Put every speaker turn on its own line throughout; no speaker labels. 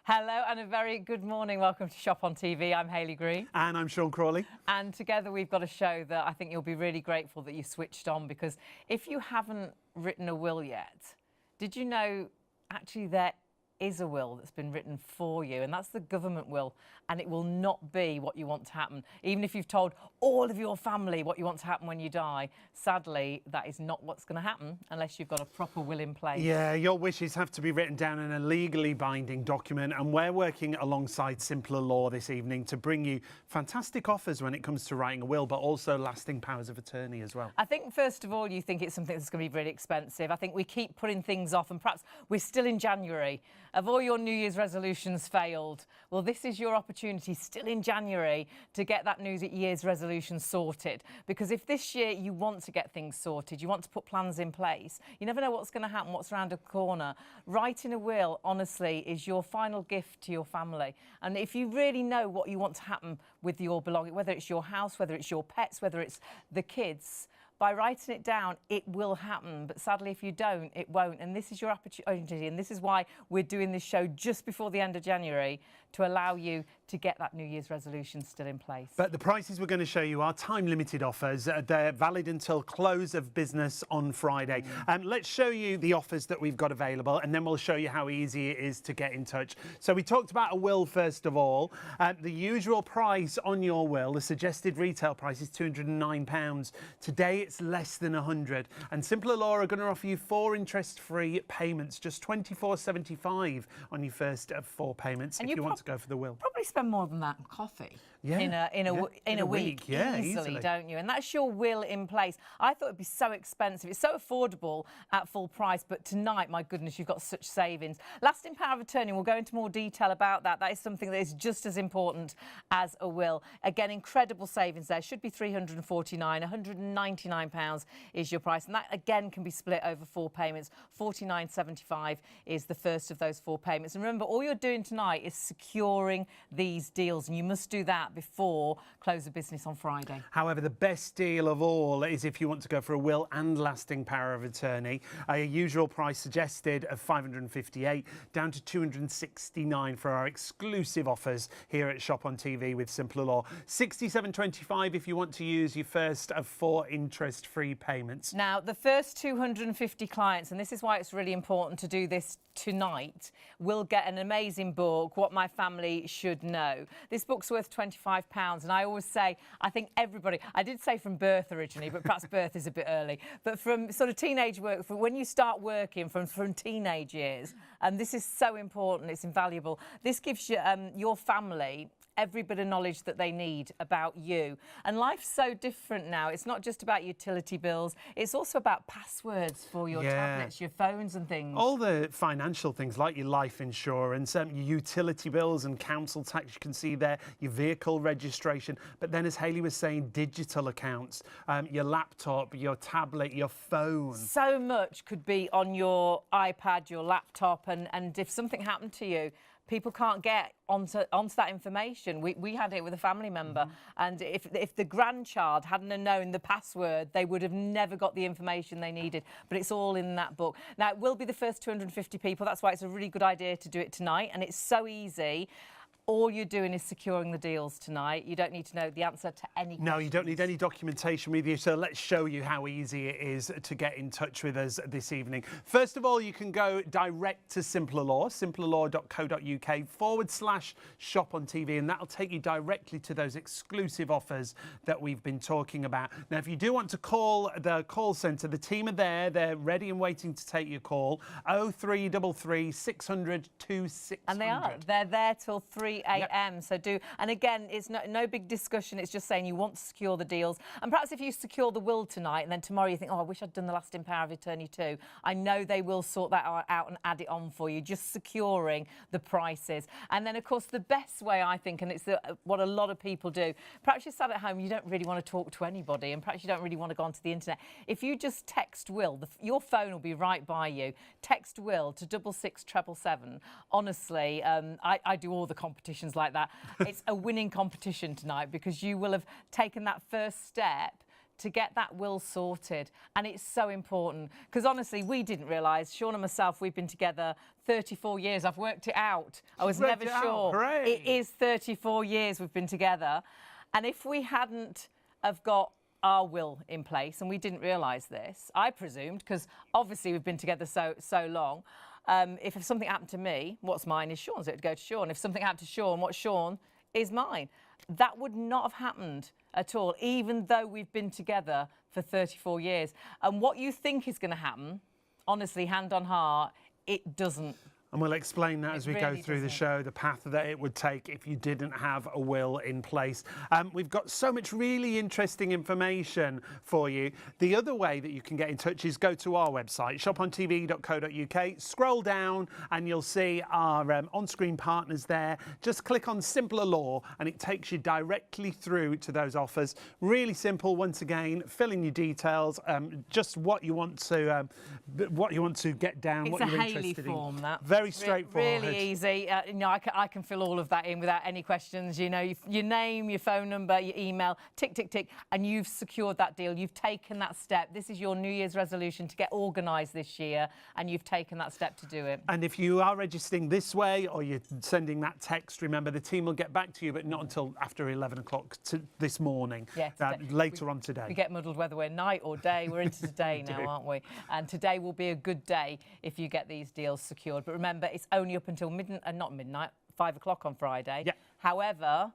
Hello and a very good morning. Welcome to Shop on TV. I'm Hayley Green.
And I'm Sean Crawley.
And together we've got a show that I think you'll be really grateful that you switched on, because if you haven't written a will yet, did you know actually there is a will that's been written for you, and that's the government will, and it will not be what you want to happen. Even if you've told all of your family what you want to happen when you die, sadly, that is not what's going to happen unless you've got a proper will in place.
Yeah, your wishes have to be written down in a legally binding document, and we're working alongside Simpler Law this evening to bring you fantastic offers when it comes to writing a will, but also lasting powers of attorney as well.
I think, first of all, you think it's something that's going to be really expensive. I think we keep putting things off, and perhaps we're still in January. Have all your New Year's resolutions failed? Well, this is your opportunity, still in January, to get that New Year's resolution sorted. Because if this year you want to get things sorted, you want to put plans in place, you never know what's going to happen, what's around the corner. Writing a will, honestly, is your final gift to your family. And if you really know what you want to happen with your belongings, whether it's your house, whether it's your pets, whether it's the kids, by writing it down, it will happen. But sadly, if you don't, it won't. And this is your opportunity. And this is why we're doing this show just before the end of January, to allow you to get that New Year's resolution still in place.
But the prices we're going to show you are time-limited offers. They're valid until close of business on Friday. Let's show you the offers that we've got available, and then we'll show you how easy it is to get in touch. So we talked about a will first of all. The usual price on your will, the suggested retail price, is £209. Today it's less than £100. And Simpler Law are going to offer you 4 interest-free payments, just £24.75 on your first of 4 payments, and if you want to go for the will.
Probably spend more than that on coffee.
Yeah,
in a week,
yeah,
easily, don't you? And that's your will in place. I thought it'd be so expensive. It's so affordable at full price, but tonight, my goodness, you've got such savings. Lasting power of attorney, we'll go into more detail about that. That is something that is just as important as a will. Again, incredible savings there. Should be £349, £199 is your price. And that, again, can be split over 4 payments. £49.75 is the first of those 4 payments. And remember, all you're doing tonight is securing these deals, and you must do that before close of business on Friday.
However, the best deal of all is if you want to go for a will and lasting power of attorney. A usual price suggested of £558 down to £269 for our exclusive offers here at Shop on TV with Simpler Law. £67.25 if you want to use your first of 4 interest-free payments.
Now, the first 250 clients, and this is why it's really important to do this tonight, will get an amazing book, What My Family Should Know. This book's worth £25, and I always say, I think everybody, I did say from birth originally, but perhaps birth is a bit early, but from sort of teenage work, from when you start working from teenage years, and this is so important, it's invaluable. This gives you, your family every bit of knowledge that they need about you. And life's so different now. It's not just about utility bills. It's also about passwords for your tablets, your phones and things.
All the financial things like your life insurance, your utility bills and council tax, you can see there, your vehicle registration. But then, as Hayley was saying, digital accounts, your laptop, your tablet, your phone.
So much could be on your iPad, your laptop, and if something happened to you, people can't get onto that information. We had it with a family member, and if the grandchild hadn't have known the password, they would have never got the information they needed. But it's all in that book. Now, it will be the first 250 people. That's why it's a really good idea to do it tonight, and it's so easy. All you're doing is securing the deals tonight. You don't need to know the answer to any questions.
No, you don't need any documentation with you, so let's show you how easy it is to get in touch with us this evening. First of all, you can go direct to Simpler Law, simplerlaw.co.uk/shop on TV, and that'll take you directly to those exclusive offers that we've been talking about. Now, if you do want to call the call centre, the team are there. They're ready and waiting to take your call. 0333 600 2600.
And they are. They're there till 3 a.m. So and again, it's no big discussion. It's just saying you want to secure the deals. And perhaps if you secure the will tonight and then tomorrow you think, oh, I wish I'd done the lasting power of attorney too, I know they will sort that out and add it on for you, just securing the prices. And then, of course, the best way, I think, and it's what a lot of people do, perhaps you're sat at home, you don't really want to talk to anybody, and perhaps you don't really want to go onto the internet. If you just text Will, your phone will be right by you. Text Will to 66777. Honestly, I do all the competitions like that. It's a winning competition tonight, because you will have taken that first step to get that will sorted. And it's so important because honestly, we didn't realise, Sean and myself, we've been together 34 years. I've worked it out. I was never sure.
Hooray.
It is 34 years we've been together. And if we hadn't have got our will in place, and we didn't realise this, I presumed, because obviously we've been together so long, if something happened to me, what's mine is Sean's. It would go to Sean. If something happened to Sean, what's Sean is mine. That would not have happened at all, even though we've been together for 34 years. And what you think is going to happen, honestly, hand on heart, it doesn't.
And we'll explain that as we go through the show, the path that it would take if you didn't have a will in place. We've got so much really interesting information for you. The other way that you can get in touch is go to our website, shopontv.co.uk, scroll down and you'll see our on-screen partners there. Just click on Simpler Law and it takes you directly through to those offers. Really simple, once again, fill in your details, just what you want to get down, what you're interested
form,
in.
that.
Very straightforward.
Really easy. You know, I can fill all of that in without any questions. You know, your name, your phone number, your email, tick, tick, tick, and you've secured that deal. You've taken that step. This is your New Year's resolution to get organised this year, and you've taken that step to do it.
And if you are registering this way or you're sending that text, remember the team will get back to you, but not until after 11 o'clock this morning, later on today.
We get muddled whether we're night or day. We're into today now, aren't we? And today will be a good day if you get these deals secured. But remember, it's only up until not midnight, 5 o'clock on Friday.
Yeah.
However,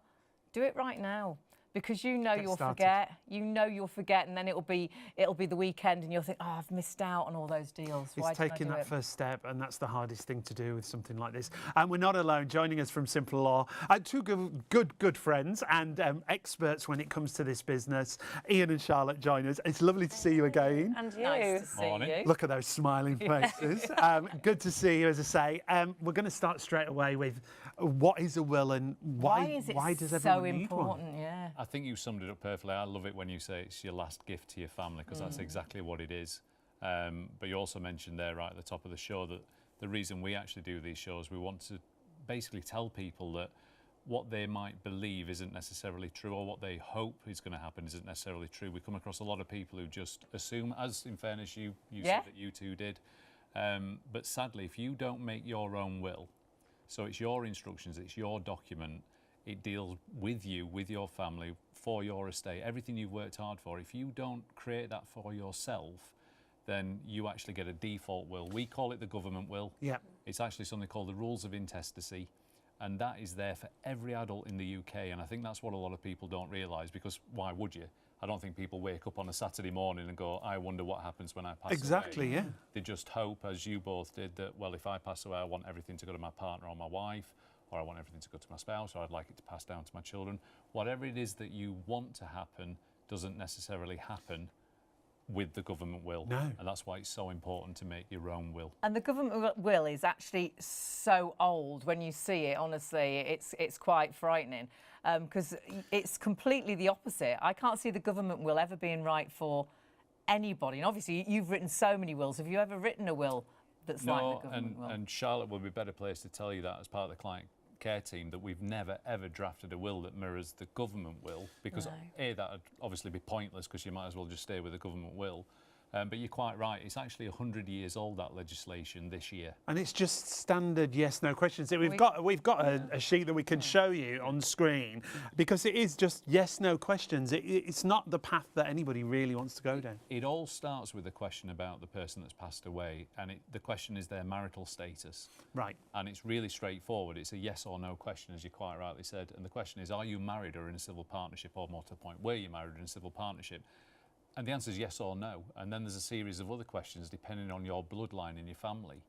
do it right now. Because you know you'll forget, and then it'll be the weekend, and you'll think, oh, I've missed out on all those deals.
It's taking that first step, and that's the hardest thing to do with something like this. And we're not alone. Joining us from Simpler Law, two good friends and experts when it comes to this business. Ian and Charlotte join us. It's lovely to see you again.
And you. Nice to see you.
Look at those smiling faces. Good to see you, as I say. We're going to start straight away with what is a will and why does everyone need one?
So important, yeah.
I think you summed it up perfectly. I love it when you say it's your last gift to your family, because that's exactly what it is. But you also mentioned there right at the top of the show that the reason we actually do these shows, we want to basically tell people that what they might believe isn't necessarily true, or what they hope is going to happen isn't necessarily true. We come across a lot of people who just assume, as in fairness you said that you two did. But sadly, if you don't make your own will, so it's your instructions, it's your document, it deals with you, with your family, for your estate, everything you've worked hard for. If you don't create that for yourself, then you actually get a default will. We call it the government will.
Yeah.
It's actually something called the rules of intestacy, and that is there for every adult in the UK. And I think that's what a lot of people don't realise, because why would you? I don't think people wake up on a Saturday morning and go, I wonder what happens when I pass away.
Exactly, yeah.
They just hope, as you both did, that, well, if I pass away, I want everything to go to my partner or my wife, or I want everything to go to my spouse, or I'd like it to pass down to my children. Whatever it is that you want to happen doesn't necessarily happen with the government will.
No.
And that's why it's so important to make your own will.
And the government will is actually so old. When you see it, honestly, it's quite frightening, because it's completely the opposite. I can't see the government will ever being right for anybody. And obviously, you've written so many wills. Have you ever written a will that's like the government will?
And Charlotte would be better placed to tell you that as part of the client care team, that we've never ever drafted a will that mirrors the government will, because A, that would obviously be pointless, because you might as well just stay with the government will. But you're quite right, it's actually 100 years old, that legislation, this year.
And it's just standard yes/no questions. We've got a sheet that we can show you on screen, because it is just yes/no questions. It's not the path that anybody really wants to go down.
It all starts with a question about the person that's passed away, and the question is their marital status.
Right.
And it's really straightforward. It's a yes or no question, as you quite rightly said. And the question is, are you married or in a civil partnership, or more to the point, were you married or in a civil partnership? And the answer is yes or no. And then there's a series of other questions depending on your bloodline in your family.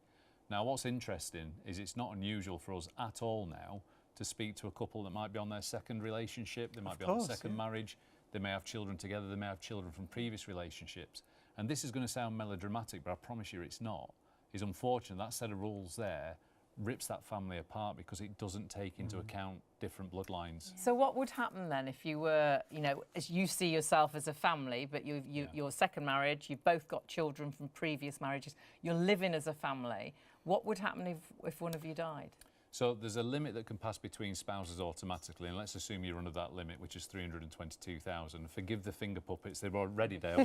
Now, what's interesting is it's not unusual for us at all now to speak to a couple that might be on their second relationship, they might be on their second marriage, they may have children together, they may have children from previous relationships. And this is going to sound melodramatic, but I promise you it's not. It's unfortunate that set of rules there rips that family apart, because it doesn't take into account different bloodlines.
So what would happen then if you were, you know, as you see yourself as a family, but your second marriage, you've both got children from previous marriages, you're living as a family. What would happen if one of you died?
So there's a limit that can pass between spouses automatically, and let's assume you're under that limit, which is 322,000. Forgive the finger puppets; they're already there.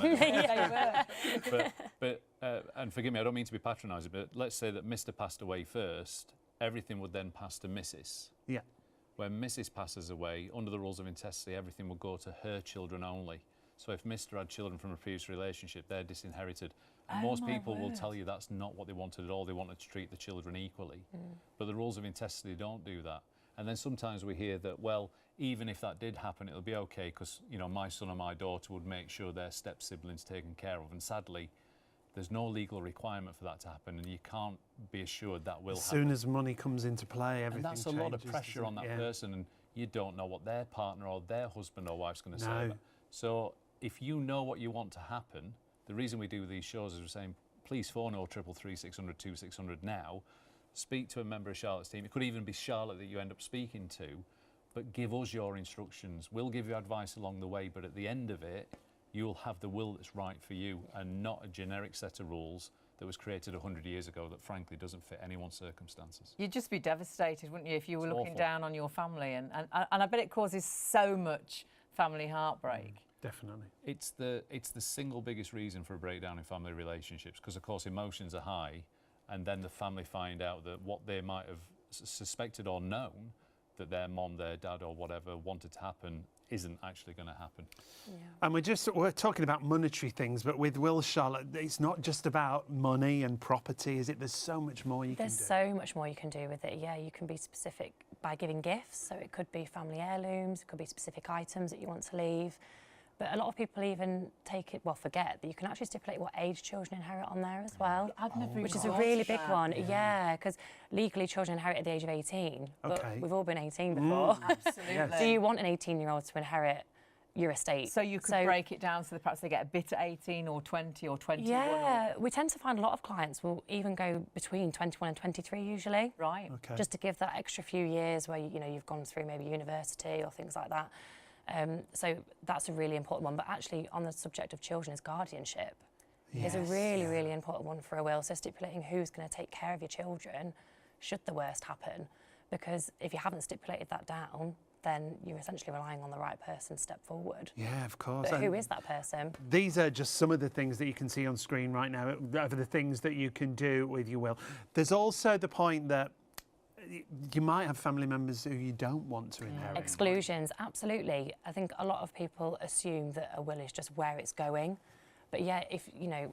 And forgive me, I don't mean to be patronising, but let's say that Mr. passed away first. Everything would then pass to Mrs.
Yeah.
When Mrs. passes away, under the rules of intestacy, everything will go to her children only. So if Mr. had children from a previous relationship, they're disinherited. And most people will tell you that's not what they wanted at all. They wanted to treat the children equally. But the rules of intestacy don't do that. And then sometimes we hear that, well, even if that did happen, it'll be okay because, you know, my son or my daughter would make sure their step-siblings taken care of. And sadly, there's no legal requirement for that to happen, and you can't be assured that will happen.
As soon as money comes into play, everything changes.
And that's a lot of pressure on that person, and you don't know what their partner or their husband or wife's going to say about it. So if you know what you want to happen, the reason we do these shows is we're saying, please phone 0333 600 2600 now, speak to a member of Charlotte's team. It could even be Charlotte that you end up speaking to, but give us your instructions. We'll give you advice along the way, but at the end of it, you'll have the will that's right for you and not a generic set of rules that was created 100 years ago that frankly doesn't fit anyone's circumstances.
You'd just be devastated, wouldn't you, if you were looking down on your family, and I bet it causes so much family heartbreak.
Definitely.
It's the single biggest reason for a breakdown in family relationships, because of course emotions are high, and then the family find out that what they might have suspected or known that their mom, their dad or whatever wanted to happen isn't actually going to happen.
Yeah. And we're talking about monetary things, but with Will, Charlotte, it's not just about money and property, is it? There's so much more you can do.
There's so much more you can do with it. Yeah, you can be specific by giving gifts. So it could be family heirlooms, it could be specific items that you want to leave. But a lot of people even forget that you can actually stipulate what age children inherit on there as well. Which is a really big one. Yeah, because legally children inherit at the age of 18. But we've all been 18 before.
Absolutely.
Do you want an 18-year-old to inherit your estate?
So you could break it down so that perhaps they get a bit at 18 or 20 or 21?
Yeah, we tend to find a lot of clients will even go between 21 and 23 usually.
Right.
Okay.
Just to give that extra few years where you've gone through maybe university or things like that. So that's a really important one. But actually, on the subject of children, is guardianship. Is a really important one for a will. So stipulating who's going to take care of your children should the worst happen. Because if you haven't stipulated that down, then you're essentially relying on the right person to step forward.
Yeah, of course.
But who is that person?
These are just some of the things that you can see on screen right now, of the things that you can do with your will. There's also the point that you might have family members who you don't want to inherit.
Exclusions, absolutely. I think a lot of people assume that a will is just where it's going. But yeah, if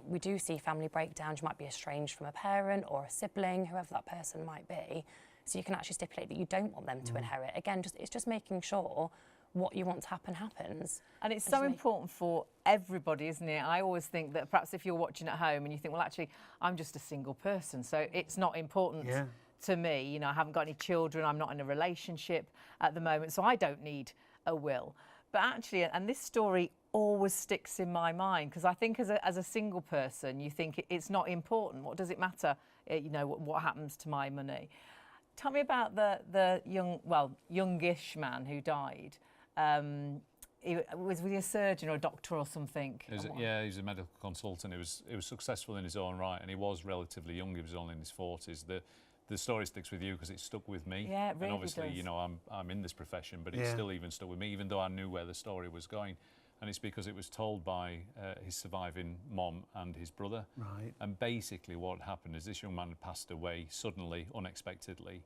we do see family breakdowns, you might be estranged from a parent or a sibling, whoever that person might be. So you can actually stipulate that you don't want them to inherit. Again, it's just making sure what you want to happen happens.
And it's so important for everybody, isn't it? I always think that perhaps if you're watching at home and you think, well, actually, I'm just a single person, so it's not important to me. I haven't got any children, I'm not in a relationship at the moment, so I don't need a will. But actually, and this story always sticks in my mind, because I think as a single person, you think it's not important. What does it matter, what happens to my money? Tell me about the youngish man who died. Was he a surgeon or a doctor or something?
Yeah, he was a medical consultant. He was successful in his own right, and he was relatively young. He was only in his 40s. The story sticks with you because it stuck with me.
Yeah, it really
and obviously,
does.
I'm in this profession, but it still even stuck with me, even though I knew where the story was going. And it's because it was told by his surviving mom and his brother.
Right.
And basically what happened is this young man had passed away suddenly, unexpectedly.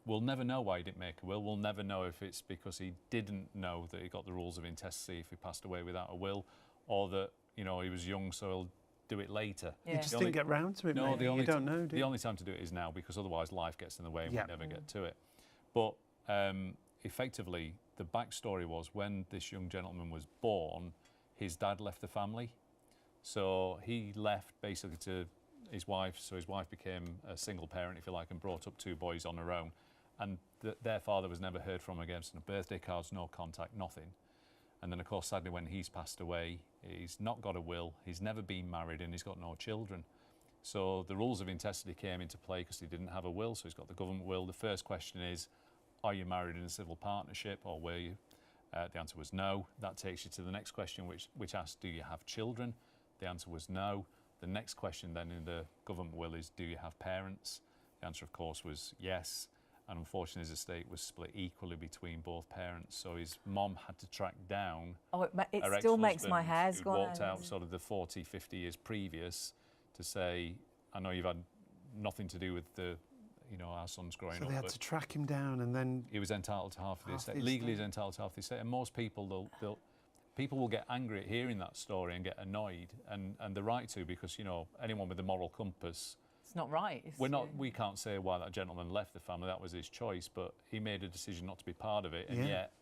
We'll never know why he didn't make a will. We'll never know if it's because he didn't know that he got the rules of intestacy if he passed away without a will, or that, he was young, so he'll do it later.
Yeah. You just didn't get round to it,
no,
maybe. You don't know, do you?
The only time to do it is now, because otherwise life gets in the way and we never get to it. But effectively, the backstory was when this young gentleman was born, his dad left the family. So he left basically to his wife, so his wife became a single parent, if you like, and brought up two boys on her own. And their father was never heard from again. So no birthday cards, no contact, nothing. And then, of course, sadly, when he's passed away, he's not got a will, he's never been married, and he's got no children. So the rules of intestacy came into play because he didn't have a will, so he's got the government will. The first question is, are you married in a civil partnership, or were you? The answer was no. That takes you to the next question, which asks, do you have children? The answer was no. The next question then in the government will is, do you have parents? The answer, of course, was yes. and unfortunately his estate was split equally between both parents. So his mom had to track down
It
her
still makes my
ex-husband
hairs
who'd
go on.
walked out sort of the 40, 50 years previous to say, I know you've had nothing to do with our son's growing
So
up.
they had
but
to track him down, and then
he was entitled to half of the
Half
estate.
the
Legally,
estate.
he's entitled to half the estate. And most people, people will get angry at hearing that story and get annoyed, and they're right to, because anyone with a moral compass.
It's not right.
We can't say why that gentleman left the family. That was his choice, but he made a decision not to be part of it. And
Yeah.
yet,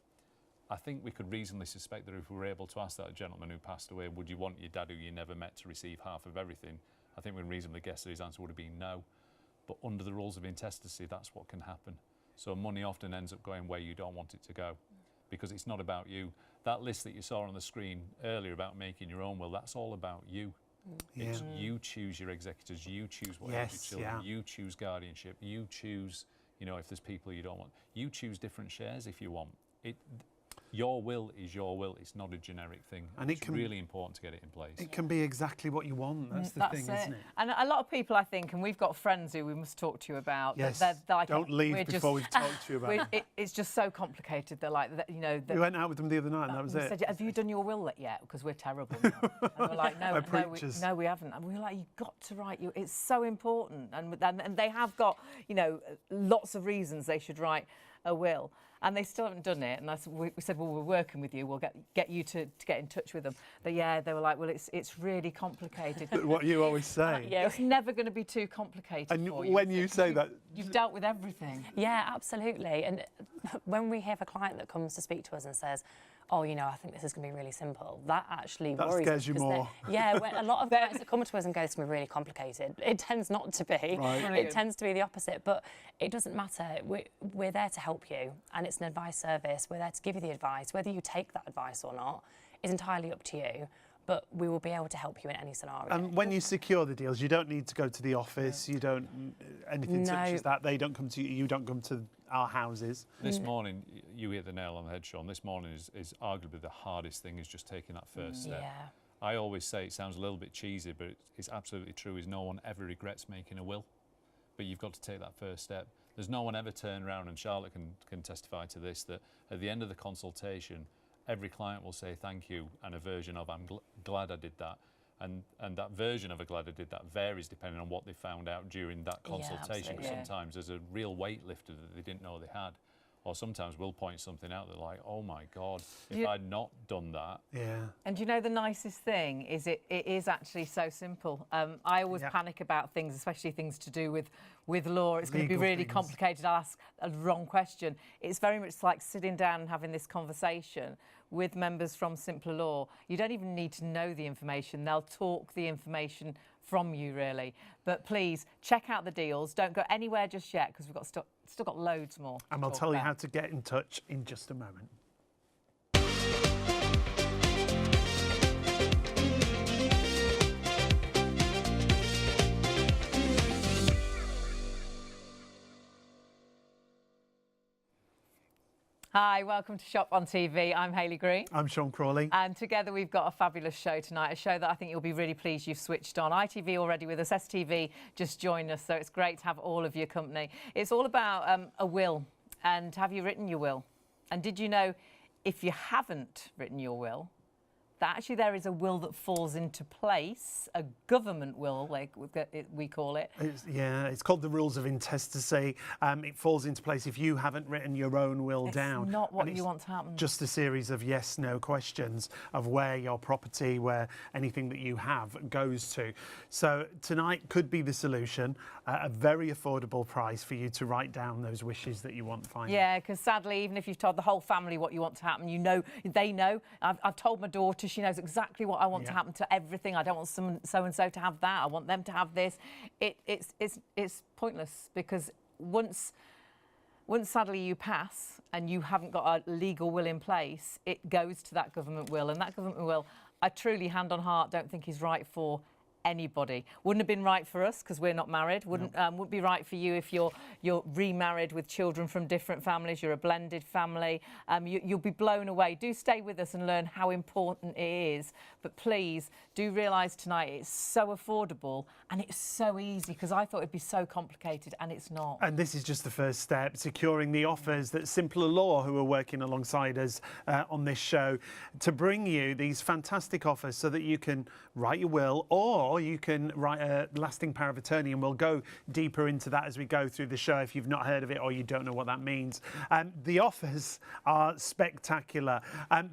I think we could reasonably suspect that if we were able to ask that gentleman who passed away, would you want your dad who you never met to receive half of everything? I think we can reasonably guess that his answer would have been no. But under the rules of intestacy, that's what can happen. So money often ends up going where you don't want it to go, because it's not about you. That list that you saw on the screen earlier about making your own will, that's all about you.
Yeah.
It's you choose your executors, you choose what helps
Yes,
your children,
yeah.
you choose guardianship, you choose, if there's people you don't want. You choose different shares if you want. Your will is your will. It's not a generic thing.
And it
it's
can-
really important to get it in place.
it can be exactly what you want. That's the thing, isn't it?
And a lot of people, I think, and we've got friends who we must talk to you about.
Yes.
They're like,
Don't leave
we're
before
just,
we've talked to you about it.
It's just so complicated. They're like,
We went out with them the other night, and that was
we
it.
said, have you done your will yet? Because we're terrible now. And we're like,
We're
no,
preachers.
we haven't. And we were like, you've got to write your. It's so important, and they have got, lots of reasons they should write a will, and they still haven't done it. And we said, well, we're working with you. We'll get you to get in touch with them. But yeah, they were like, well, it's really complicated.
What you always say.
Yeah.
It's never going to be too complicated
And
for
when you say that,
you've dealt with everything.
Yeah, absolutely. And when we have a client that comes to speak to us and says, oh, I think this is going to be really simple, that actually
That
worries
scares
us,
you
'cause
more.
Yeah, when a lot of clients that come to us and go, it's going to be really complicated. It tends not to be.
Right.
It tends to be the opposite. But it doesn't matter. We're there to help you, and it's an advice service. We're there to give you the advice. Whether you take that advice or not is entirely up to you. But we will be able to help you in any scenario.
and when you secure the deals, you don't need to go to the office. You don't anything such
No.
as that. They don't come to you. You don't come to our houses.
This morning, you hit the nail on the head, Sean. This morning is arguably the hardest thing, is just taking that first step.
Yeah.
I always say, it sounds a little bit cheesy, but it's absolutely true, is no one ever regrets making a will. But you've got to take that first step. There's no one ever turned around, and Charlotte can testify to this, that at the end of the consultation, every client will say thank you and a version of I'm glad I did that. And that version of a glad I did that varies depending on what they found out during that
Yeah,
consultation.
absolutely.
Sometimes there's a real weight lifter that they didn't know they had. Or sometimes we'll point something out that like, oh my God, if I'd not done that.
Yeah.
And you know the nicest thing is it is actually so simple. I always
Yeah.
panic about things, especially things to do with law. It's going to be
Legal
really
things.
complicated. I'll ask a wrong question. It's very much like sitting down and having this conversation with members from Simpler Law. You don't even need to know the information. They'll talk the information from you, really. But please check out the deals. Don't go anywhere just yet, because we've got still got loads more.
And we'll tell you how to get in touch in just a moment.
Hi, welcome to Shop on TV. I'm Hayley Green.
I'm Sean Crawley.
And together we've got a fabulous show tonight, a show that I think you'll be really pleased you've switched on. ITV already with us, STV just joined us, so it's great to have all of your company. It's all about a will, and have you written your will? And did you know, if you haven't written your will, that actually there is a will that falls into place, a government will, like we call it.
It's called the rules of intestacy. It falls into place if you haven't written your own will down.
It's not what
And
you
it's
want to happen.
Just a series of yes/no questions of where your property, where anything that you have goes to. So tonight could be the solution, a very affordable price for you to write down those wishes that you want finally.
Yeah, because sadly, even if you've told the whole family what you want to happen, they know. I've told my daughter, she knows exactly what I want to happen to everything. I don't want someone so-and-so to have that. I want them to have this. It's pointless, because once sadly you pass and you haven't got a legal will in place, it goes to that government will. And that government will, I truly, hand on heart, don't think is right for anybody. Wouldn't have been right for us because we're not married. Wouldn't be right for you if you're remarried with children from different families. You're a blended family. You'll be blown away. Do stay with us and learn how important it is. But please do realise tonight it's so affordable and it's so easy, because I thought it'd be so complicated and it's not.
And this is just the first step, securing the offers that Simpler Law, who are working alongside us on this show, to bring you these fantastic offers so that you can write your will, or you can write a lasting power of attorney, and we'll go deeper into that as we go through the show if you've not heard of it or you don't know what that means. The offers are spectacular,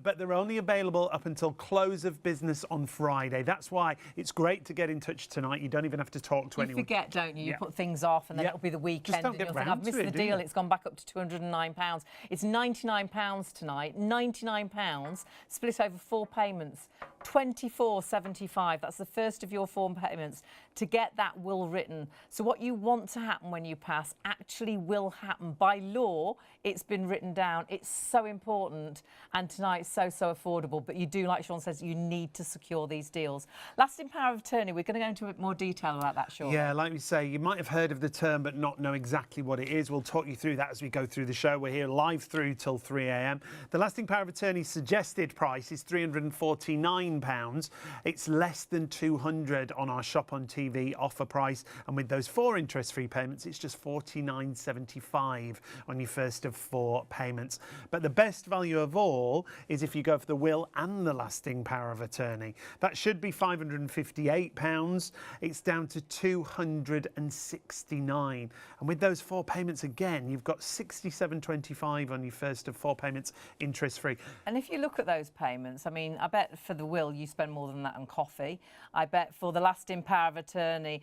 but they're only available up until close of business on Friday. That's why it's great to get in touch tonight. You don't even have to talk to anyone.
You forget, don't you? You put things off and then it'll be the weekend
don't
and
get
you'll think,
round
I've
to
missed
it,
the
do
deal.
you?
It's gone back up to £209. It's £99 tonight, £99, split over 4 payments, £24.75. That's the first of your 4 payments to get that will written. So what you want to happen when you pass actually will happen. By law, it's been written down. It's so important, and tonight's so affordable. But you do, like Sean says, you need to secure these deals. Lasting power of attorney, we're going to go into a bit more detail about that, Sean.
Yeah, like we say, you might have heard of the term but not know exactly what it is. We'll talk you through that as we go through the show. We're here live through till 3 a.m. The lasting power of attorney suggested price is £349. It's less than £200 on our Shop on TV offer price, and with those 4 interest-free payments, it's just £49.75 on your first of 4 payments. But the best value of all is if you go for the will and the lasting power of attorney. That should be £558. It's down to £269, and with those 4 payments again, you've got £67.25 on your first of 4 payments, interest-free.
And if you look at those payments, I mean, I bet for the will you spend more than that on coffee. I bet for the lasting power of attorney,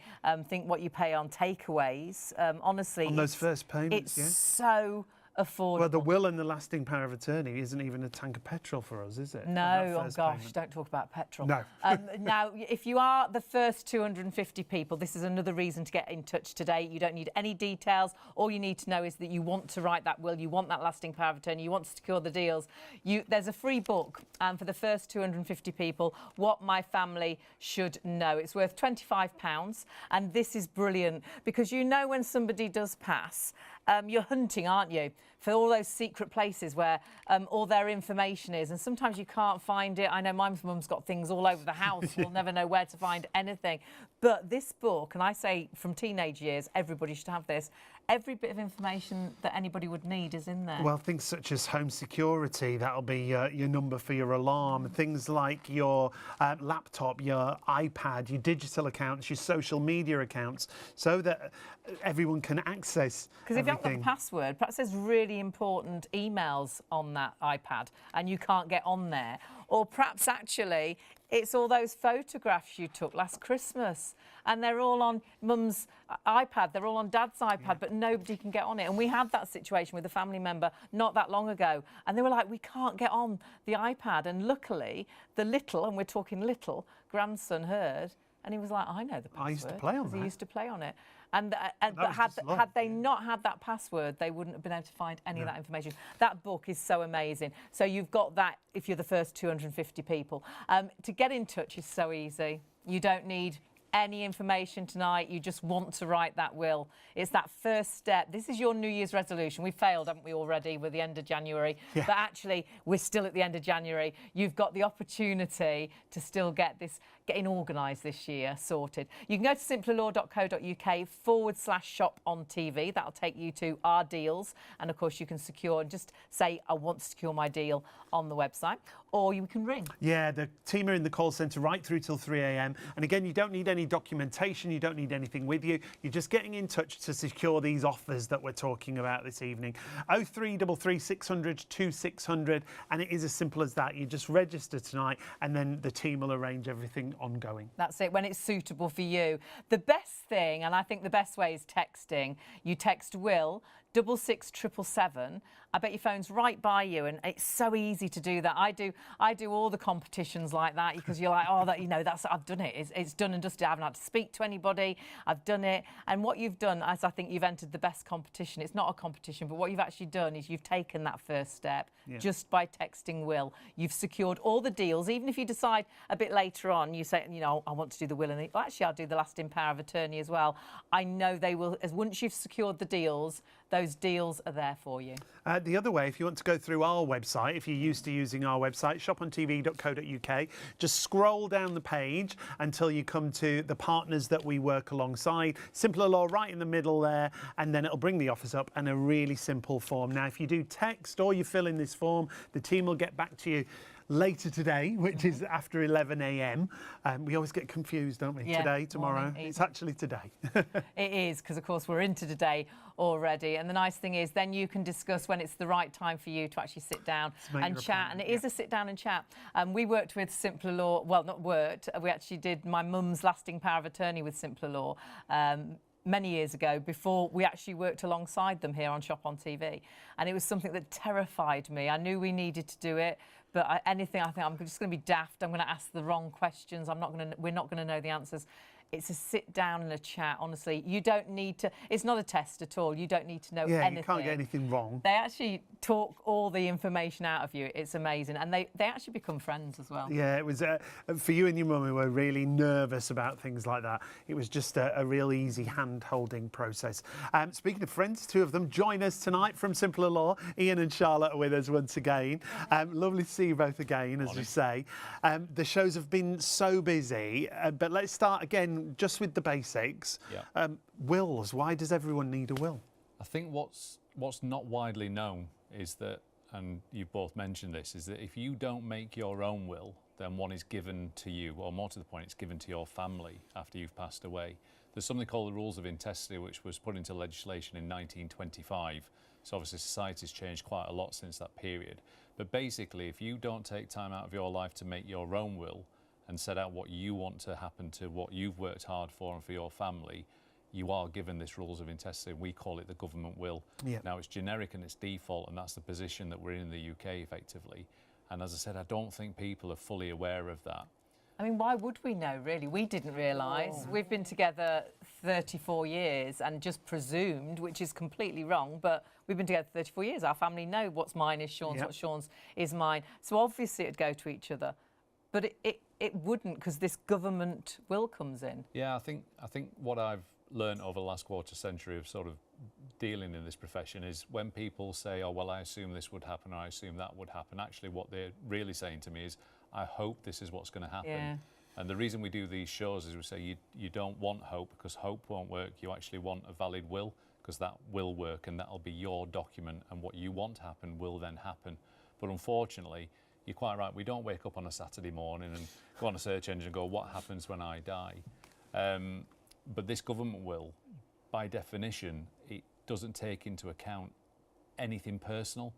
think what you pay on takeaways. Honestly,
On those first payments,
it's so affordable.
Well, the will and the lasting power of attorney isn't even a tank of petrol for us, is it?
No, oh gosh, don't talk about petrol.
No.
Now, if you are the first 250 people, this is another reason to get in touch today. You don't need any details. All you need to know is that you want to write that will, you want that lasting power of attorney, you want to secure the deals. There's a free book for the first 250 people, What My Family Should Know. It's worth £25, and this is brilliant because you know when somebody does pass, you're hunting, aren't you, for all those secret places where all their information is, and sometimes you can't find it. I know my mum's got things all over the house. You'll never know where to find anything. But this book, and I say from teenage years, everybody should have this. Every bit of information that anybody would need is in there.
Well, things such as home security, that'll be your number for your alarm, things like your laptop, your iPad, your digital accounts, your social media accounts, so that everyone can access
Because if you haven't got
everything.
the password, perhaps there's really important emails on that iPad and you can't get on there. Or perhaps actually it's all those photographs you took last Christmas and they're all on Mum's iPad, they're all on Dad's iPad, but nobody can get on it. And we had that situation with a family member not that long ago, and they were like, we can't get on the iPad. And luckily, the little, and we're talking little, grandson heard, and he was like, I know the password.
I used to play on
'cause
that.
He used to play on it. But
was
had
just love,
had they not had that password, they wouldn't have been able to find any of that information. That book is so amazing. So you've got that if you're the first 250 people. To get in touch is so easy. You don't need any information tonight. You just want to write that will. It's that first step. This is your New Year's resolution. We failed, haven't we, already with the end of January?
Yeah.
But actually, we're still at the end of January. You've got the opportunity to still get this, getting organised this year, sorted. You can go to simplerlaw.co.uk/shop on TV. That'll take you to our deals. And of course, you can secure, just say, I want to secure my deal on the website. Or you can ring.
Yeah, the team are in the call centre right through till 3 a.m. And again, you don't need any documentation, you don't need anything with you. You're just getting in touch to secure these offers that we're talking about this evening. 0333 600 2600, and it is as simple as that. You just register tonight and then the team will arrange everything ongoing.
That's it, when it's suitable for you. The best thing, and I think the best way, is texting. You text Will 66777. I bet your phone's right by you, and it's so easy to do that. I do all the competitions like that, because you're like, oh, that, you know, that's, I've done it. It's done and dusted. I haven't had to speak to anybody. I've done it. And what you've done is, I think you've entered the best competition. It's not a competition, but what you've actually done is you've taken that first step just by texting Will. You've secured all the deals. Even if you decide a bit later on, you say, you know, I want to do the will, and well, actually I'll do the lasting power of attorney as well. I know they will, as once you've secured the deals, those deals are there for you.
The other way, if you want to go through our website, if you're used to using our website, shopontv.co.uk, just scroll down the page until you come to the partners that we work alongside. Simpler Law right in the middle there, and then it'll bring the offers up and a really simple form. Now, if you do text or you fill in this form, the team will get back to you later today, which is after 11 a.m. We always get confused, don't we?
Yeah,
today, tomorrow.
morning,
It's actually today.
It is, because of course we're into today already. And the nice thing is then you can discuss when it's the right time for you to actually sit down and chat. And it is a sit down and chat. We worked with Simpler Law, well, not worked, we actually did my mum's lasting power of attorney with Simpler Law. Many years ago, before we actually worked alongside them here on Shop on TV. And it was something that terrified me. I knew we needed to do it, but I think I'm just going to be daft. I'm going to ask the wrong questions. We're not going to know the answers. It's a sit down and a chat, honestly. You don't need to, it's not a test at all. You don't need to know anything.
You can't get anything wrong.
They actually talk all the information out of you. It's amazing. And they actually become friends as well.
Yeah, it was, for you and your mum who were really nervous about things like that, it was just a real easy hand-holding process. Speaking of friends, two of them join us tonight from Simpler Law. Ian and Charlotte are with us once again. Lovely to see you both again, as you say. The shows have been so busy, but let's start again just with the basics. Wills, why does everyone need a will?
I think what's not widely known is that, and you both mentioned this, is that if you don't make your own will, then one is given to you, or more to the point, it's given to your family after you've passed away. There's something called the Rules of Intestacy, which was put into legislation in 1925. So obviously society's changed quite a lot since that period. But basically, if you don't take time out of your life to make your own will and set out what you want to happen to what you've worked hard for and for your family, you are given this Rules of Intestacy. We call it the government will. Now, it's generic and it's default, and that's the position that we're in the UK effectively. And as I said, I don't think people are fully aware of that.
I mean, why would we know, really? We didn't realise. We've been together 34 years and just presumed, which is completely wrong, but we've been together 34 years. Our family know what's mine is Sean's, what Sean's is mine. So obviously it'd go to each other. But it wouldn't, because this government will comes in.
Yeah, I think what I've learned over the last quarter century of sort of dealing in this profession is when people say, oh, well, I assume this would happen, or I assume that would happen, actually what they're really saying to me is, I hope this is what's going to happen.
Yeah.
And the reason we do these shows is we say you don't want hope, because hope won't work. You actually want a valid will, because that will work, and that'll be your document, and what you want to happen will then happen. But unfortunately, you're quite right, we don't wake up on a Saturday morning and go on a search engine and go, what happens when I die? But this government will, by definition, it doesn't take into account anything personal.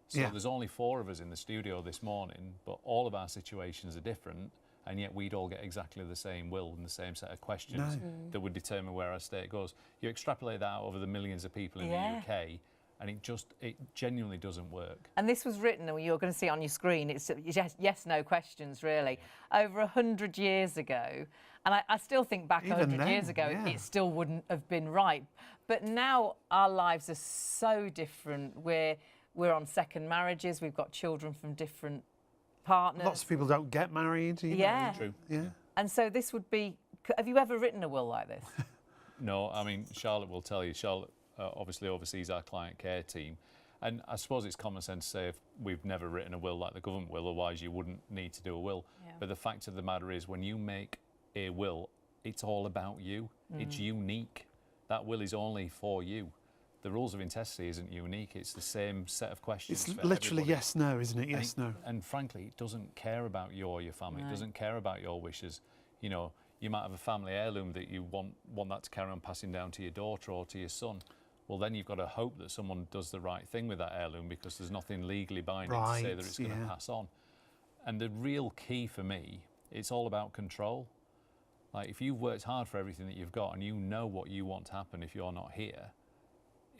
So there's only 4 of us in the studio this morning, but all of our situations are different, and yet we'd all get exactly the same will and the same set of questions that would determine where our state goes. You extrapolate that out over the millions of people in the UK, and it genuinely doesn't work.
And this was written, and you're going to see on your screen, it's yes, no questions, really. Over 100 years ago, and I still think back 100 years ago, it still wouldn't have been right. But now our lives are so different. We're on second marriages, we've got children from different partners.
Lots of people don't get married.
True.
Yeah.
And so this would be, have you ever written a will like this?
No, I mean, Charlotte will tell you. Charlotte obviously oversees our client care team. And I suppose it's common sense to say if we've never written a will like the government will, otherwise you wouldn't need to do a will. But the fact of the matter is, when you make a will, it's all about you. It's unique. That will is only for you. The Rules of Intestacy isn't unique. It's the same set of questions.
It's
for
literally
everybody.
yes, no, isn't it? Yes, no.
And frankly, it doesn't care about you or your family.
No.
It doesn't care about your wishes. You know, you might have a family heirloom that you want that to carry on passing down to your daughter or to your son. Well, then you've got to hope that someone does the right thing with that heirloom, because there's nothing legally binding to say that it's going to pass on. And the real key for me, it's all about control. Like, if you've worked hard for everything that you've got and you know what you want to happen if you're not here,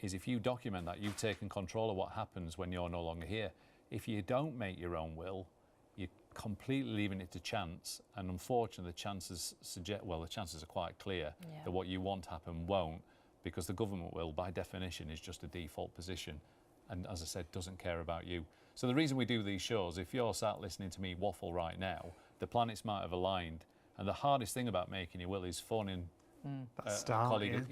is if you document that, you've taken control of what happens when you're no longer here. If you don't make your own will, you're completely leaving it to chance, and unfortunately the chances are quite clear that what you want to happen won't, because the government will, by definition, is just a default position, and as I said, doesn't care about you. So the reason we do these shows, if you're sat listening to me waffle right now, the planets might have aligned, and the hardest thing about making your will is phoning a colleague.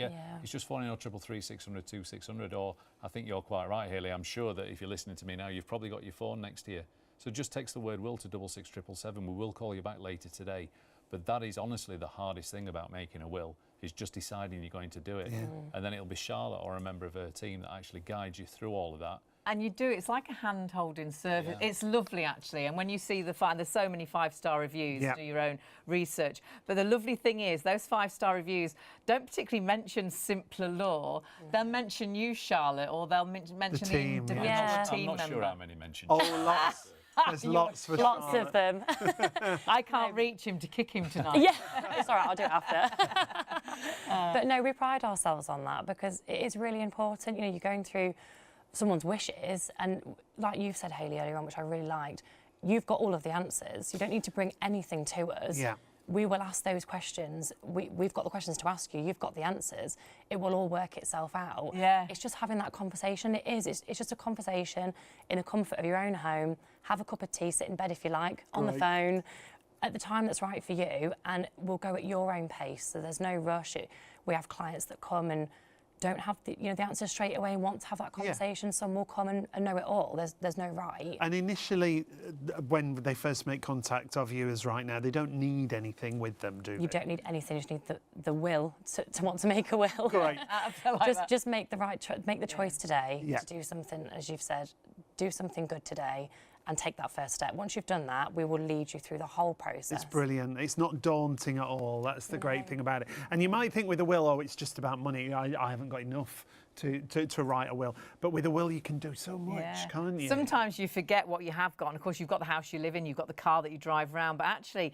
It's just phoning 0333 600 2600, or I think you're quite right, Hayley. I'm sure that if you're listening to me now, you've probably got your phone next to you. So just text the word will to 66777. We will call you back later today. But that is honestly the hardest thing about making a will, is just deciding you're going to do it. And then it'll be Charlotte or a member of her team that actually guides you through all of that.
And you do, it's like a hand-holding service. It's lovely, actually. And when you see there's so many 5-star reviews, do your own research. But the lovely thing is, those 5-star reviews don't particularly mention Simpler Law. They'll mention you, Charlotte, or they'll mention the individual team member.
I'm not sure how many mention.
Oh, lots. There's lots for
Lots
Charlotte.
of them.
I can't reach him to kick him tonight.
Yeah, it's all right, I'll do it after. But no, we pride ourselves on that, because it is really important. You know, you're going through someone's wishes, and like you've said, Hayley, earlier on, which I really liked, you've got all of the answers. You don't need to bring anything to us.
Yeah.
We will ask those questions. We've got the questions to ask you. You've got the answers. It will all work itself out.
Yeah.
It's just having that conversation. It's just a conversation in the comfort of your own home. Have a cup of tea, sit in bed if you like, on the phone, at the time that's right for you, and we'll go at your own pace. So there's no rush. We have clients that come and don't have the answer straight away and want to have that conversation. Some will come and know it all. There's no right.
And initially, when they first make contact of you as right now, they don't need anything with them, do they?
You don't need anything. You just need the will to want to make a will.
Great.
Just make the make the choice today to do something, as you've said, do something good today, and take that first step. Once you've done that, we will lead you through the whole process.
It's brilliant. It's not daunting at all. That's the great thing about it. And you might think with a will, oh, it's just about money. I haven't got enough to write a will. But with a will, you can do so much, can't you?
Sometimes you forget what you have got. And of course, you've got the house you live in, you've got the car that you drive around. But actually,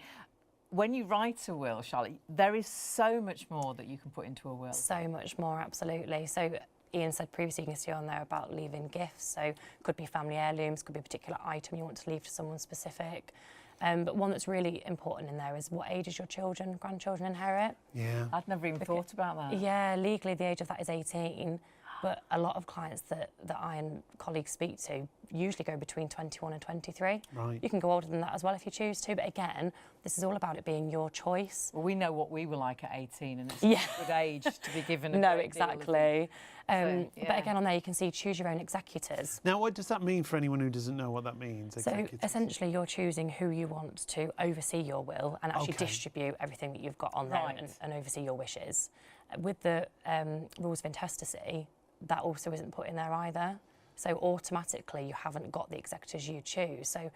when you write a will, Charlotte, there is so much more that you can put into a will.
So much more, absolutely. So Ian said previously, you can see on there about leaving gifts. So could be family heirlooms, could be a particular item you want to leave to someone specific. But one that's really important in there is what ages your grandchildren inherit.
Yeah.
I'd never even thought about that.
Yeah, legally the age of that is 18. But a lot of clients that I and colleagues speak to usually go between 21 and 23.
Right.
You can go older than that as well if you choose to. But again, this is all about it being your choice.
Well, we know what we were like at 18, and it's a good age to be given a
No,
great
exactly.
deal of
But again, on there you can see choose your own executors.
Now, what does that mean for anyone who doesn't know what that means?
So essentially, you're choosing who you want to oversee your will and actually distribute everything that you've got on there and oversee your wishes. With the rules of intestacy, that also isn't put in there either. So automatically you haven't got the executors you choose. So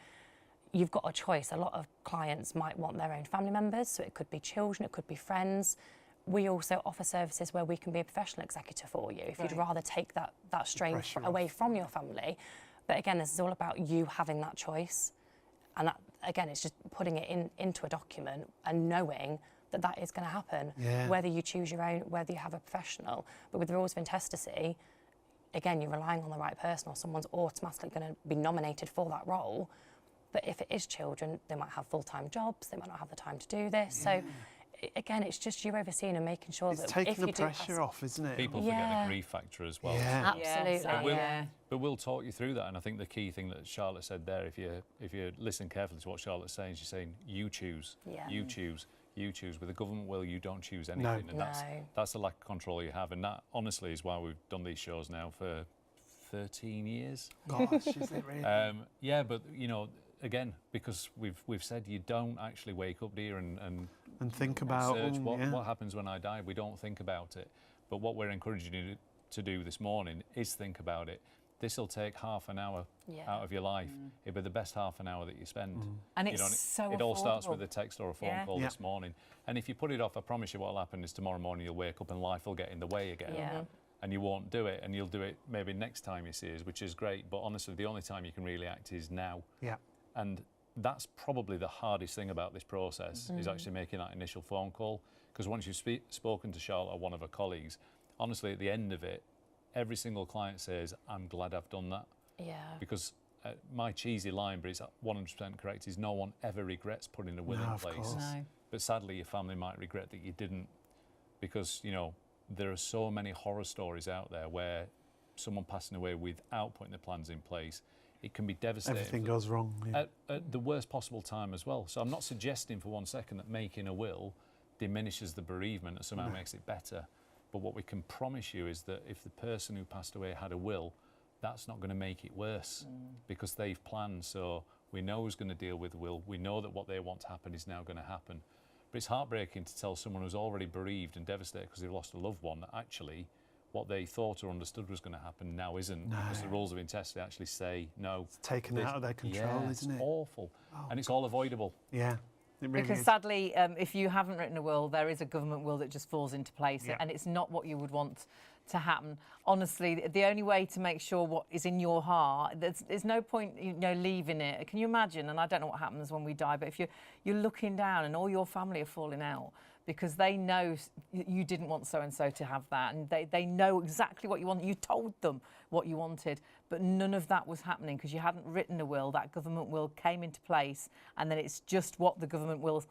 you've got a choice. A lot of clients might want their own family members, so it could be children, it could be friends. We also offer services where we can be a professional executor for you if you'd rather take that strain away from your family. But again, this is all about you having that choice. And that, again, it's just putting it into a document and knowing that is going to happen, whether you choose your own, whether you have a professional. But with the rules of intestacy, again, you're relying on the right person, or someone's automatically going to be nominated for that role. But if it is children, they might have full-time jobs, they might not have the time to do this. So again, it's just you overseeing and making sure that
taking
if you
the pressure off, isn't it?
People forget the grief factor as well.
Yeah.
Absolutely.
But we'll talk you through that, and I think the key thing that Charlotte said there, if you listen carefully to what Charlotte's saying, she's saying you choose, you choose. You choose. With a government will, you don't choose anything, and that's the lack of control you have, and that honestly is why we've done these shows now for 13 years.
Gosh, is it really?
Yeah, but you know, again, because we've said you don't actually wake up, dear, and
think about
search what happens when I die. We don't think about it, but what we're encouraging you to do this morning is think about it. This will take half an hour out of your life. It'll be the best half an hour that you spend.
And it's so
it all starts
affordable.
with a text or a phone call this morning. And if you put it off, I promise you what will happen is tomorrow morning you'll wake up and life will get in the way again. And you won't do it, and you'll do it maybe next time you see us, which is great. But honestly, the only time you can really act is now. Yeah. And that's probably the hardest thing about this process is actually making that initial phone call. Because once you've spoken to Charlotte or one of her colleagues, honestly, at the end of it, every single client says, I'm glad I've done that.
Yeah.
Because my cheesy line, but it's 100% correct, is no one ever regrets putting a will in place.
Course.
No.
But sadly, your family might regret that you didn't, because, you know, there are so many horror stories out there where someone passing away without putting the plans in place, it can be devastating.
Everything goes wrong. Yeah.
At the worst possible time as well. So I'm not suggesting for 1 second that making a will diminishes the bereavement or somehow makes it better. But what we can promise you is that if the person who passed away had a will, that's not going to make it worse because they've planned. So we know who's going to deal with the will. We know that what they want to happen is now going to happen. But it's heartbreaking to tell someone who's already bereaved and devastated because they've lost a loved one that actually what they thought or understood was going to happen now isn't, because the rules of intensity actually say no.
It's taken out of their control, isn't it?
It's awful. And it's all avoidable.
Yeah. It really
Because
is.
sadly, if you haven't written a will, there is a government will that just falls into place, and it's not what you would want to happen. Honestly, the only way to make sure what is in your heart, there's no point, you know, leaving it. Can you imagine? And I don't know what happens when we die, but if you're looking down and all your family are falling out because they know you didn't want so-and-so to have that, and they know exactly what you want. You told them what you wanted, but none of that was happening because you hadn't written a will. That government will came into place, and then it's just what the government will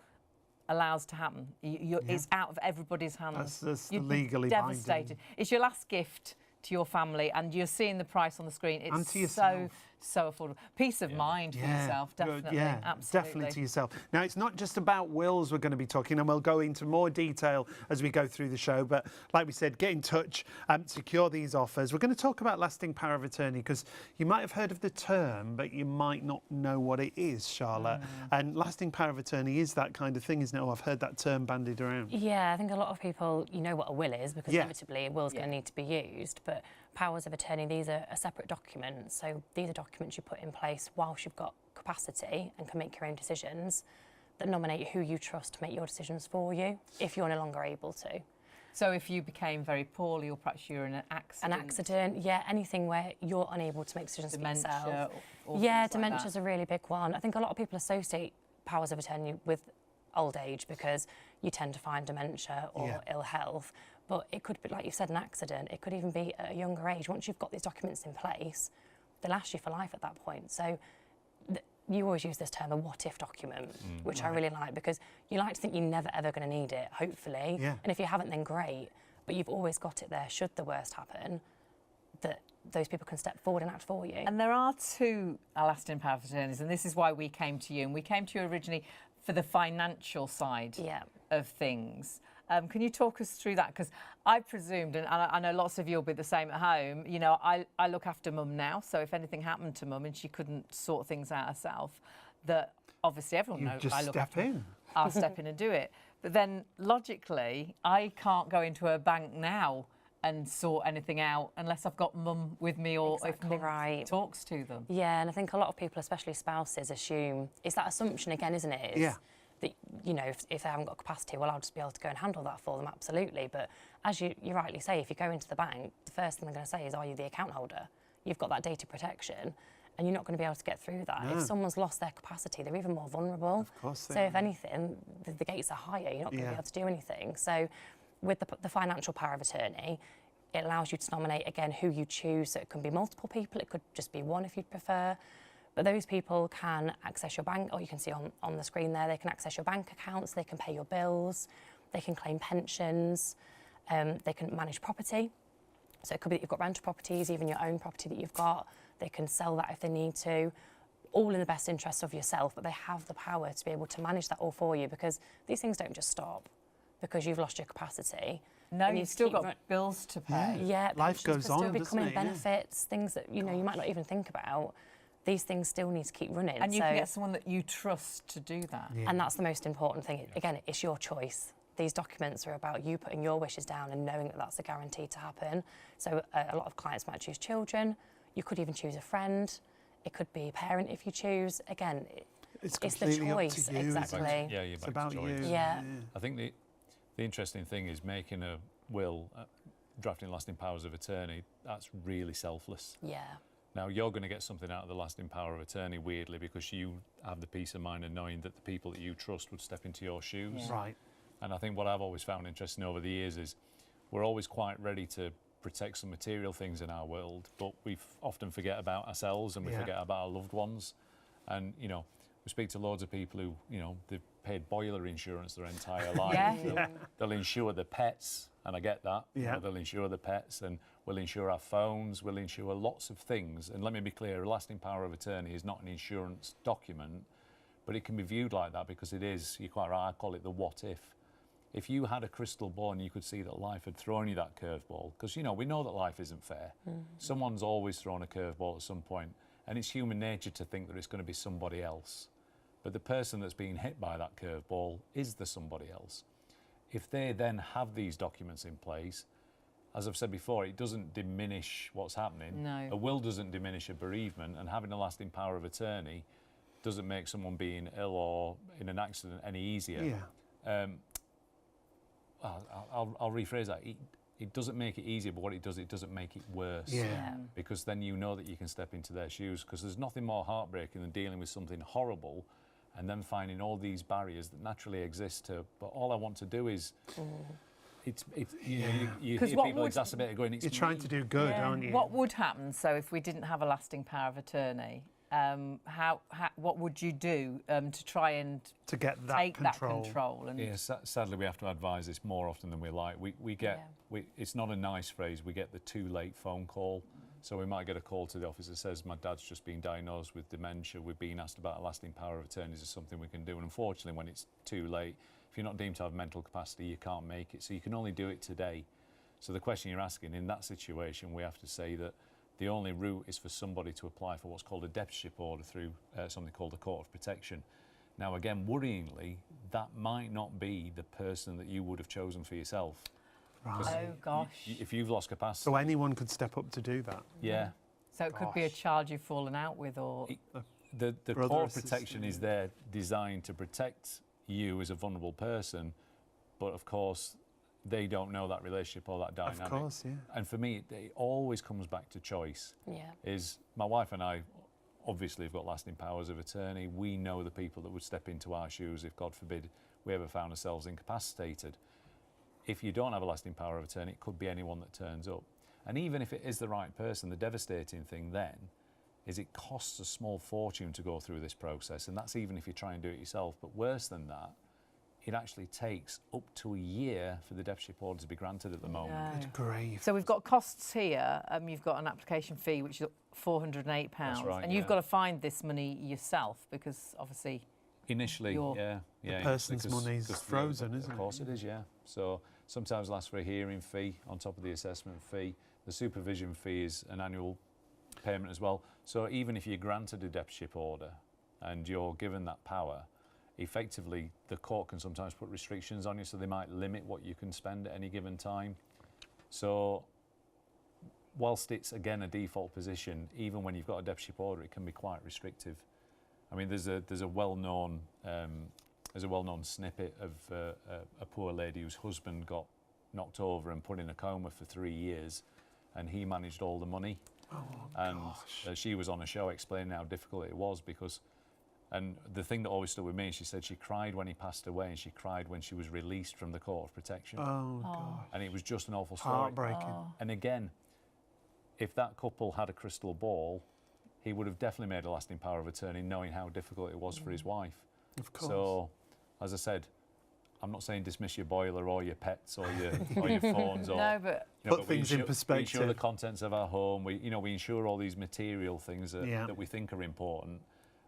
allows to happen. It's out of everybody's hands.
That's
You'd
legally
be devastated. It's your last gift to your family, and you're seeing the price on the screen. It's
And to yourself.
so affordable. Peace of mind for yourself, definitely.
Yeah,
absolutely.
definitely to yourself. Now, it's not just about wills we're going to be talking, and we'll go into more detail as we go through the show. But like we said, get in touch, secure these offers. We're going to talk about lasting power of attorney because you might have heard of the term, but you might not know what it is, Charlotte. And lasting power of attorney is that kind of thing, isn't it? Oh, I've heard that term bandied around.
Yeah, I think a lot of people, you know what a will is because inevitably a will's going to need to be used. But powers of attorney, these are a separate document. So these are documents you put in place whilst you've got capacity and can make your own decisions that nominate who you trust to make your decisions for you if you're no longer able to.
So if you became very poorly, or perhaps you're in an accident.
An accident, yeah, anything where you're unable to make decisions for yourself.
Dementia. Or
Yeah,
things like
dementia's a really big one. I think a lot of people associate powers of attorney with old age because you tend to find dementia or ill health. But it could be, like you said, an accident. It could even be at a younger age. Once you've got these documents in place, they last you for life at that point. So you always use this term, a what-if document, which I really like because you like to think you're never, ever going to need it, hopefully.
Yeah.
And if you haven't, then great. But you've always got it there, should the worst happen, that those people can step forward and act for you.
And there are two lasting power of attorneys, and this is why we came to you. And we came to you originally for the financial side of things. Can you talk us through that? Because I presumed, and I know lots of you will be the same at home, you know, I look after mum now, so if anything happened to mum and she couldn't sort things out herself, that obviously everyone knows I look after
in.
I'll step in and do it. But then logically, I can't go into a bank now and sort anything out unless I've got mum with me or if mum talks to them.
Yeah, and I think a lot of people, especially spouses, assume, it's that assumption again, isn't it? It's that, you know, if they haven't got capacity, well, I'll just be able to go and handle that for them, absolutely. But as you rightly say, if you go into the bank, the first thing they're going to say is, are you the account holder? You've got that data protection, and you're not going to be able to get through that. If someone's lost their capacity, they're even more vulnerable.
Of course they
so if anything, the gates are higher, you're not going to be able to do anything. So with the financial power of attorney, it allows you to nominate, again, who you choose. So it can be multiple people, it could just be one if you'd prefer. But those people can access your bank, or you can see on the screen there, they can access your bank accounts, they can pay your bills, they can claim pensions, they can manage property. So it could be that you've got rental properties, even your own property that you've got. They can sell that if they need to, all in the best interests of yourself, but they have the power to be able to manage that all for you because these things don't just stop because you've lost your capacity.
No, you've still got bills to pay.
Yeah,
life goes on,
still be
doesn't
coming
it?
benefits, things that you know you might not even think about. These things still need to keep running.
And you can get someone that you trust to do that.
And that's the most important thing. Again, it's your choice. These documents are about you putting your wishes down and knowing that that's a guarantee to happen. So a lot of clients might choose children. You could even choose a friend. It could be a parent if you choose. Again,
It's
the
completely up
choice,
to you.
exactly.
Yeah, you're
It's
back
about
to choice.
you.
Yeah.
I think the interesting thing is making a will, drafting lasting powers of attorney, that's really selfless.
Yeah.
Now, you're going to get something out of the lasting power of attorney, weirdly, because you have the peace of mind of knowing that the people that you trust would step into your shoes.
Right.
And I think what I've always found interesting over the years is we're always quite ready to protect some material things in our world, but we often forget about ourselves and we forget about our loved ones. And, you know, we speak to loads of people who, you know, they've paid boiler insurance their entire life. They'll insure the pets, and I get that. You know, they'll insure the pets, and we'll insure our phones, we'll insure lots of things. And let me be clear, a lasting power of attorney is not an insurance document, but it can be viewed like that because it is, you're quite right, I call it the what if. If you had a crystal ball and you could see that life had thrown you that curveball, because, you know, we know that life isn't fair. Someone's always thrown a curveball at some point, and it's human nature to think that it's going to be somebody else. But the person that's being hit by that curveball is the somebody else. If they then have these documents in place, as I've said before, it doesn't diminish what's happening.
No.
A will doesn't diminish a bereavement, and having a lasting power of attorney doesn't make someone being ill or in an accident any easier. I'll rephrase that. It doesn't make it easier, but what it doesn't make it worse. Because then you know that you can step into their shoes, because there's nothing more heartbreaking than dealing with something horrible and then finding all these barriers that naturally exist to, but all I want to do is, you hear people exacerbated going,
you're trying to do good, aren't you?
What would happen, so if we didn't have a lasting power of attorney, what would you do to try and
to get that
take
control?
that control? And
sadly, we have to advise this more often than we like. We get, it's not a nice phrase, we get the too late phone call. So we might get a call to the office that says, my dad's just been diagnosed with dementia, we've been asked about a lasting power of attorney, is there something we can do? And unfortunately, when it's too late, if you're not deemed to have mental capacity, you can't make it. So you can only do it today. So the question you're asking, in that situation, we have to say that the only route is for somebody to apply for what's called a deputyship order through something called the Court of Protection. Now, again, worryingly, that might not be the person that you would have chosen for yourself.
Right.
oh gosh.
If you've lost capacity.
So anyone could step up to do that?
Yeah.
So it could be a child you've fallen out with, or
The Court of Protection is there designed to protect you as a vulnerable person, but of course they don't know that relationship or that dynamic.
Of course, yeah.
And for me, it always comes back to choice. Is my wife and I obviously have got lasting powers of attorney. We know the people that would step into our shoes if, God forbid, we ever found ourselves incapacitated. If you don't have a lasting power of attorney, it could be anyone that turns up. And even if it is the right person, the devastating thing then is it costs a small fortune to go through this process, and that's even if you try and do it yourself. But worse than that, it actually takes up to a year for the deputyship order to be granted at the moment.
Good grief.
So we've got costs here. You've got an application fee, which is £408,
That's right,
and you've got to find this money yourself, because obviously
initially,
the person's money's frozen, isn't it?
Of course it is, yeah. So sometimes lasts for a hearing fee on top of the assessment fee. The supervision fee is an annual payment as well. So even if you're granted a deputyship order and you're given that power, effectively the court can sometimes put restrictions on you, so they might limit what you can spend at any given time. So whilst it's again a default position, even when you've got a deputyship order, it can be quite restrictive. I mean, there's a well-known snippet of a poor lady whose husband got knocked over and put in a coma for 3 years, and he managed all the money. And she was on a show explaining how difficult it was, because, and the thing that always stuck with me, she said she cried when he passed away, and she cried when she was released from the Court of Protection.
Oh gosh.
And it was just an awful story.
Heartbreaking.
And again, if that couple had a crystal ball, he would have definitely made a lasting power of attorney, knowing how difficult it was for his wife.
Of course.
So, as I said, I'm not saying dismiss your boiler or your pets or your phones or
no, but
put things in perspective.
We insure the contents of our home. We insure all these material things that we think are important.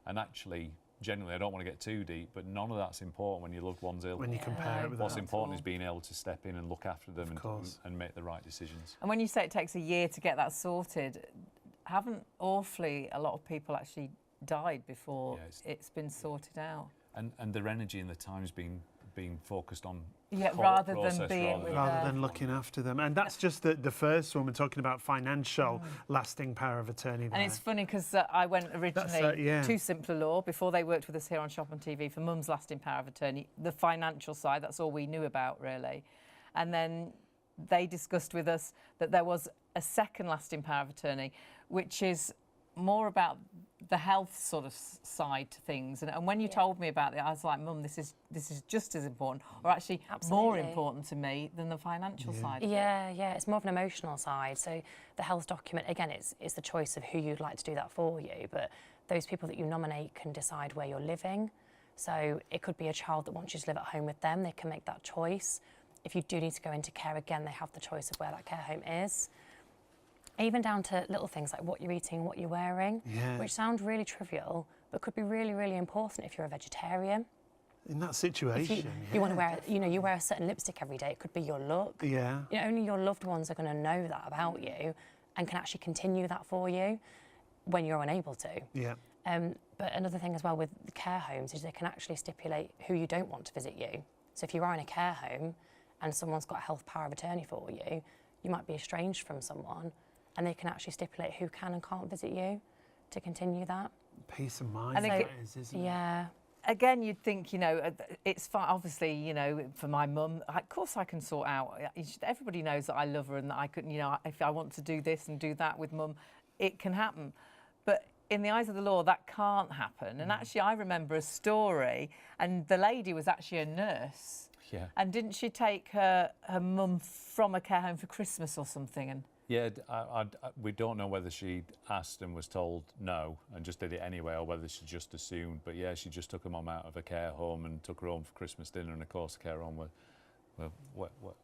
And actually, generally, I don't want to get too deep, but none of that's important when your loved one's ill.
When you compare it with
what's
that.
important is being able to step in and look after them and make the right decisions.
And when you say it takes a year to get that sorted, haven't awfully a lot of people actually died before it's been sorted out?
And their energy and the time's being focused on
rather than
looking after them. And that's just the first one. We're talking about financial lasting power of attorney there.
And it's funny because I went originally to Simpler Law before they worked with us here on Shop on TV for Mum's lasting power of attorney, the financial side, that's all we knew about really. And then they discussed with us that there was a second lasting power of attorney, which is more about the health sort of side to things. And when you told me about it, I was like, Mum, this is just as important, or actually more important to me than the financial side.
Yeah, it's more of an emotional side. So the health document, again, it's the choice of who you'd like to do that for you, but those people that you nominate can decide where you're living. So it could be a child that wants you to live at home with them, they can make that choice. If you do need to go into care, again, they have the choice of where that care home is. Even down to little things like what you're eating, what you're wearing, which sound really trivial, but could be really, really important if you're a vegetarian.
In that situation,
you want to wear, you wear a certain lipstick every day. It could be your look.
Yeah.
Only your loved ones are going to know that about you, and can actually continue that for you when you're unable to.
Yeah.
But another thing as well with the care homes is they can actually stipulate who you don't want to visit you. So if you are in a care home and someone's got a health power of attorney for you, you might be estranged from someone, and they can actually stipulate who can and can't visit you to continue that.
Peace of mind,
And
that is, isn't it?
Yeah.
Again, you'd think, it's fine. Obviously, for my mum, of course I can sort out. Everybody knows that I love her and that I could, if I want to do this and do that with mum, it can happen. But in the eyes of the law, that can't happen. And actually, I remember a story, and the lady was actually a nurse.
Yeah.
And didn't she take her mum from a care home for Christmas or something? And
Yeah, we don't know whether she asked and was told no and just did it anyway, or whether she just assumed. But yeah, she just took her mum out of a care home and took her home for Christmas dinner. And of course, the care home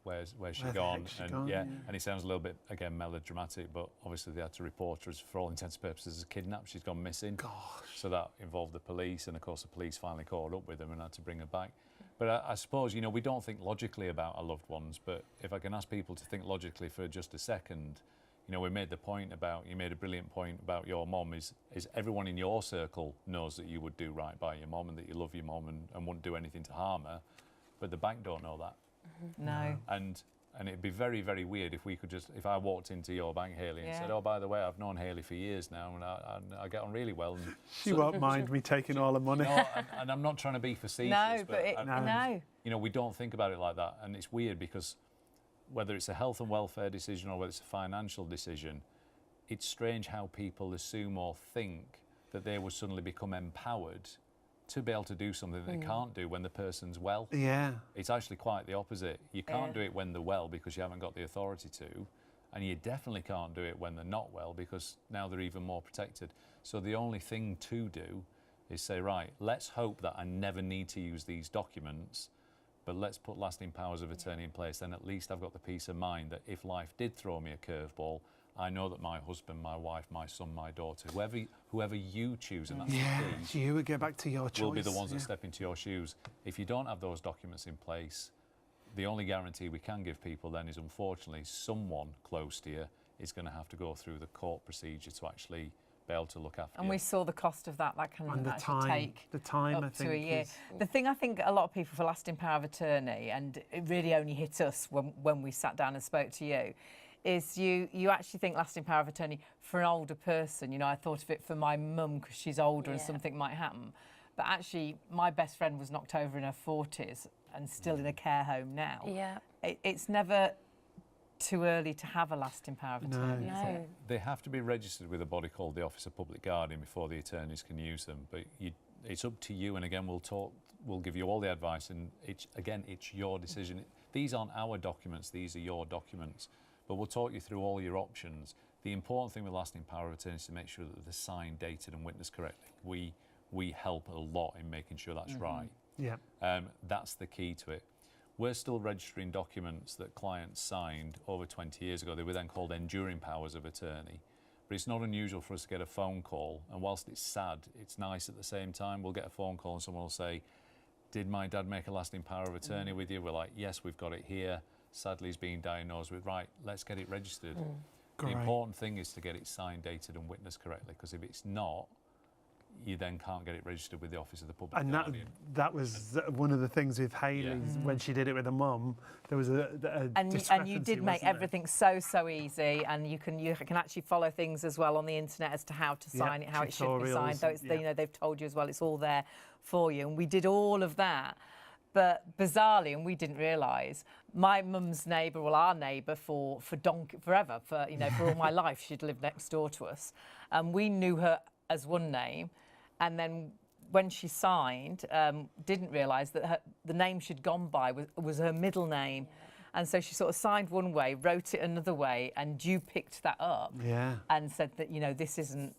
where's she gone? And it sounds a little bit, again, melodramatic, but obviously they had to report her as, for all intents and purposes, as kidnapped. She's gone missing.
Gosh.
So that involved the police, and of course the police finally caught up with them and had to bring her back. But I suppose, we don't think logically about our loved ones, but if I can ask people to think logically for just a second, we made the point about, you made a brilliant point about your mum, is everyone in your circle knows that you would do right by your mum and that you love your mum and wouldn't do anything to harm her, but the bank don't know that.
no.
And it'd be very, very weird if we could if I walked into your bank, Hayley, and said, oh, by the way, I've known Hayley for years now and I get on really well. And
She won't mind me taking all the money.
and I'm not trying to be facetious.
No, but no.
We don't think about it like that. And it's weird because whether it's a health and welfare decision or whether it's a financial decision, it's strange how people assume or think that they will suddenly become empowered to be able to do something that they can't do when the person's well.
Yeah.
It's actually quite the opposite. You can't do it when they're well because you haven't got the authority to, and you definitely can't do it when they're not well because now they're even more protected. So the only thing to do is say, right, let's hope that I never need to use these documents, but let's put lasting powers of attorney in place. Then at least I've got the peace of mind that if life did throw me a curveball, I know that my husband, my wife, my son, my daughter, whoever you choose, and that's the key,
you would get back to your choice.
will be the ones that step into your shoes. If you don't have those documents in place, the only guarantee we can give people then is, unfortunately, someone close to you is going to have to go through the court procedure to actually be able to look after you.
And we saw the cost of that. That can actually take
the time,
up
I think,
to a year.
is...
The thing I think a lot of people for lasting power of attorney, and it really only hit us when we sat down and spoke to you, is you actually think lasting power of attorney for an older person. I thought of it for my mum because she's older and something might happen. But actually, my best friend was knocked over in her 40s and still in a care home now.
Yeah.
It's never too early to have a lasting power of attorney, is it?
They have to be registered with a body called the Office of Public Guardian before the attorneys can use them. But it's up to you, and again, we'll give you all the advice, and it's your decision. These aren't our documents, these are your documents. But we'll talk you through all your options. The important thing with lasting power of attorney is to make sure that they're signed, dated and witnessed correctly. We help a lot in making sure that's right.
Yeah.
That's the key to it. We're still registering documents that clients signed over 20 years ago. They were then called enduring powers of attorney. But it's not unusual for us to get a phone call, and whilst it's sad, it's nice at the same time. We'll get a phone call and someone will say, did my dad make a lasting power of attorney with you? We're like, yes, we've got it here. Sadly, he's being diagnosed with, right, let's get it registered. The important thing is to get it signed, dated and witnessed correctly, because if it's not, you then can't get it registered with the Office of the Public Guardian.
That was one of the things with Hayley's when she did it with her mum. There was a
and you did make everything so easy, and you can actually follow things as well on the internet as to how to sign it, how it should be signed. Though it's they've told you as well, it's all there for you, and we did all of that. But bizarrely, and we didn't realise, my mum's neighbour, our neighbour forever, for all my life, she'd lived next door to us. And we knew her as one name, and then when she signed, didn't realise that the name she'd gone by was her middle name. And so she sort of signed one way, wrote it another way, and you picked that up and said that, you know, this isn't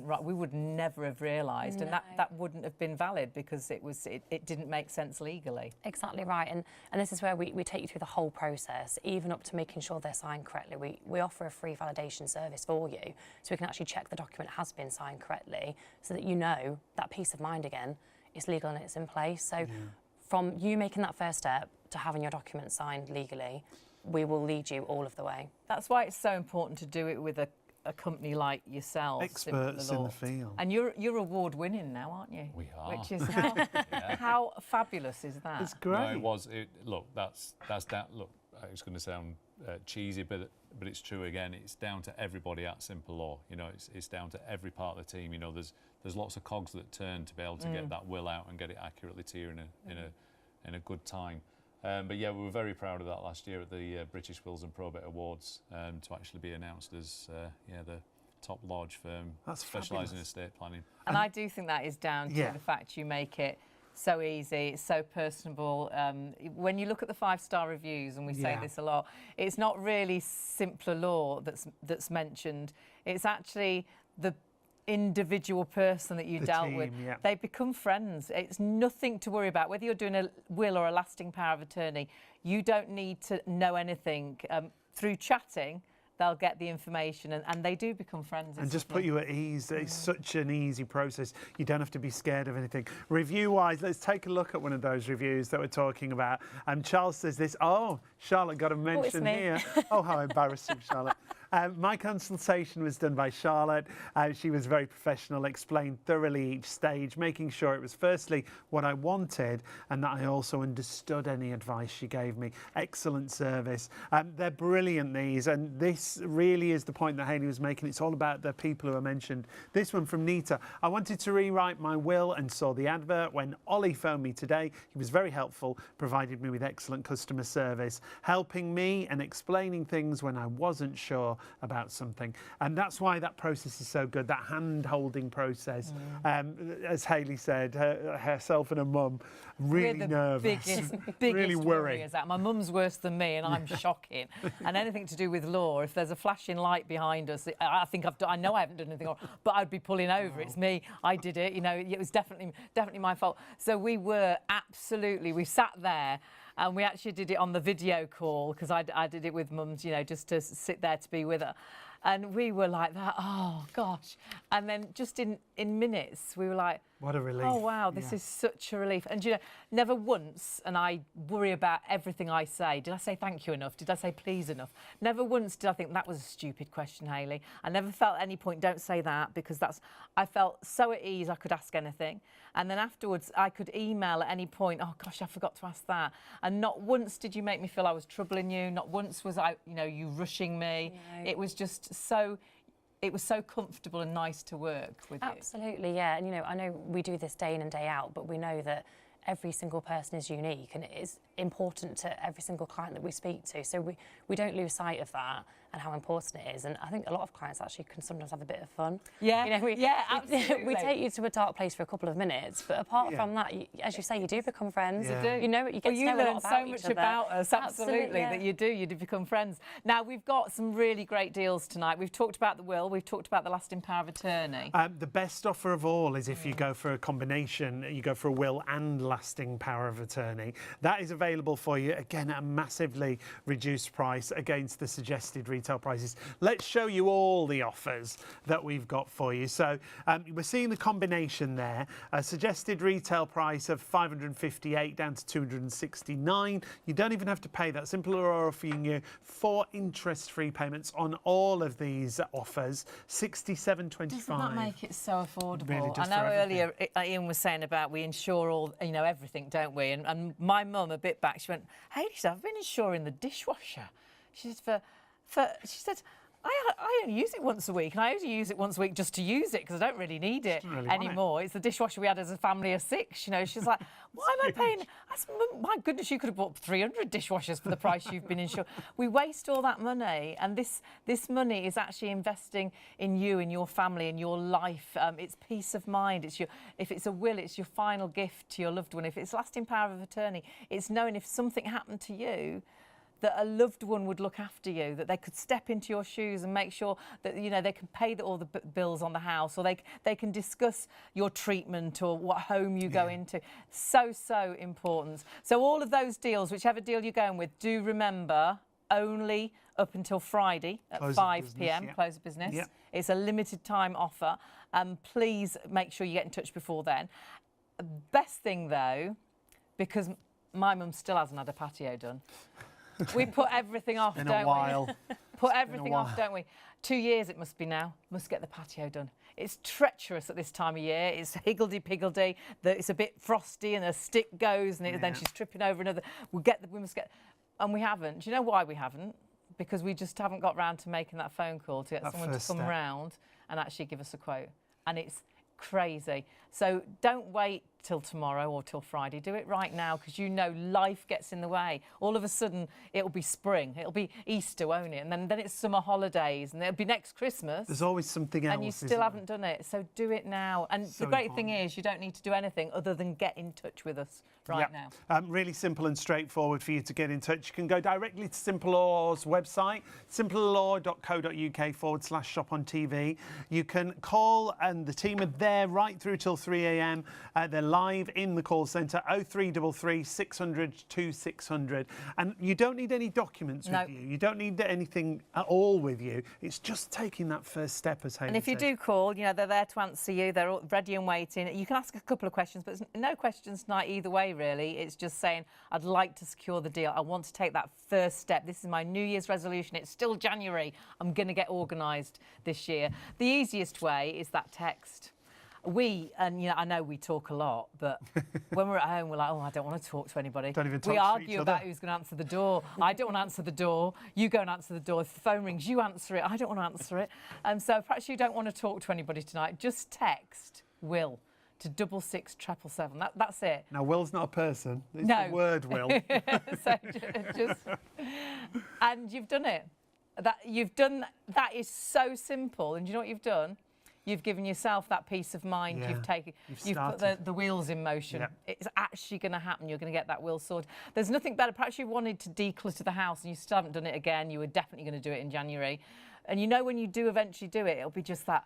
right. We would never have realised, and that wouldn't have been valid because it didn't make sense legally.
Exactly right, and this is where we take you through the whole process, even up to making sure they're signed correctly. We offer a free validation service for you, so we can actually check the document has been signed correctly, so that you know that peace of mind again, it's legal and it's in place. So from you making that first step to having your document signed legally, we will lead you all of the way.
That's why it's so important to do it with a company like yourself,
experts in the field.
And you're award winning now, aren't you?
We are.
Which is how fabulous is that?
It's great.
No, look, that's that. Look, it's going to sound cheesy, but it's true again. It's down to everybody at Simple Law. You know, it's down to every part of the team. You know, there's lots of cogs that turn to be able to get that will out and get it accurately to you in a good time. But yeah, we were very proud of that last year at the British Wills and Probate Awards to actually be announced as the top large firm specialising in estate planning.
And I do think that is down to the fact you make it so easy, it's so personable. When you look at the 5-star reviews, and we say this a lot, it's not really Simpler Law that's mentioned. It's actually the individual person that you dealt with. They become friends. It's nothing to worry about. Whether you're doing a will or a lasting power of attorney, you don't need to know anything. Through chatting, they'll get the information, and they do become friends.
And just put you at ease. It's such an easy process. You don't have to be scared of anything. Review-wise, let's take a look at one of those reviews that we're talking about. Charles says this. Oh, Charlotte got a mention here. Oh, how embarrassing, Charlotte. My consultation was done by Charlotte. She was very professional, explained thoroughly each stage, making sure it was firstly what I wanted and that I also understood any advice she gave me. Excellent service. They're brilliant, these, and this really is the point that Hayley was making. It's all about the people who are mentioned. This one from Nita. I wanted to rewrite my will and saw the advert. When Ollie phoned me today, he was very helpful, provided me with excellent customer service, helping me and explaining things when I wasn't sure about something. And that's why that process is so good, that hand-holding process. As Hayley said, herself and her mum, really nervous.
Biggest
really worrying.
Is that my mum's worse than me, and I'm shocking. And anything to do with law, if there's a flashing light behind us, I think I know I haven't done anything wrong, but I'd be pulling over. It's me. I did it. You know, it was definitely my fault. So we sat there. And we actually did it on the video call because I did it with mums, you know, just to sit there to be with her. And we were like that, oh, gosh. And then just in minutes, we were like,
what a relief.
Oh, wow, this is such a relief. And, you know, never once, and I worry about everything I say, did I say thank you enough? Did I say please enough? Never once did I think that was a stupid question, Hayley. I never felt at any point, don't say that, because I felt so at ease I could ask anything. And then afterwards, I could email at any point, oh, gosh, I forgot to ask that. And not once did you make me feel I was troubling you. Not once was you rushing me. No. It was just so... It was so comfortable and nice to work with you.
Absolutely, yeah. And, you know, I know we do this day in and day out, but we know that every single person is unique and it is important to every single client that we speak to. So we don't lose sight of that and how important it is. And I think a lot of clients actually can sometimes have a bit of fun.
Yeah,
you know,
absolutely.
We take you to a dark place for a couple of minutes, but apart from that, as you say, you do become friends.
You do.
You know, you get to know a lot about
so much about us, absolutely, that you do become friends. Now, we've got some really great deals tonight. We've talked about the will, we've talked about the lasting power of attorney.
The best offer of all is if you go for a combination, you go for a will and lasting power of attorney. That is available for you, again, at a massively reduced price against the suggested retail prices. Let's show you all the offers that we've got for you. So we're seeing the combination there. A suggested retail price of $558 down to $269. You don't even have to pay that. Simple are offering you 4 interest-free payments on all of these offers, $67.25.
Doesn't that make it so affordable?
Really does.
I know earlier Ian was saying about we insure all, everything, don't we? And my mum, a bit back, she went, "Hey," she said, "I've been insuring the dishwasher." She said, she said, I only use it once a week, and I only use it once a week just to use it because I don't really need it
really want
anymore. It's the dishwasher we had as a family of 6. You know, she's like, why am I paying? My goodness, you could have bought 300 dishwashers for the price you've been insured. We waste all that money, and this money is actually investing in you, in your family, in your life. It's peace of mind. If it's a will, it's your final gift to your loved one. If it's lasting power of attorney, it's knowing if something happened to you, that a loved one would look after you, that they could step into your shoes and make sure that, you know, they can pay all the bills on the house, or they can discuss your treatment or what home you go into. So important. So all of those deals, whichever deal you're going with, do remember only up until Friday at 5 p.m. Close of business. Yeah. It's a limited time offer. Please make sure you get in touch before then. Best thing though, because my mum still hasn't had a patio done. We put everything off, don't we?
Been a while.
Put everything off, don't we? 2 years it must be now. Must get the patio done. It's treacherous at this time of year. It's higgledy-piggledy. It's a bit frosty, and a stick goes, and then she's tripping over another. We must get, and we haven't. Do you know why we haven't? Because we just haven't got round to making that phone call to get someone to come round and actually give us a quote. And it's crazy. So don't wait till tomorrow or till Friday. Do it right now, because you know life gets in the way. All of a sudden it'll be spring, it'll be Easter, won't it? And then it's summer holidays, and it'll be next Christmas.
There's always something else,
and you still haven't done it. So do it now. And the great thing is you don't need to do anything other than get in touch with us now.
Really simple and straightforward for you to get in touch. You can go directly to Simple Law's website, simplelaw.co.uk/shop on TV. You can call, and the team are there right through till 3 a.m. They're live in the call centre, 0333 600 2600. And you don't need any documents with you. You don't need anything at all with you. It's just taking that first step, as Hayley
And if you do call, you know, they're there to answer you. They're all ready and waiting. You can ask a couple of questions, but there's no questions tonight either way, really. It's just saying, I'd like to secure the deal. I want to take that first step. This is my New Year's resolution. It's still January. I'm going to get organised this year. The easiest way is that text. And you know, I know we talk a lot, but when we're at home, we're like, oh, I don't want to talk to anybody.
Don't even talk
we
to
argue
each other.
about who's going to answer the door. I don't want to answer the door. You go and answer the door. If the phone rings, you answer it. I don't want to answer it. So perhaps you don't want to talk to anybody tonight. Just text Will to 66777. That's it.
Now, Will's not a person. It's the word Will.
So and you've done it. That is so simple. And do you know what you've done? You've given yourself that peace of mind. You've put the wheels in motion. It's actually going to happen. You're going to get that will sorted. There's nothing better. Perhaps you wanted to declutter the house and you still haven't done it again. You were definitely going to do it in January. And you know when you do eventually do it, it'll be just that.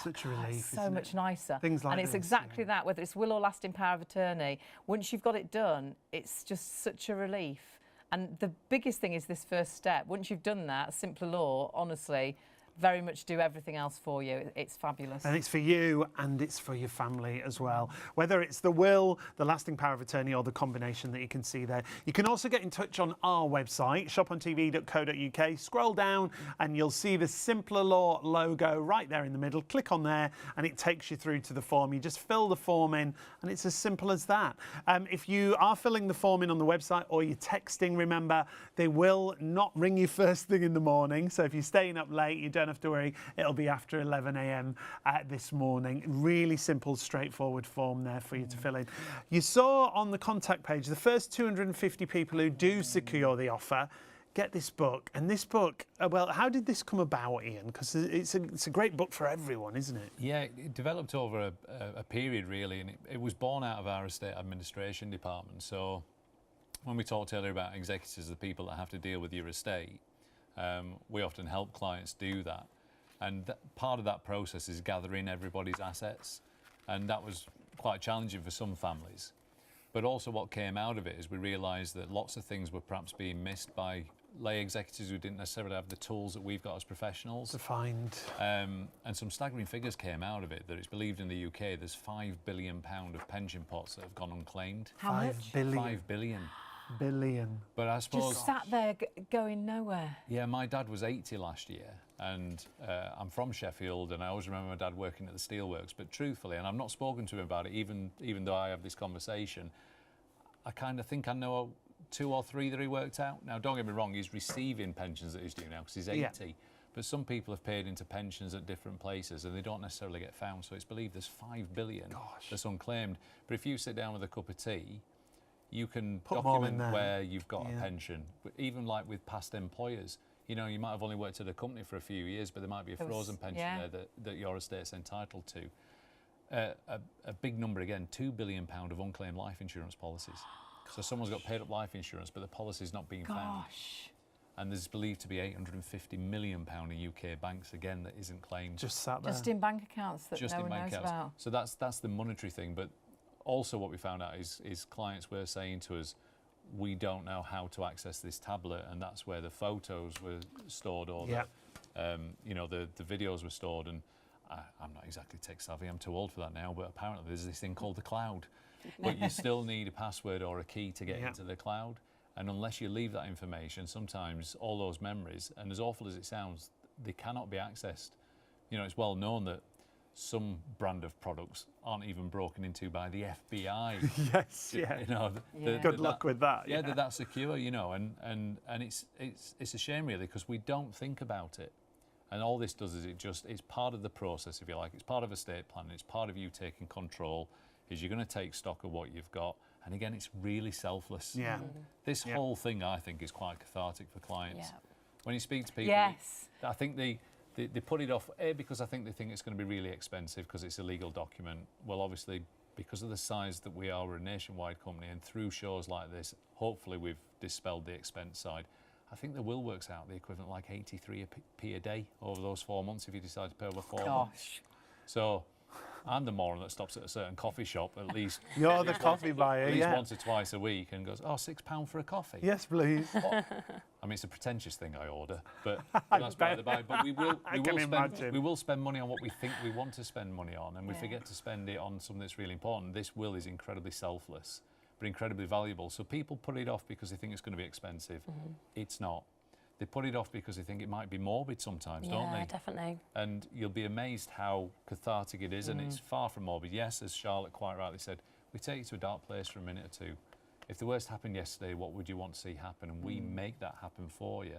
Such a relief.
So much nicer.
Things like
and it's
this,
exactly that, whether it's will or lasting power of attorney. Once you've got it done, it's just such a relief. And the biggest thing is this first step. Once you've done that, Simpler Law, honestly, very much do everything else for you. It's fabulous. And it's for you and it's for your family as well. Whether it's the will, the lasting power of attorney, or the combination that you can see there. You can also get in touch on our website, shopontv.co.uk. Scroll down and you'll see the Simpler Law logo right there in the middle. Click on there and it takes you through to the form. You just fill the form in and it's as simple as that. If you are filling the form in on the website or you're texting, remember, they will not ring you first thing in the morning. So if you're staying up late, you don't have to worry, it'll be after 11 a.m. This morning. Really simple, straightforward form there for you to fill in. You saw on the contact page the first 250 people who do secure the offer get this book. And this book, well, how did this come about, Ian? Because it's a great book for everyone, isn't it?
Yeah, it developed over a period, really, and it was born out of our estate administration department. So when we talked earlier about executors, the people that have to deal with your estate, we often help clients do that. And part of that process is gathering everybody's assets. And that was quite challenging for some families. But also what came out of it is we realised that lots of things were perhaps being missed by lay executors who didn't necessarily have the tools that we've got as professionals. To
find.
And some staggering figures came out of it, that it's believed in the UK there's £5 billion of pension pots that have gone unclaimed.
How much?
5 billion.
5 billion.
Billion.
But I suppose...
Just sat there going nowhere.
Yeah, my dad was 80 last year, and I'm from Sheffield, and I always remember my dad working at the steelworks, but truthfully, and I've not spoken to him about it, even though I have this conversation, I kind of think I know 2 or 3 that he worked out. Now, don't get me wrong, he's receiving pensions that he's due now, because he's 80.
Yeah.
But some people have paid into pensions at different places and they don't necessarily get found. So it's believed there's 5 billion that's unclaimed. But if you sit down with a cup of tea, you can document where you've got a pension. But even like with past employers, you know, you might have only worked at a company for a few years, but there might be a frozen pension there that your estate's entitled to. A big number again, £2 billion of unclaimed life insurance policies. So someone's got paid up life insurance, but the policy's not being found. And there's believed to be £850 million in UK banks, again, that isn't claimed.
Just sat there.
Just in bank accounts that no one knows about.
So that's the monetary thing. But also what we found out is clients were saying to us, we don't know how to access this tablet, and that's where the photos were stored, or you know, the videos were stored. And I'm not exactly tech savvy, I'm too old for that now, but apparently there's this thing called the cloud. But you still need a password or a key to get into the cloud. And unless you leave that information, sometimes all those memories, and as awful as it sounds, they cannot be accessed. You know, it's well known that some brand of products aren't even broken into by the FBI.
Yes,
You know,
good luck with that.
Yeah, they're that secure, you know, and it's a shame really, because we don't think about it. And all this does is it's part of the process, if you like. It's part of estate planning. It's part of you taking control. Is you're going to take stock of what you've got. And again, it's really selfless.
Yeah.
This whole thing, I think, is quite cathartic for clients. Yeah. When you speak to people, I think they put it off, A, because I think they think it's going to be really expensive because it's a legal document. Well, obviously, because of the size that we are, we're a nationwide company, and through shows like this, hopefully we've dispelled the expense side. I think the will works out the equivalent like 83p a day over those 4 months if you decide to pay over 4 months. So I'm the moron that stops at a certain coffee shop at least.
You're the coffee buyer,
at least once or twice a week, and goes, oh, £6 for a coffee.
Yes, please.
I mean, it's a pretentious thing I order, but that's by the by. But we will spend money on what we think we want to spend money on, and we forget to spend it on something that's really important. This will is incredibly selfless, but incredibly valuable. So people put it off because they think it's going to be expensive. It's not. They put it off because they think it might be morbid sometimes, don't they?
Yeah, definitely.
And you'll be amazed how cathartic it is, and it's far from morbid. Yes, as Charlotte quite rightly said, we take you to a dark place for a minute or two. If the worst happened yesterday, what would you want to see happen? And we make that happen for you.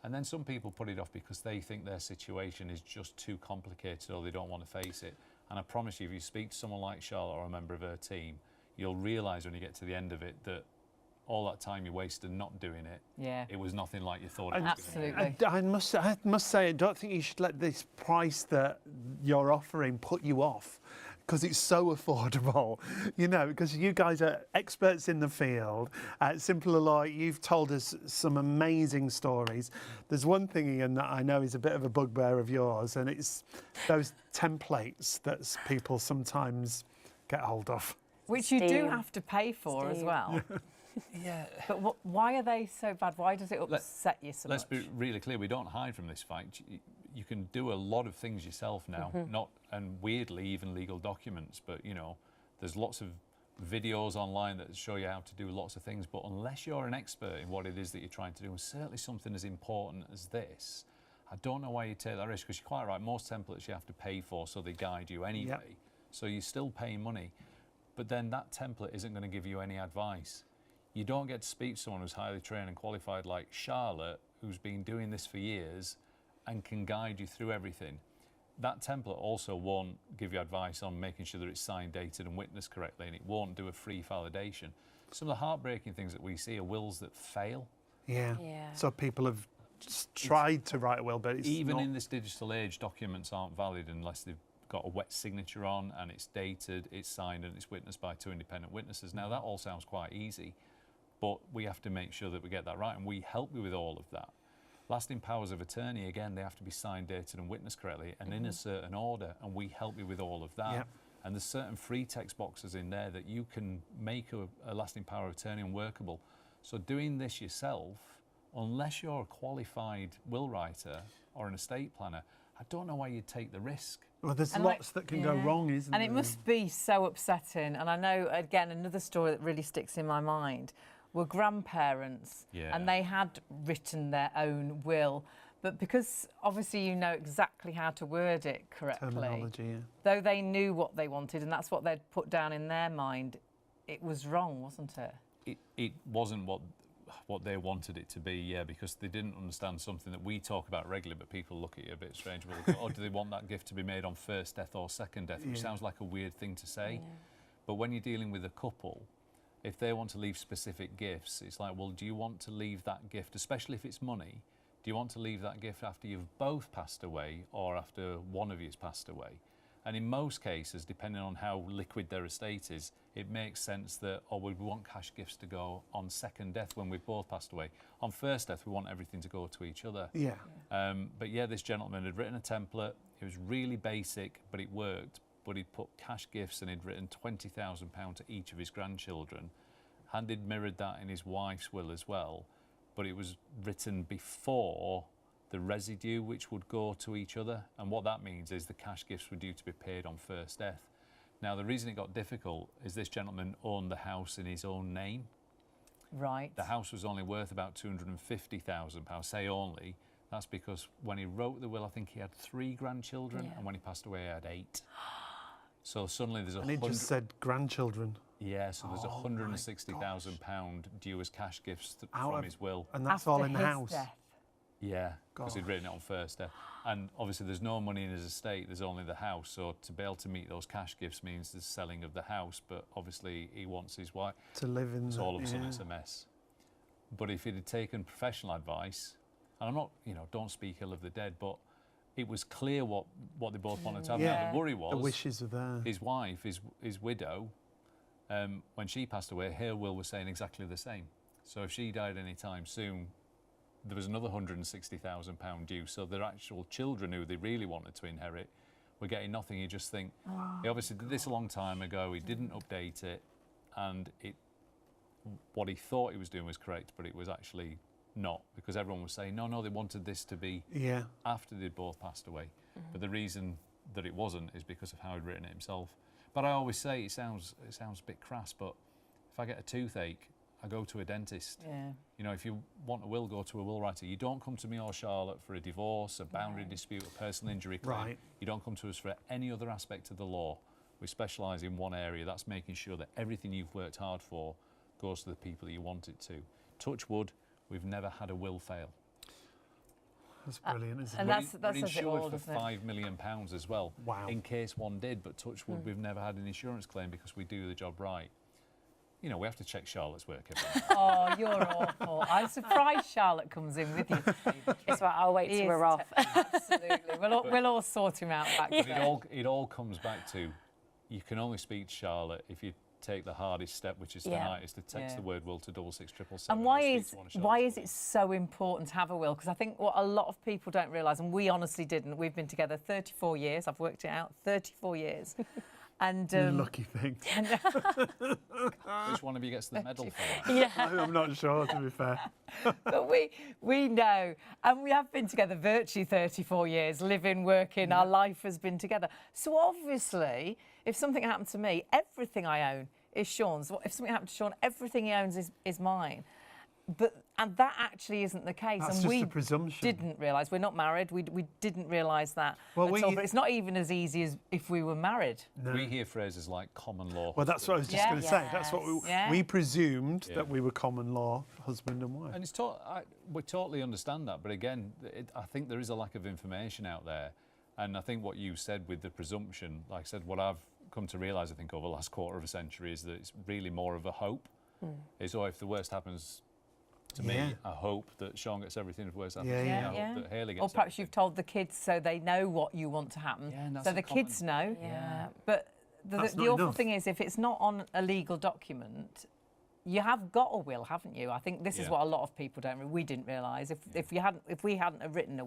And then some people put it off because they think their situation is just too complicated or they don't want to face it. And I promise you, if you speak to someone like Charlotte or a member of her team, you'll realise when you get to the end of it that all that time you wasted not doing it, it was nothing like you thought it was.
Absolutely.
I must say, I don't think you should let this price that you're offering put you off, because it's so affordable, you know, because you guys are experts in the field. Simple Alloy, you've told us some amazing stories. There's one thing, Ian, that I know is a bit of a bugbear of yours, and it's those templates that people sometimes get hold of.
Which you do have to pay for as well.
Yeah.
But why are they so bad? Why does it upset you so much?
Let's be really clear, we don't hide from this fact. You can do a lot of things yourself now, and weirdly even legal documents, but you know, there's lots of videos online that show you how to do lots of things, but unless you're an expert in what it is that you're trying to do, and certainly something as important as this, I don't know why you take that risk, because you're quite right, most templates you have to pay for, so they guide you anyway. So you're still paying money, but then that template isn't going to give you any advice. You don't get to speak to someone who's highly trained and qualified like Charlotte, who's been doing this for years and can guide you through everything. That template also won't give you advice on making sure that it's signed, dated and witnessed correctly, and it won't do a free validation. Some of the heartbreaking things that we see are wills that fail.
Yeah. So people have just tried to write a will, but it's
even
not.
In this digital age, documents aren't valid unless they've got a wet signature on and it's dated, it's signed and it's witnessed by 2 independent witnesses. Now that all sounds quite easy, but we have to make sure that we get that right, and we help you with all of that. Lasting powers of attorney, again, they have to be signed, dated and witnessed correctly and in a certain order, and we help you with all of that. And there's certain free text boxes in there that you can make a lasting power of attorney unworkable. So doing this yourself, unless you're a qualified will writer or an estate planner, I don't know why you'd take the risk.
Well, there's lots that can go wrong, isn't there?
And it must be so upsetting. And I know, again, another story that really sticks in my mind were grandparents, and they had written their own will, but because obviously you know exactly how to word it correctly,
terminology,
though they knew what they wanted and that's what they'd put down in their mind, it was wrong, wasn't it?
It wasn't what what they wanted it to be, yeah, because they didn't understand something that we talk about regularly, but people look at you a bit strange. Well, they go, oh, do they want that gift to be made on first death or second death? Which sounds like a weird thing to say. But when you're dealing with a couple, if they want to leave specific gifts, it's like, well, do you want to leave that gift, especially if it's money, do you want to leave that gift after you've both passed away or after one of you's passed away? And in most cases, depending on how liquid their estate is, it makes sense that, oh, we want cash gifts to go on second death when we've both passed away. On first death, we want everything to go to each other.
Yeah.
But yeah, this gentleman had written a template. It was really basic, but it worked. But he'd put cash gifts and he'd written £20,000 to each of his grandchildren. And he'd mirrored that in his wife's will as well. But it was written before the residue which would go to each other. And what that means is the cash gifts were due to be paid on first death. Now, the reason it got difficult is this gentleman owned the house in his own name.
Right.
The house was only worth about £250,000, say only. That's because when he wrote the will, I think he had 3 grandchildren, and when he passed away, he had 8. So suddenly there's
And it just said grandchildren.
Yeah, so there's £160,000 due as cash gifts from his will.
And that's
After
all in the
his
house.
death.
Yeah, because he'd written it on first death. And obviously there's no money in his estate, there's only the house. So to be able to meet those cash gifts means the selling of the house, but obviously he wants his wife
to live in.
So all of a sudden it's a mess. But if he'd had taken professional advice, and I'm not, you know, don't speak ill of the dead, but it was clear what they both wanted to have. Now, the worry was
the wishes are there.
His wife, his widow, when she passed away, her will was saying exactly the same. So if she died any time soon, there was another £160,000 due. So their actual children who they really wanted to inherit were getting nothing. You just think, he obviously did this a long time ago, he didn't update it, and what he thought he was doing was correct, but it was actually not, because everyone was saying, no, they wanted this to be after they'd both passed away. But the reason that it wasn't is because of how he'd written it himself. But I always say, it sounds a bit crass, but if I get a toothache, I go to a dentist. You know, if you want a will, go to a will writer. You don't come to me or Charlotte for a divorce, a boundary dispute, a personal injury claim. You don't come to us for any other aspect of the law. We specialise in one area. That's making sure that everything you've worked hard for goes to the people that you want it to. Touch wood, we've never had a will fail.
That's brilliant, isn't it?
And that's
we're insured for
isn't it?
£5 million as well.
Wow.
In case one did, but touch wood, we've never had an insurance claim because we do the job right. You know, we have to check Charlotte's work every day.
Oh, you're awful. I'm surprised Charlotte comes in with you.
It's right, I'll wait till we're off.
Absolutely. We'll all sort him out back
But
there.
it all comes back to, you can only speak to Charlotte if you take the hardest step, which is tonight, is to text the word will to 66677.
And why is it so important to have a will? Because I think what a lot of people don't realise, and we honestly didn't, we've been together 34 years, I've worked it out, 34 years. And
lucky thing.
Which one of you gets the medal for that?
I'm not sure, to be fair.
But we know, and we have been together virtually 34 years, living, working, our life has been together. So obviously, if something happened to me, everything I own is Sean's. If something happened to Sean, everything he owns is mine. And that actually isn't the case.
That's
and
just
we
a presumption.
didn't realise. We're not married. We didn't realise that
Well,
at all. But it's not even as easy as if we were married.
No.
We hear phrases like common law.
Well, that's what I was just going to say. That's what we presumed, that we were common law husband and wife.
And we totally understand that, but again, I think there is a lack of information out there. And I think what you said with the presumption, like I said, what I've come to realise, I think, over the last quarter of a century is that it's really more of a hope. Is, if the worst happens to me, I hope that Sean gets everything. If the worst happens to me, I hope that Hayley gets
Or perhaps
everything.
you've told the kids so they know what you want to happen.
Yeah, and that's
so
a
the
common-
kids know.
Yeah.
But
That's
the
not
awful
enough.
thing is, if it's not on a legal document, you have got a will, haven't you? I think this is what a lot of people don't. We didn't realise. If we hadn't have written a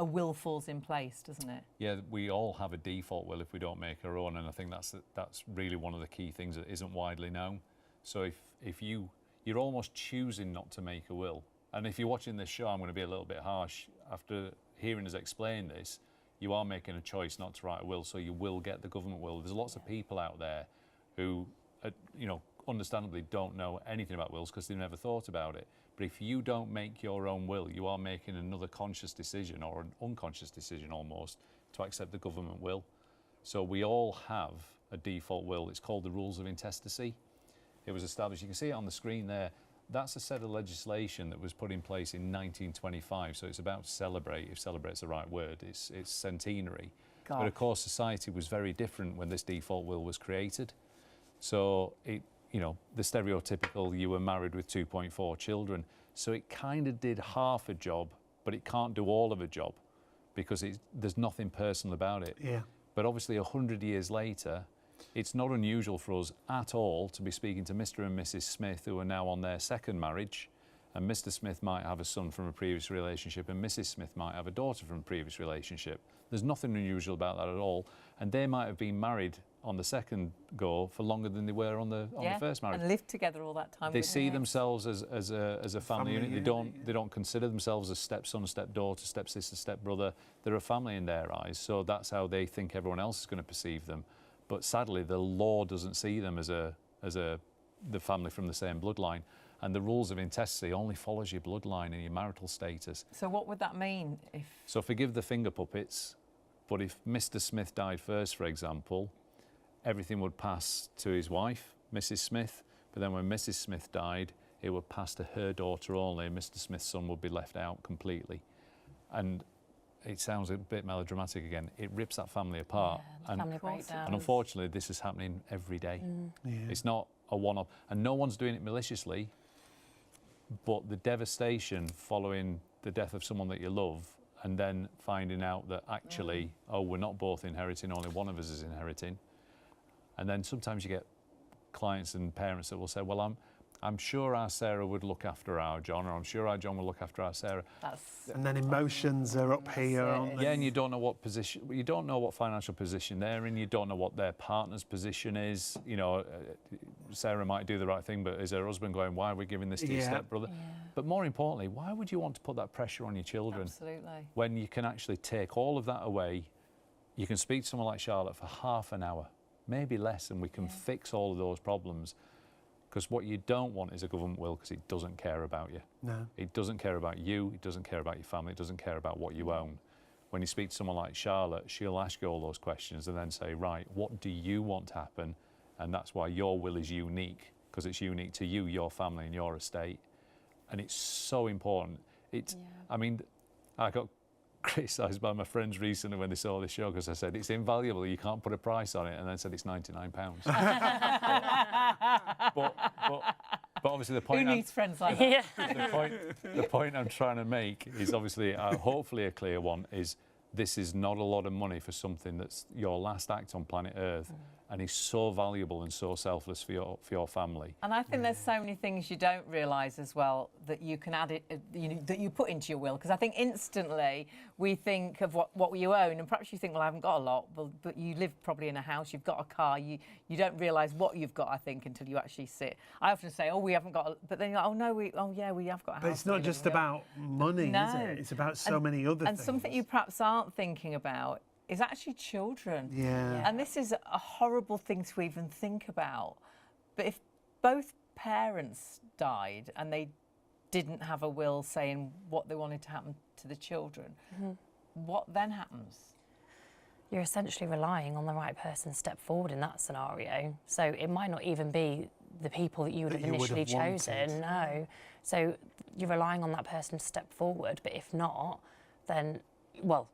will falls in place, doesn't it?
Yeah, we all have a default will if we don't make our own, and I think that's really one of the key things that isn't widely known. So if you're almost choosing not to make a will, and if you're watching this show, I'm going to be a little bit harsh. After hearing us explain this, you are making a choice not to write a will, so you will get the government will. There's lots of people out there who, understandably don't know anything about wills because they've never thought about it. But if you don't make your own will, you are making another conscious decision, or an unconscious decision almost, to accept the government will. So we all have a default will. It's called the Rules of Intestacy. It was established, you can see it on the screen there, that's a set of legislation that was put in place in 1925. So it's about to celebrate, if celebrate's the right word, it's centenary.
Gosh.
But of course, society was very different when this default will was created. So it, you know, the stereotypical, you were married with 2.4 children. So it kind of did half a job, but it can't do all of a job because there's nothing personal about it.
Yeah.
But obviously 100 years later, it's not unusual for us at all to be speaking to Mr. and Mrs. Smith, who are now on their second marriage, and Mr. Smith might have a son from a previous relationship and Mrs. Smith might have a daughter from a previous relationship. There's nothing unusual about that at all. And they might have been married on the second go for longer than they were on the first marriage.
And lived together all that time.
They
with
see
them.
themselves as a family unit.
unit,
They don't consider themselves as stepson, stepdaughter, stepsister, stepbrother. They're a family in their eyes. So that's how they think everyone else is going to perceive them. But sadly, the law doesn't see them as the family from the same bloodline. And the rules of intestacy only follows your bloodline and your marital status.
So what would that mean if...
So forgive the finger puppets, but if Mr. Smith died first, for example, everything would pass to his wife, Mrs. Smith, but then when Mrs. Smith died, it would pass to her daughter only, and Mr. Smith's son would be left out completely. And it sounds a bit melodramatic again, it rips that family apart.
Yeah, family breakdown.
And unfortunately, this is happening every day.
Yeah.
It's not a one-off, and no one's doing it maliciously, but the devastation following the death of someone that you love and then finding out that actually, oh, we're not both inheriting, only one of us is inheriting. And then sometimes you get clients and parents that will say, well, I'm sure our Sarah would look after our John, or I'm sure our John will look after our Sarah.
And then emotions are up here, aren't they?
Yeah, and you don't know what position, you don't know what financial position they're in, you don't know what their partner's position is. You know, Sarah might do the right thing, but is her husband going, why are we giving this to your stepbrother?
Yeah.
But more importantly, why would you want to put that pressure on your children?
Absolutely.
When you can actually take all of that away? You can speak to someone like Charlotte for half an hour, maybe less, and we can fix all of those problems. Because what you don't want is a government will, because it doesn't care about you.
No.
It doesn't care about you, it doesn't care about your family, it doesn't care about what you own. When you speak to someone like Charlotte, she'll ask you all those questions and then say, right, what do you want to happen? And that's why your will is unique, because it's unique to you, your family and your estate. And it's so important. I mean, I got criticised by my friends recently when they saw this show because I said it's invaluable, you can't put a price on it, and then said it's £99. but obviously the point
Who needs friends like that?
the point I'm trying to make is obviously hopefully a clear one, is this is not a lot of money for something that's your last act on planet Earth and is so valuable and so selfless for your family.
And I think there's so many things you don't realise as well that you can add it, that you put into your will. Because I think instantly we think of what you own, and perhaps you think, well, I haven't got a lot, but you live probably in a house, you've got a car, you don't realise what you've got, I think, until you actually sit. I often say, oh, we haven't got, but then you're like, oh no, we have got a house.
But it's not just about money, is it? It's about so many other things.
And something you perhaps aren't thinking about is actually children.
Yeah.
And this is a horrible thing to even think about. But if both parents died and they didn't have a will saying what they wanted to happen to the children, what then happens?
You're essentially relying on the right person to step forward in that scenario. So it might not even be the people that you would have initially chosen. No. So you're relying on that person to step forward. But if not, then, well,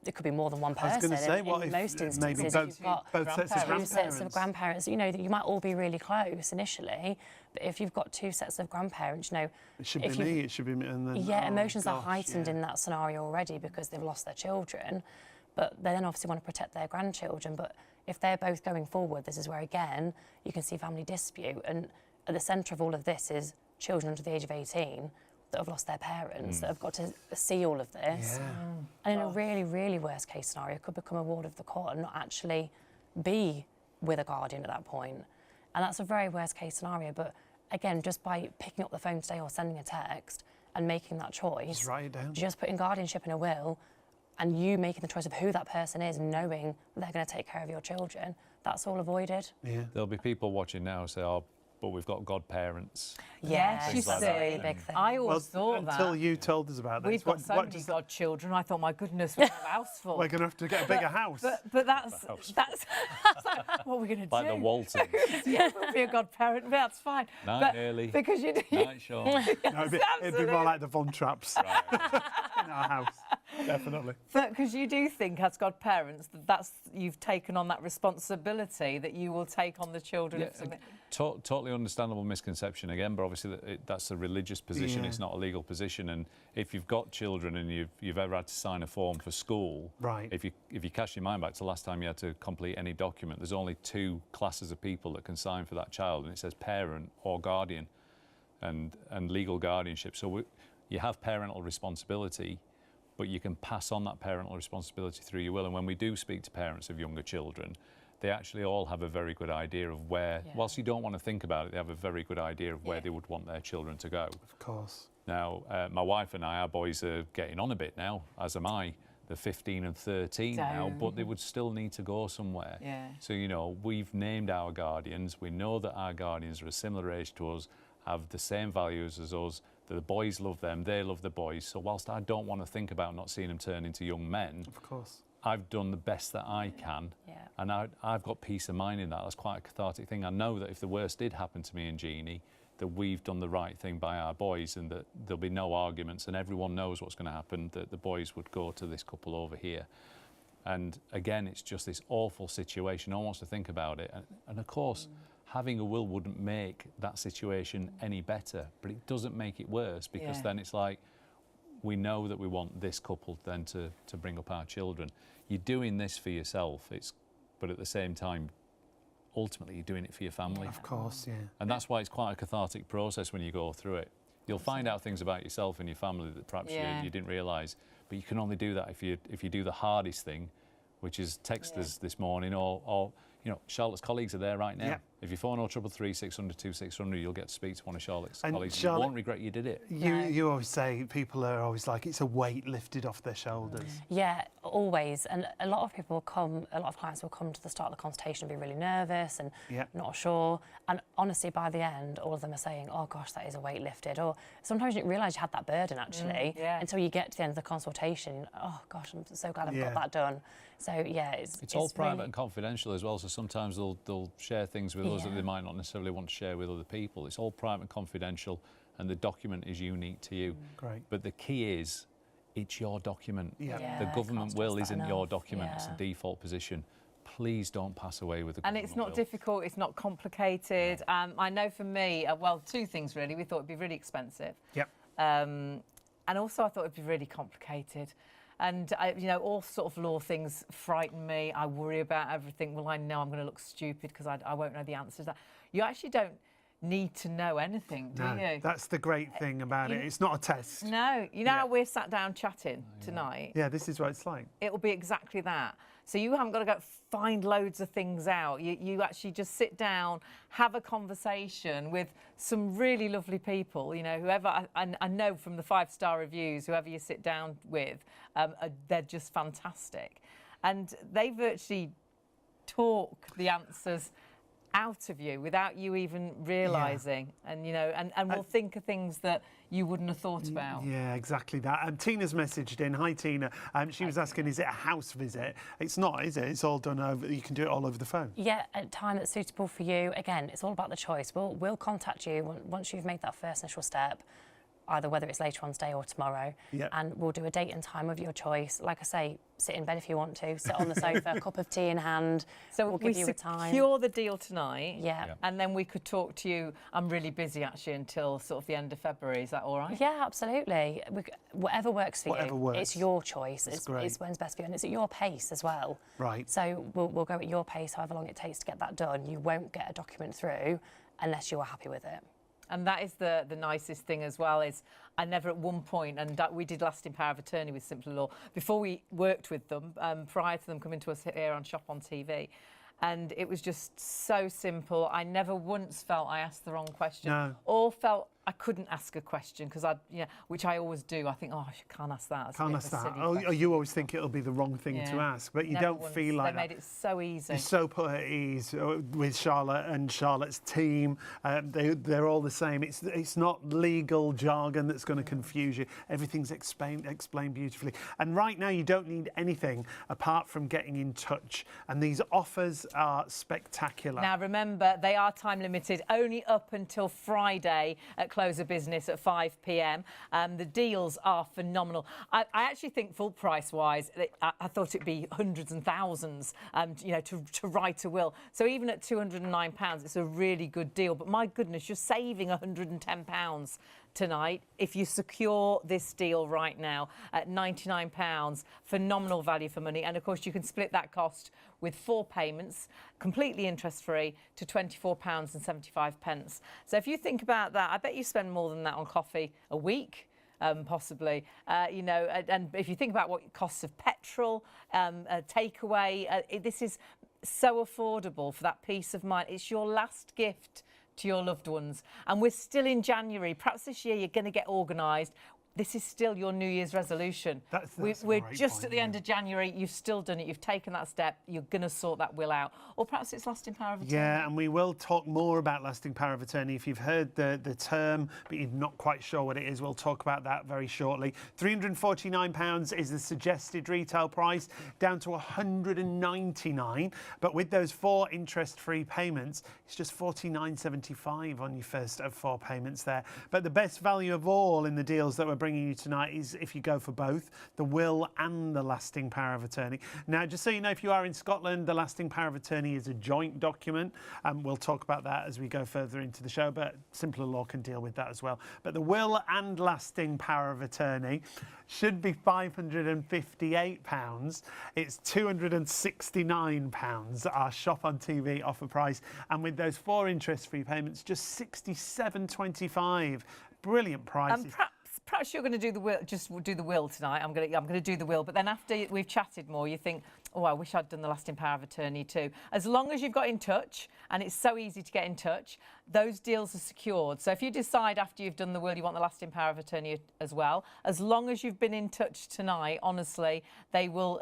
it could be more than one person.
I was going to say,
in
what if
most instances,
maybe
you've got
both sets of
two
grandparents?
sets of grandparents, you know, that you might all be really close initially, but if you've got two sets of grandparents, you know,
it should be me, it should be me, and then
emotions are heightened in that scenario already because they've lost their children, but they then obviously want to protect their grandchildren. But if they're both going forward, this is where again you can see family dispute, and at the centre of all of this is children under the age of 18 that have lost their parents, that have got to see all of this. And in a really, really worst case scenario, could become a ward of the court and not actually be with a guardian at that point. And that's a very worst case scenario. But again, just by picking up the phone today or sending a text and making that choice,
just write it down.
Just putting guardianship in a will and you making the choice of who that person is, knowing they're going to take care of your children, that's all avoided.
Yeah.
There'll be people watching now who say, oh, but we've got godparents.
Yeah,
Yes, you
that's a really
see.
big thing.
I always thought
until
that.
you told us about this.
We've got so many
does
godchildren. I thought, my goodness, we're going to have a house full.
We're going to have to get a bigger house.
But that's like, what are we going to do?
Like the Waltons.
Yeah, we'll be a godparent, but that's fine.
Night,
But
Early.
because you do.
Night, Sean.
No, it'd be more
absolutely.
like the Von Trapps in our house. Definitely.
But because you do think, as godparents, that's you've taken on that responsibility that you will take on the children.
Yeah, totally understandable misconception again, but obviously that's a religious position.
Yeah.
It's not a legal position. And if you've got children and you've ever had to sign a form for school,
Right.
If you cast your mind back to the last time you had to complete any document, there's only 2 classes of people that can sign for that child, and it says parent or guardian, and legal guardianship. So you have parental responsibility, but you can pass on that parental responsibility through your will. And when we do speak to parents of younger children, they actually all have a very good idea of where, whilst you don't want to think about it, they have a very good idea of where they would want their children to go.
Of course.
Now, my wife and I, our boys are getting on a bit now, as am I. They're 15 and 13 now, but they would still need to go somewhere.
Yeah.
So, you know, we've named our guardians. We know that our guardians are a similar age to us, have the same values as us. The boys love them, they love the boys. So whilst I don't want to think about not seeing them turn into young men,
Of course.
I've done the best that I can, and I've got peace of mind in that. That's quite a cathartic thing. I know that if the worst did happen to me and Jeannie, that we've done the right thing by our boys, and that there'll be no arguments, and everyone knows what's going to happen, that the boys would go to this couple over here. And again, it's just this awful situation. No one wants to think about it. And of course, having a will wouldn't make that situation any better, but it doesn't make it worse, because then it's like, we know that we want this couple then to bring up our children. You're doing this for yourself, but at the same time, ultimately you're doing it for your family.
Of course, yeah.
And that's why it's quite a cathartic process when you go through it. You'll find out things about yourself and your family that perhaps you didn't realise, but you can only do that if you do the hardest thing, which is text us this morning, or you know, Charlotte's colleagues are there right now.
Yeah.
If you phone 0333 600 2600, you'll get to speak to one of Charlotte's
And
colleagues.
Charlotte,
you won't regret you did it.
You always say, people are always like, it's a weight lifted off their shoulders.
Yeah, always. And a lot of clients will come to the start of the consultation and be really nervous and not sure. And honestly, by the end, all of them are saying, oh gosh, that is a weight lifted. Or sometimes you didn't realise you had that burden actually until you get to the end of the consultation. Oh gosh, I'm so glad I've got that done. So yeah, it's
all private
really
and confidential as well. So sometimes they'll share things with us that they might not necessarily want to share with other people. It's all private and confidential, and the document is unique to you.
Great.
But the key is, it's your document.
Yeah.
The government will isn't your document.
Yeah.
It's the default position. Please don't pass away with the
And
government
it's not
will.
difficult, it's not complicated. I know for me, well, 2 things really. We thought it'd be really expensive.
Yep.
And also I thought it'd be really complicated. And, you know, all sort of law things frighten me. I worry about everything. Well, I know I'm going to look stupid because I won't know the answers. You actually don't need to know anything, do you?
That's the great thing about it. It's not a test.
No. You know how we're sat down chatting tonight?
Yeah, this is what it's like.
It will be exactly that. So you haven't got to go find loads of things out. You actually just sit down, have a conversation with some really lovely people. You know, whoever I know from the 5-star reviews, whoever you sit down with, they're just fantastic, and they virtually talk the answers out of you without you even realising, and you know, and we'll think of things that you wouldn't have thought about.
Yeah, exactly that. Tina's messaged in. Hi, Tina. She was asking, is it a house visit? It's not, is it? It's all done over. You can do it all over the phone.
Yeah, at a time that's suitable for you. Again, it's all about the choice. We'll contact you once you've made that first initial step, either whether it's later on today or tomorrow, and we'll do a date and time of your choice. Like I say, sit in bed if you want to, sit on the sofa, a cup of tea in hand.
So
we'll give you a time.
Secure the deal tonight,
Yeah.
and then we could talk to you. I'm really busy actually until sort of the end of February. Is that all right?
Yeah, absolutely. Whatever works for
Whatever
you.
works.
It's your choice.
That's great.
It's when's best for you, and it's at your pace as well.
Right.
So we'll go at your pace, however long it takes to get that done. You won't get a document through unless you are happy with it.
And that is the nicest thing as well, is I never at one point, and we did lasting power of attorney with Simpler Law, before we worked with them, prior to them coming to us here on Shop on TV. And it was just so simple. I never once felt I asked the wrong question.
No.
All felt I couldn't ask a question because which I always do. I think, oh, I can't ask that. That's
Can't
a bit
ask
of a
that.
silly
Oh,
question.
you always think it'll be the wrong thing to
Yeah.
ask, but you
Never
don't
once.
feel like
They
that.
made it so easy.
You're so put at ease with Charlotte and Charlotte's team. They're all the same. It's not legal jargon that's going to confuse you. Everything's explained beautifully. And right now you don't need anything apart from getting in touch. And these offers are spectacular.
Now, remember, they are time limited, only up until Friday at close of business at 5 p.m. The deals are phenomenal. I actually think full price wise, I thought it'd be hundreds and thousands, to write a will. So even at £209, it's a really good deal. But my goodness, you're saving £110 tonight if you secure this deal right now at £99. Phenomenal value for money. And of course, you can split that cost with 4 payments, completely interest-free, to £24.75. So if you think about that, I bet you spend more than that on coffee a week. Possibly, and if you think about what costs of petrol, takeaway, this is so affordable for that peace of mind. It's your last gift to your loved ones. And we're still in January. Perhaps this year you're going to get organised. This is still your New Year's resolution. We're just at the end of January. You've still done it. You've taken that step. You're going to sort that will out. Or perhaps it's lasting power of attorney.
Yeah, and we will talk more about lasting power of attorney. If you've heard the term, but you're not quite sure what it is, we'll talk about that very shortly. £349 is the suggested retail price, down to £199. But with those 4 interest-free payments, it's just £49.75 on your first of 4 payments there. But the best value of all in the deals that we're bringing you tonight is if you go for both the will and the lasting power of attorney. Now, just so you know, if you are in Scotland, the lasting power of attorney is a joint document, and we'll talk about that as we go further into the show, but simpler law can deal with that as well. But the will and lasting power of attorney should be £558. It's £269, our shop on TV offer price, and with those 4 interest-free payments, just £67.25. Brilliant prices.
Perhaps you're going to do the will, just do the will tonight. I'm going to do the will, but then after we've chatted more, you think, oh, I wish I'd done the lasting power of attorney too. As long as you've got in touch, and it's so easy to get in touch, those deals are secured. So if you decide after you've done the will you want the lasting power of attorney as well, as long as you've been in touch tonight, honestly, they will,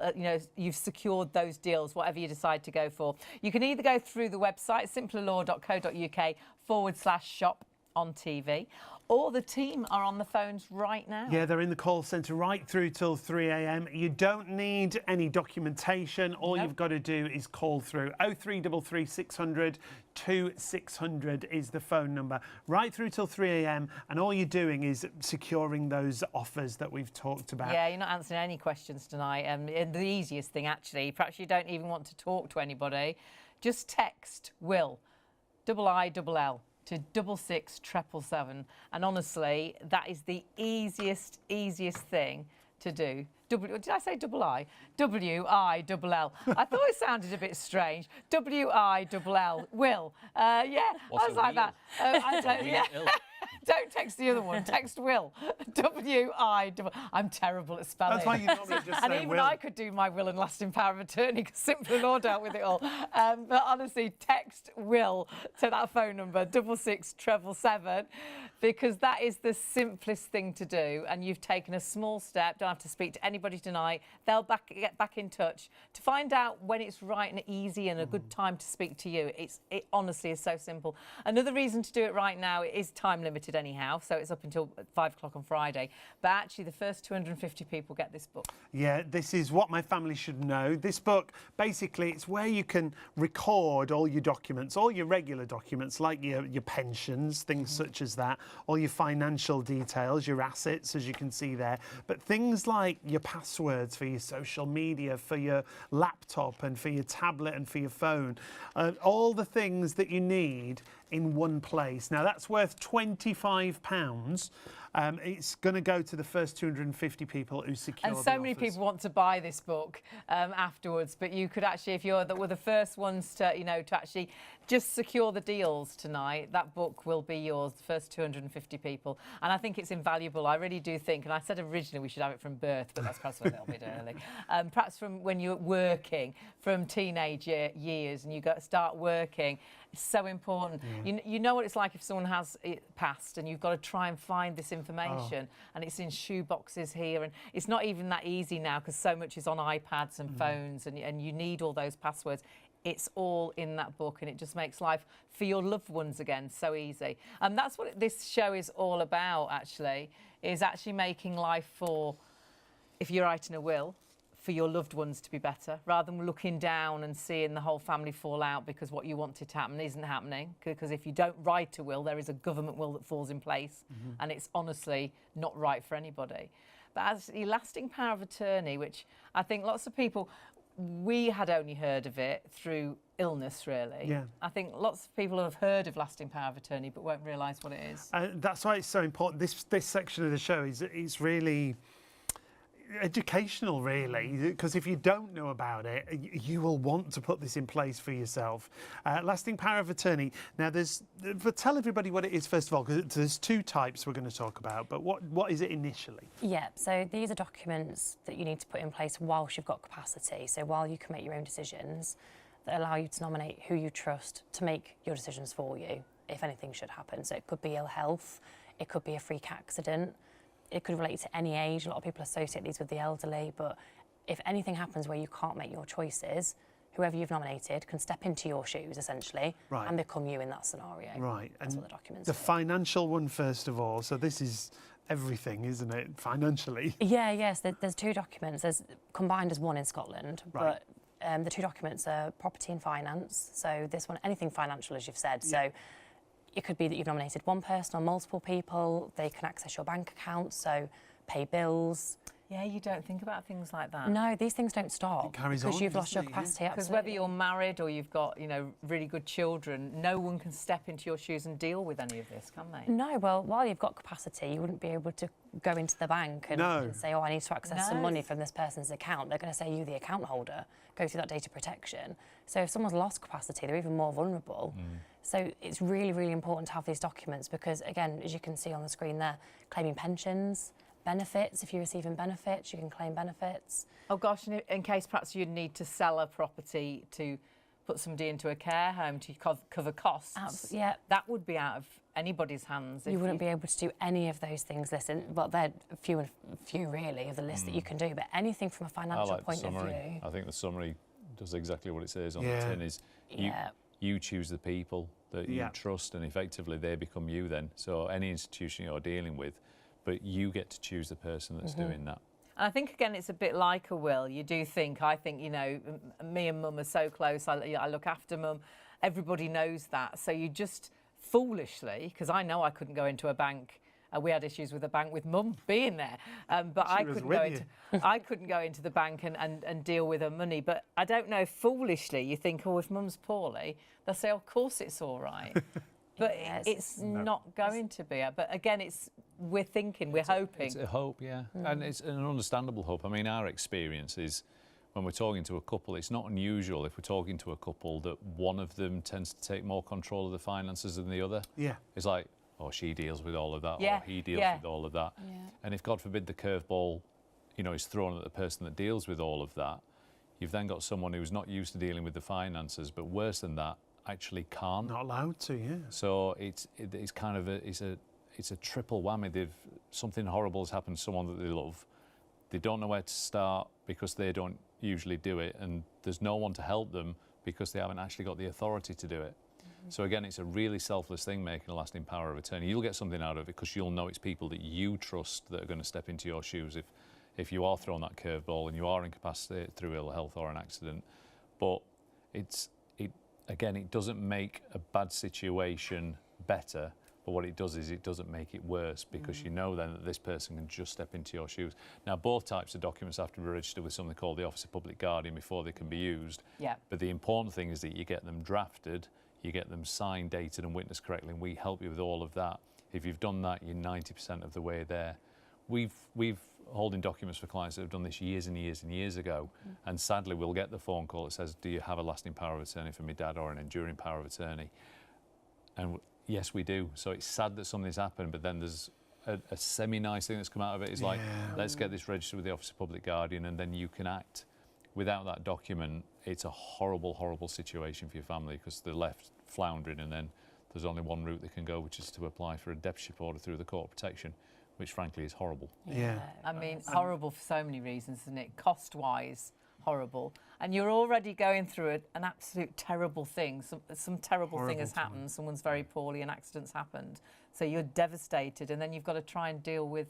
you've secured those deals, whatever you decide to go for. You can either go through the website, simplerlaw.co.uk/shop on TV, or the team are on the phones right now.
Yeah, they're in the call centre right through till 3 a.m. You don't need any documentation. All you've got to do is call through. 0333 600 2600 is the phone number. Right through till 3 a.m. and all you're doing is securing those offers that we've talked about.
Yeah, you're not answering any questions tonight. And the easiest thing, actually, perhaps you don't even want to talk to anybody, just text WILL, IILL, to 66777, and honestly, that is the easiest thing to do. Did I say double I? W-I-double-L. I thought it sounded a bit strange. W-I-double-L. Will. Yeah,
What's
I was
a
like
wheel?
that. I don't, yeah. Don't text the other one. Text Will. W-I-double. I'm terrible at spelling.
That's why you normally just
and
say
even
will.
I could do my will and lasting power of attorney because Simpler Law dealt with it all. But honestly, text Will to that phone number 66777 because that is the simplest thing to do. And you've taken a small step. Don't have to speak to anybody tonight. They'll get back in touch to find out when it's right and easy and a good time to speak to you. It honestly is so simple. Another reason to do it right now is time limited anyhow, so it's up until 5 o'clock on Friday. But actually, the first 250 people get this book.
Yeah, this is what my family should know. This book, basically, it's where you can record all your documents, all your regular documents, like your pensions, things such as that, all your financial details, your assets, as you can see there. But things like your passwords for your social media, for your laptop and for your tablet and for your phone, all the things that you need in one place. Now, that's worth £25. It's going to go to the first 250 people who secure
And
the
so many
offers.
people want to buy this book afterwards, but you could actually, if you're the first ones to, to actually just secure the deals tonight. That book will be yours, the first 250 people. And I think it's invaluable. I really do think, and I said originally we should have it from birth, but that's perhaps a little bit early. Perhaps from when you're working, from teenage years, and you start working. It's so important. You know what it's like if someone has it passed and you've got to try and find this information and it's in shoe boxes here, and it's not even that easy now because so much is on iPads and phones, and you need all those passwords. It's all in that book, and it just makes life for your loved ones again so easy. And that's what this show is all about, actually, is actually making life for, if you're writing a will, for your loved ones to be better, rather than looking down and seeing the whole family fall out because what you wanted to happen isn't happening. Because if you don't write a will, there is a government will that falls in place, and it's honestly not right for anybody. But as the lasting power of attorney, which I think lots of people, we had only heard of it through illness, really.
Yeah.
I think lots of people have heard of lasting power of attorney but won't realise what it is.
That's why it's so important. This section of the show is really educational, really, because if you don't know about it, you will want to put this in place for yourself. Lasting power of attorney. Now, tell everybody what it is first of all, because there's two types we're going to talk about. But what is it initially?
Yeah, so these are documents that you need to put in place whilst you've got capacity. So while you can make your own decisions, that allow you to nominate who you trust to make your decisions for you, if anything should happen. So it could be ill health, it could be a freak accident. It could relate to any age. A lot of people associate these with the elderly, but if anything happens where you can't make your choices, whoever you've nominated can step into your shoes, essentially, and become you in that scenario.
Right.
That's
and
what the documents
the
do.
financial one, first of all. So this is everything, isn't it, financially?
Yeah, yes. There's two documents. There's combined as one in Scotland,
Right.
but the two documents are property and finance. So this one, anything financial, as you've said. So it could be that you've nominated one person or multiple people. They can access your bank account, so pay bills.
Yeah, you don't think about things like that.
No, these things don't stop
It carries
because
on,
you've lost your
doesn't it? Yeah.
capacity.
Because whether you're married or you've got, really good children, no one can step into your shoes and deal with any of this, can they?
No, well, while you've got capacity, you wouldn't be able to go into the bank and say, oh, I need to access some money from this person's account. They're going to say, you, the account holder, go through that data protection. So if someone's lost capacity, they're even more vulnerable. So it's really, really important to have these documents because, again, as you can see on the screen there, claiming pensions, benefits, if you're receiving benefits, you can claim benefits.
Oh gosh, in case perhaps you'd need to sell a property to put somebody into a care home to cover costs.
Yeah.
That would be out of anybody's hands.
You wouldn't be able to do any of those things listed. Well, they're few really of the list that you can do, but anything from a financial point of view.
I think the summary does exactly what it says on the tin is you choose the people that you trust and effectively they become you then. So any institution you're dealing with, but you get to choose the person that's doing that.
And I think, again, it's a bit like a will. I think, me and Mum are so close. I look after Mum. Everybody knows that. So you just foolishly, because I know I couldn't go into a bank. We had issues with the bank with Mum being there, but I couldn't go into the bank and deal with her money. But I don't know, foolishly, you think, oh, if Mum's poorly, they'll say, of course it's all right. But it's not going to be. But again, we're hoping.
It's a hope, yeah. And it's an understandable hope. I mean, our experience is when we're talking to a couple, it's not unusual if we're talking to a couple that one of them tends to take more control of the finances than the other. Yeah. It's like, oh, she deals with all of that, or he deals with all of that. Yeah. And if, God forbid, the curveball, is thrown at the person that deals with all of that, you've then got someone who's not used to dealing with the finances, but worse than that, actually can't.
Not allowed to, yeah.
So it's kind of it's a triple whammy. Something horrible has happened to someone that they love. They don't know where to start because they don't usually do it, and there's no one to help them because they haven't actually got the authority to do it. So again, it's a really selfless thing, making a lasting power of attorney. You'll get something out of it because you'll know it's people that you trust that are going to step into your shoes if you are thrown that curveball and you are incapacitated through ill health or an accident. But it doesn't make a bad situation better, but what it does is it doesn't make it worse because you know then that this person can just step into your shoes. Now, both types of documents have to be registered with something called the Office of Public Guardian before they can be used. Yeah. But the important thing is that you get them drafted, you get them signed, dated and witnessed correctly, and we help you with all of that. If you've done that, you're 90% of the way there. We've holding documents for clients that have done this years and years and years ago, and sadly we'll get the phone call that says, do you have a lasting power of attorney for my dad or an enduring power of attorney? And yes, we do. So it's sad that something's happened, but then there's a semi-nice thing that's come out of it is like, let's get this registered with the Office of Public Guardian and then you can act. Without that document, it's a horrible, horrible situation for your family because they're left floundering, and then there's only one route they can go, which is to apply for a deputyship order through the Court of Protection, which frankly is horrible.
Yeah.
I mean, horrible for so many reasons, isn't it? Cost-wise, horrible. And you're already going through an absolute terrible thing. Some terrible thing has happened. Someone's very poorly, an accident's happened. So you're devastated, and then you've got to try and deal with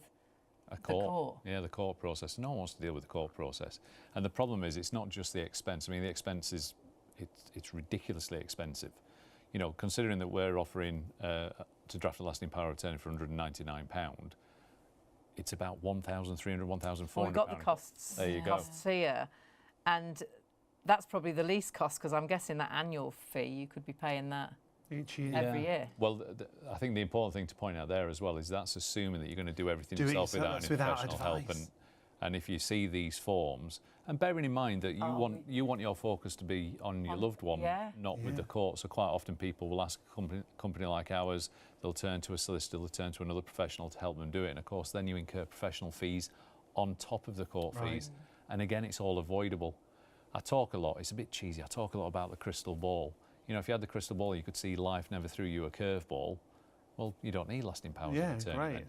the court. Yeah, the court process. No one wants to deal with the court process. And the problem is, it's not just the expense. I mean, the expense is, it's ridiculously expensive. You know, considering that we're offering to draft a lasting power of attorney for £199, it's about £1,300, £1,400.
Well, we've got the costs.
There you go.
Costs here, and that's probably the least cost because I'm guessing that annual fee you could be paying that
Each year.
every year.
Well, I think the important thing to point out there as well is that's assuming that you're going to do everything yourself without any professional help. And if you see these forms, and bearing in mind that you want your focus to be on your loved one, not with the court. So quite often people will ask a company like ours, they'll turn to a solicitor, they'll turn to another professional to help them do it. And of course, then you incur professional fees on top of the court fees. And again, it's all avoidable. I talk a lot, it's a bit cheesy, I talk a lot about the crystal ball. You know, if you had the crystal ball, you could see life never threw you a curveball. Well, you don't need lasting powers of attorney then.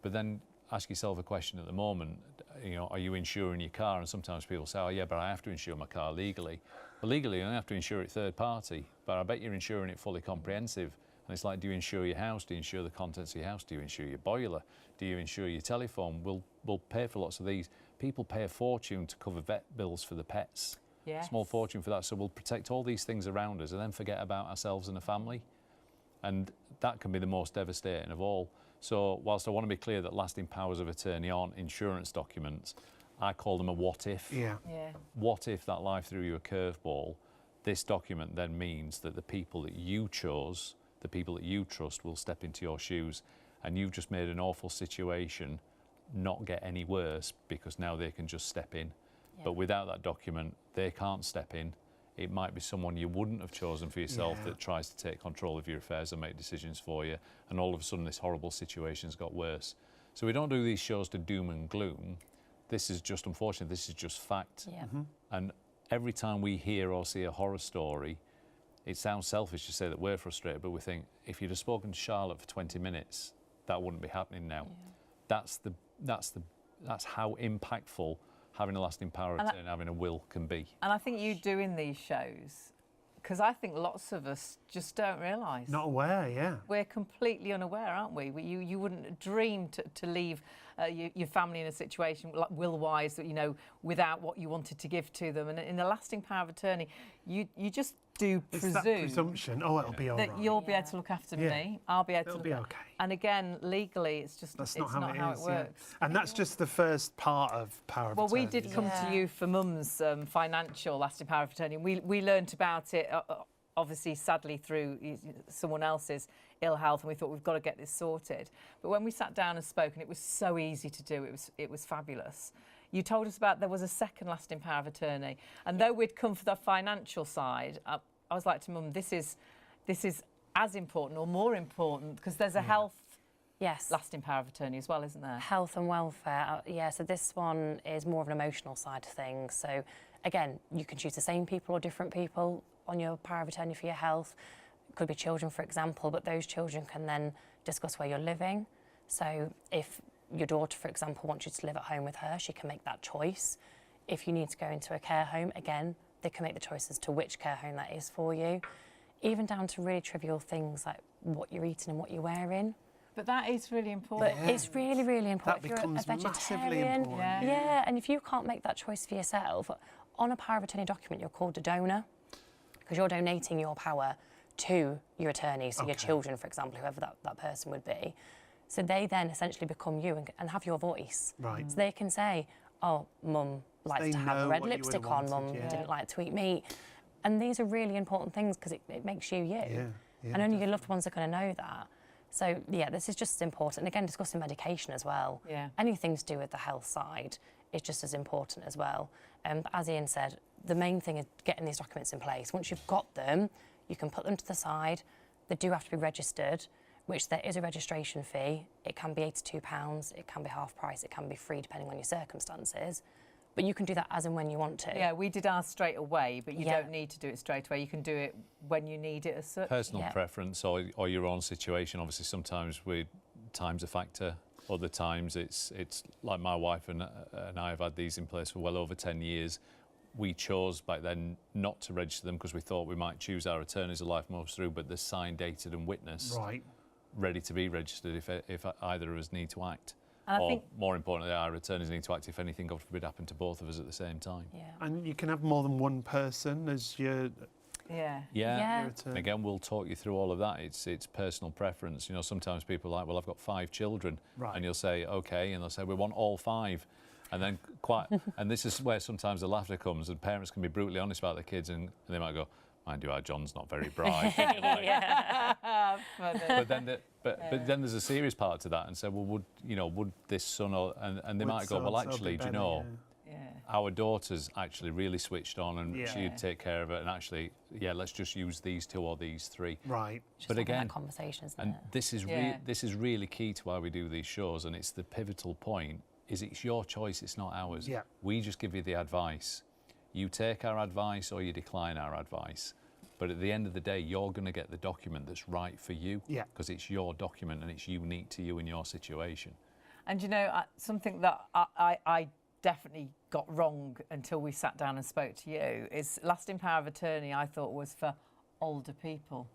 But then ask yourself a question at the moment, you know, are you insuring your car? And sometimes people say, oh yeah, but I have to insure my car legally. Well, legally, you only have to insure it third party, but I bet you're insuring it fully comprehensive. And it's like, do you insure your house? Do you insure the contents of your house? Do you insure your boiler? Do you insure your telephone? We'll pay for lots of these. People pay a fortune to cover vet bills for the pets. Small fortune for that. So we'll protect all these things around us and then forget about ourselves and a family. And that can be the most devastating of all. So whilst I want to be clear that lasting powers of attorney aren't insurance documents, I call them a what if. What if that life threw you a curveball? This document then means that the people that you chose, the people that you trust, will step into your shoes, and you've just made an awful situation not get any worse because now they can just step in. But without that document, they can't step in. It might be someone you wouldn't have chosen for yourself that tries to take control of your affairs and make decisions for you, and all of a sudden this horrible situation's got worse. So we don't do these shows to doom and gloom. This is just, unfortunately, this is just fact. And every time we hear or see a horror story, it sounds selfish to say that we're frustrated, but we think, if you'd have spoken to Charlotte for 20 minutes, that wouldn't be happening now. That's how impactful having a lasting power of attorney and having a will can be.
And I think you doing these shows, because I think lots of us just don't realise.
Not aware,
We're completely unaware, aren't we? You wouldn't dream to leave your family in a situation like will-wise, you know, without what you wanted to give to them. And in the lasting power of attorney, you just do presume
that presumption. Oh, it'll be all right.
That you'll be able to look after me. I'll be able to.
It'll be okay.
And again, legally, it's just
That's
it's
not how it
works.
And that's just the first part of power of attorney.
Well, we did come to you for Mum's financial lasting power of attorney. We learnt about it, obviously, sadly, through someone else's ill health, and we thought we've got to get this sorted. But when we sat down and spoke, and it was so easy to do, it was fabulous. You told us about there was a second lasting power of attorney, and though we'd come for the financial side, I was like to Mum, this is as important or more important because there's a health lasting power of attorney as well, isn't there?
Health and welfare, so this one is more of an emotional side of things. So again, you can choose the same people or different people on your power of attorney for your health. It could be children, for example, but those children can then discuss where you're living. So if your daughter, for example, wants you to live at home with her, she can make that choice. If you need to go into a care home, again, they can make the choice as to which care home that is for you. Even down to really trivial things like what you're eating and what you're wearing.
But that is really important.
But it's really, really important.
That
if you're
becomes
a
massively
vegetarian,
important.
and if you can't make that choice for yourself, on a power of attorney document, you're called a donor because you're donating your power to your attorney, so your children, for example, whoever that person would be. So they then essentially become you and have your voice.
Right.
So they can say, oh, Mum likes to have a red lipstick on, Mum didn't like to eat meat. And these are really important things because it makes you you. And only your loved ones are going to know that. So yeah, this is just as important. And again, discussing medication as well.
Yeah.
Anything to do with the health side is just as important as well. But as Ian said, the main thing is getting these documents in place. Once you've got them, you can put them to the side. They do have to be registered, which there is a registration fee. It can be £82, it can be half price, it can be free depending on your circumstances. But you can do that as and when you want to.
Yeah, we did ours straight away, but you
Yeah.
don't need to do it straight away. You can do it when you need it as such.
Personal
Yeah.
preference or your own situation. Obviously, sometimes time's a factor. Other times it's like my wife and I have had these in place for well over 10 years. We chose back then not to register them because we thought we might choose our attorneys as life moves through, but they're signed, dated and witnessed,
Right.
ready to be registered if either of us need to act.
And I
or
think-
more importantly, our attorneys need to act if anything, God forbid, happened to both of us at the same time.
Yeah.
And you can have more than one person as your
Yeah.
Yeah.
your attorney.
And again, we'll talk you through all of that. It's personal preference. You know, sometimes people are like, well, I've got 5 children.
Right.
And you'll say, okay. And they'll say, we want all 5. And then and this is where sometimes the laughter comes and parents can be brutally honest about their kids and they might go, mind you, our John's not very bright. But then there's a serious part to that and say, well, would this son and they
Would
might go, well,
so-and-so
actually,
be
do you
better?
know,
Yeah.
our daughter's actually really switched on and
Yeah.
she'd take care of it and actually, yeah, let's just use these 2 or these 3.
Yeah. Right.
Just
But
having
again-
that conversation, isn't
And
it?
this is
Yeah.
this is really key to why we do these shows, and it's the pivotal point. Is it's your choice, it's not ours.
Yeah.
We just give you the advice. You take our advice or you decline our advice. But at the end of the day, you're going to get the document that's right for you.
Yeah.
Because it's your document and it's unique to you and your situation.
And you know, something that I definitely got wrong until we sat down and spoke to you is lasting power of attorney I thought was for older people.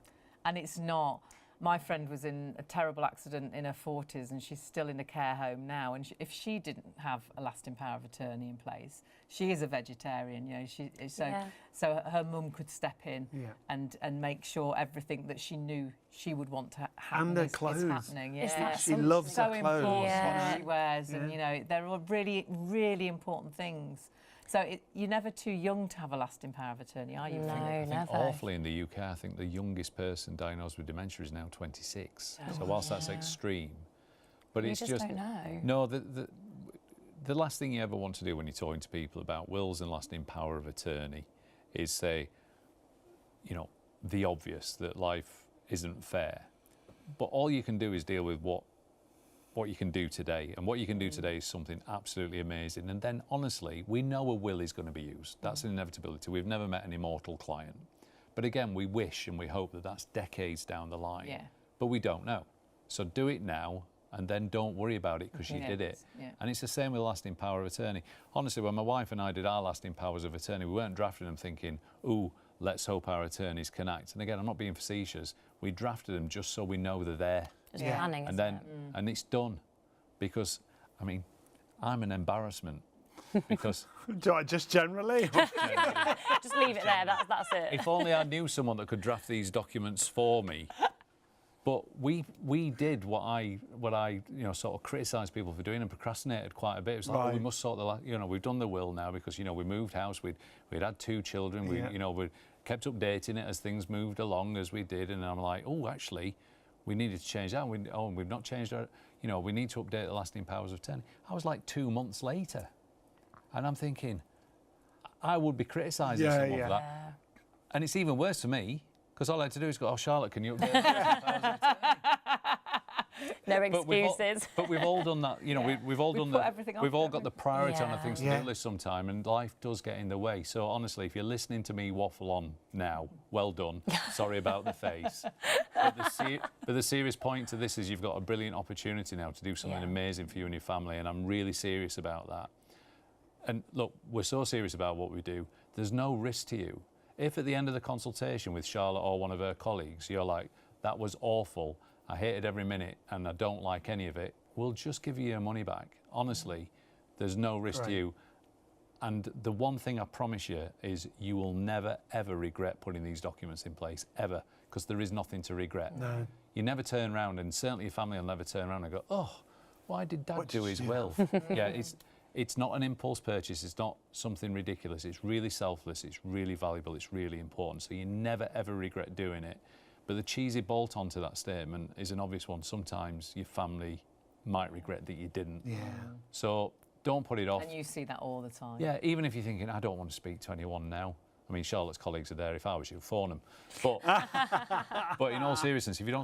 And it's not. My friend was in a terrible accident in her 40s and she's still in a care home now. And if she didn't have a lasting power of attorney in place, she is a vegetarian, you know. So her mum could step in
Yeah.
and make sure everything that she knew she would want to happen
And her
is
clothes.
happening.
Is
Yeah.
that
She
something?
loves
So
her clothes.
important
Yeah.
what she wears, and
Yeah.
you know they're all really, really important things. So you're never too young to have a lasting power of attorney, are you?
No.
Philip?
I think
Never.
awfully in the UK, I think the youngest person diagnosed with dementia is now 26. So whilst that's extreme, but
You
it's
just don't know.
No, the last thing you ever want to do when you're talking to people about wills and lasting power of attorney is say, you know, the obvious, that life isn't fair. But all you can do is deal with what you can do today. And what you can do today is something absolutely amazing. And then, honestly, we know a will is going to be used. That's an inevitability. We've never met an immortal client. But again, we wish and we hope that that's decades down the line.
Yeah.
But we don't know. So do it now and then don't worry about it because you
Yeah,
did it.
yeah.
And it's the same with lasting power of attorney. Honestly, when my wife and I did our lasting powers of attorney, we weren't drafting them thinking, ooh, let's hope our attorneys can act. And again, I'm not being facetious. We drafted them just so we know they're there.
Just
Yeah.
planning,
And
isn't
then,
it?
and it's done. Because, I mean, I'm an embarrassment. Because
Just generally.
Just leave it there. That's it.
if only I knew someone that could draft these documents for me. But we did what I sort of criticised people for doing and procrastinated quite a bit. It was like, oh, we
Right.
must sort we've done the will now because we moved house, we'd had 2 children,
Yeah.
we kept updating it as things moved along as we did, and I'm like, oh, actually, we needed to change that. We've not changed our, we need to update the lasting powers of attorney. I was like 2 months later, and I'm thinking, I would be criticising
Yeah,
someone
yeah.
for that, and it's even worse for me. Because all I had to do is go, oh, Charlotte, can you update the lasting powers of attorney?
No
But
excuses.
we've all done that. We've all
We
done
put
that.
everything off,
We've all
don't
got the
we?
priority on the
Yeah.
things to
Yeah.
do list sometime, and life does get in the way. So honestly, if you're listening to me waffle on now, well done. Sorry about the face. But the serious point to this is you've got a brilliant opportunity now to do something
Yeah.
amazing for you and your family, and I'm really serious about that. And look, we're so serious about what we do. There's no risk to you. If at the end of the consultation with Charlotte or one of her colleagues, you're like, that was awful, I hated every minute and I don't like any of it, we'll just give you your money back. Honestly, there's no risk to
Right.
you. And the one thing I promise you is you will never, ever regret putting these documents in place, ever, because there is nothing to regret.
No.
You never turn around, and certainly your family will never turn around and go, oh, why did Dad
What
do
did
his
you do?
will? Yeah, it's not an impulse purchase. It's not something ridiculous. It's really selfless. It's really valuable. It's really important. So you never, ever regret doing it. But the cheesy bolt onto that statement is an obvious one. Sometimes your family might regret that you didn't.
Yeah.
So don't put it off.
And you see that all the time.
Yeah, even if you're thinking, I don't want to speak to anyone now. I mean, Charlotte's colleagues are there. If I was you, phone them. But, but in all seriousness, if you don't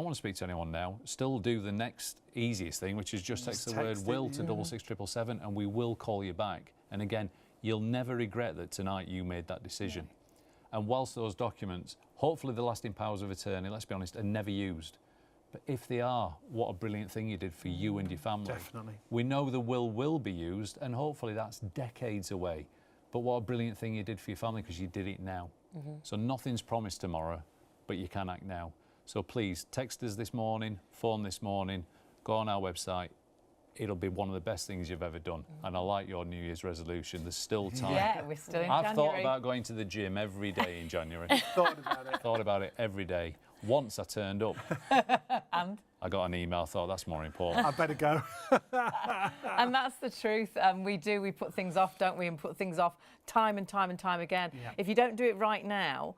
want to speak to anyone now, still do the next easiest thing, which is just text the word "will" to 66777, and we will call you back. And again, you'll never regret that tonight you made that decision. And whilst those documents, hopefully the lasting powers of attorney, let's be honest, are never used. But if they are, what a brilliant thing you did for you and your family.
Definitely.
We know the will be used, and hopefully that's decades away. But what a brilliant thing you did for your family, because you did it now. So nothing's promised tomorrow, but you can act now. So please, text us this morning, phone this morning, go on our website. It'll be one of the best things you've ever done. And I like your New Year's resolution. There's still time.
Yeah, we're still in January.
I've thought about going to the gym every day in January.
Thought about it.
Thought about it every day. Once I turned up.
And?
I got an email, thought that's more important.
I better go.
And that's the truth. We put things off, don't we? And put things off time and time and time again.
Yeah.
If you don't do it right now,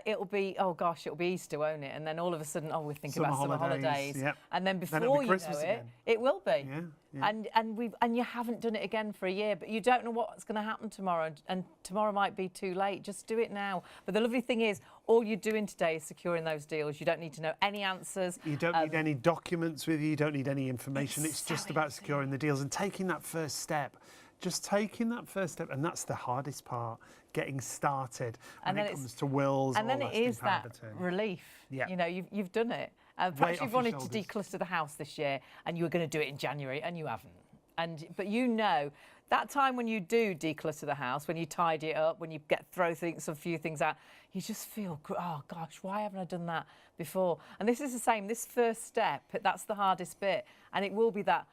it'll be, oh gosh, it'll be Easter, won't it? And then all of a sudden, oh, we're thinking about summer holidays.
Yep.
And then
it'll
before
be
you
Christmas
know it,
again.
it will be.
Yeah, yeah.
And you haven't done it again for a year, but you don't know what's going to happen tomorrow, and tomorrow might be too late. Just do it now. But the lovely thing is, all you're doing today is securing those deals. You don't need to know any answers.
You don't need any documents with you. You don't need any information. It's just about securing the deals and taking that first step. Just taking that first step, and that's the hardest part, getting started when it comes to wills.
And then it is that relief.
Yeah.
You know, you've done it. Perhaps you've wanted to declutter the house this year, and you were going to do it in January, and you haven't. But you know, that time when you do declutter the house, when you tidy it up, when you throw a few things out, you just feel, oh gosh, why haven't I done that before? And this is the same. This first step, that's the hardest bit, and it will be that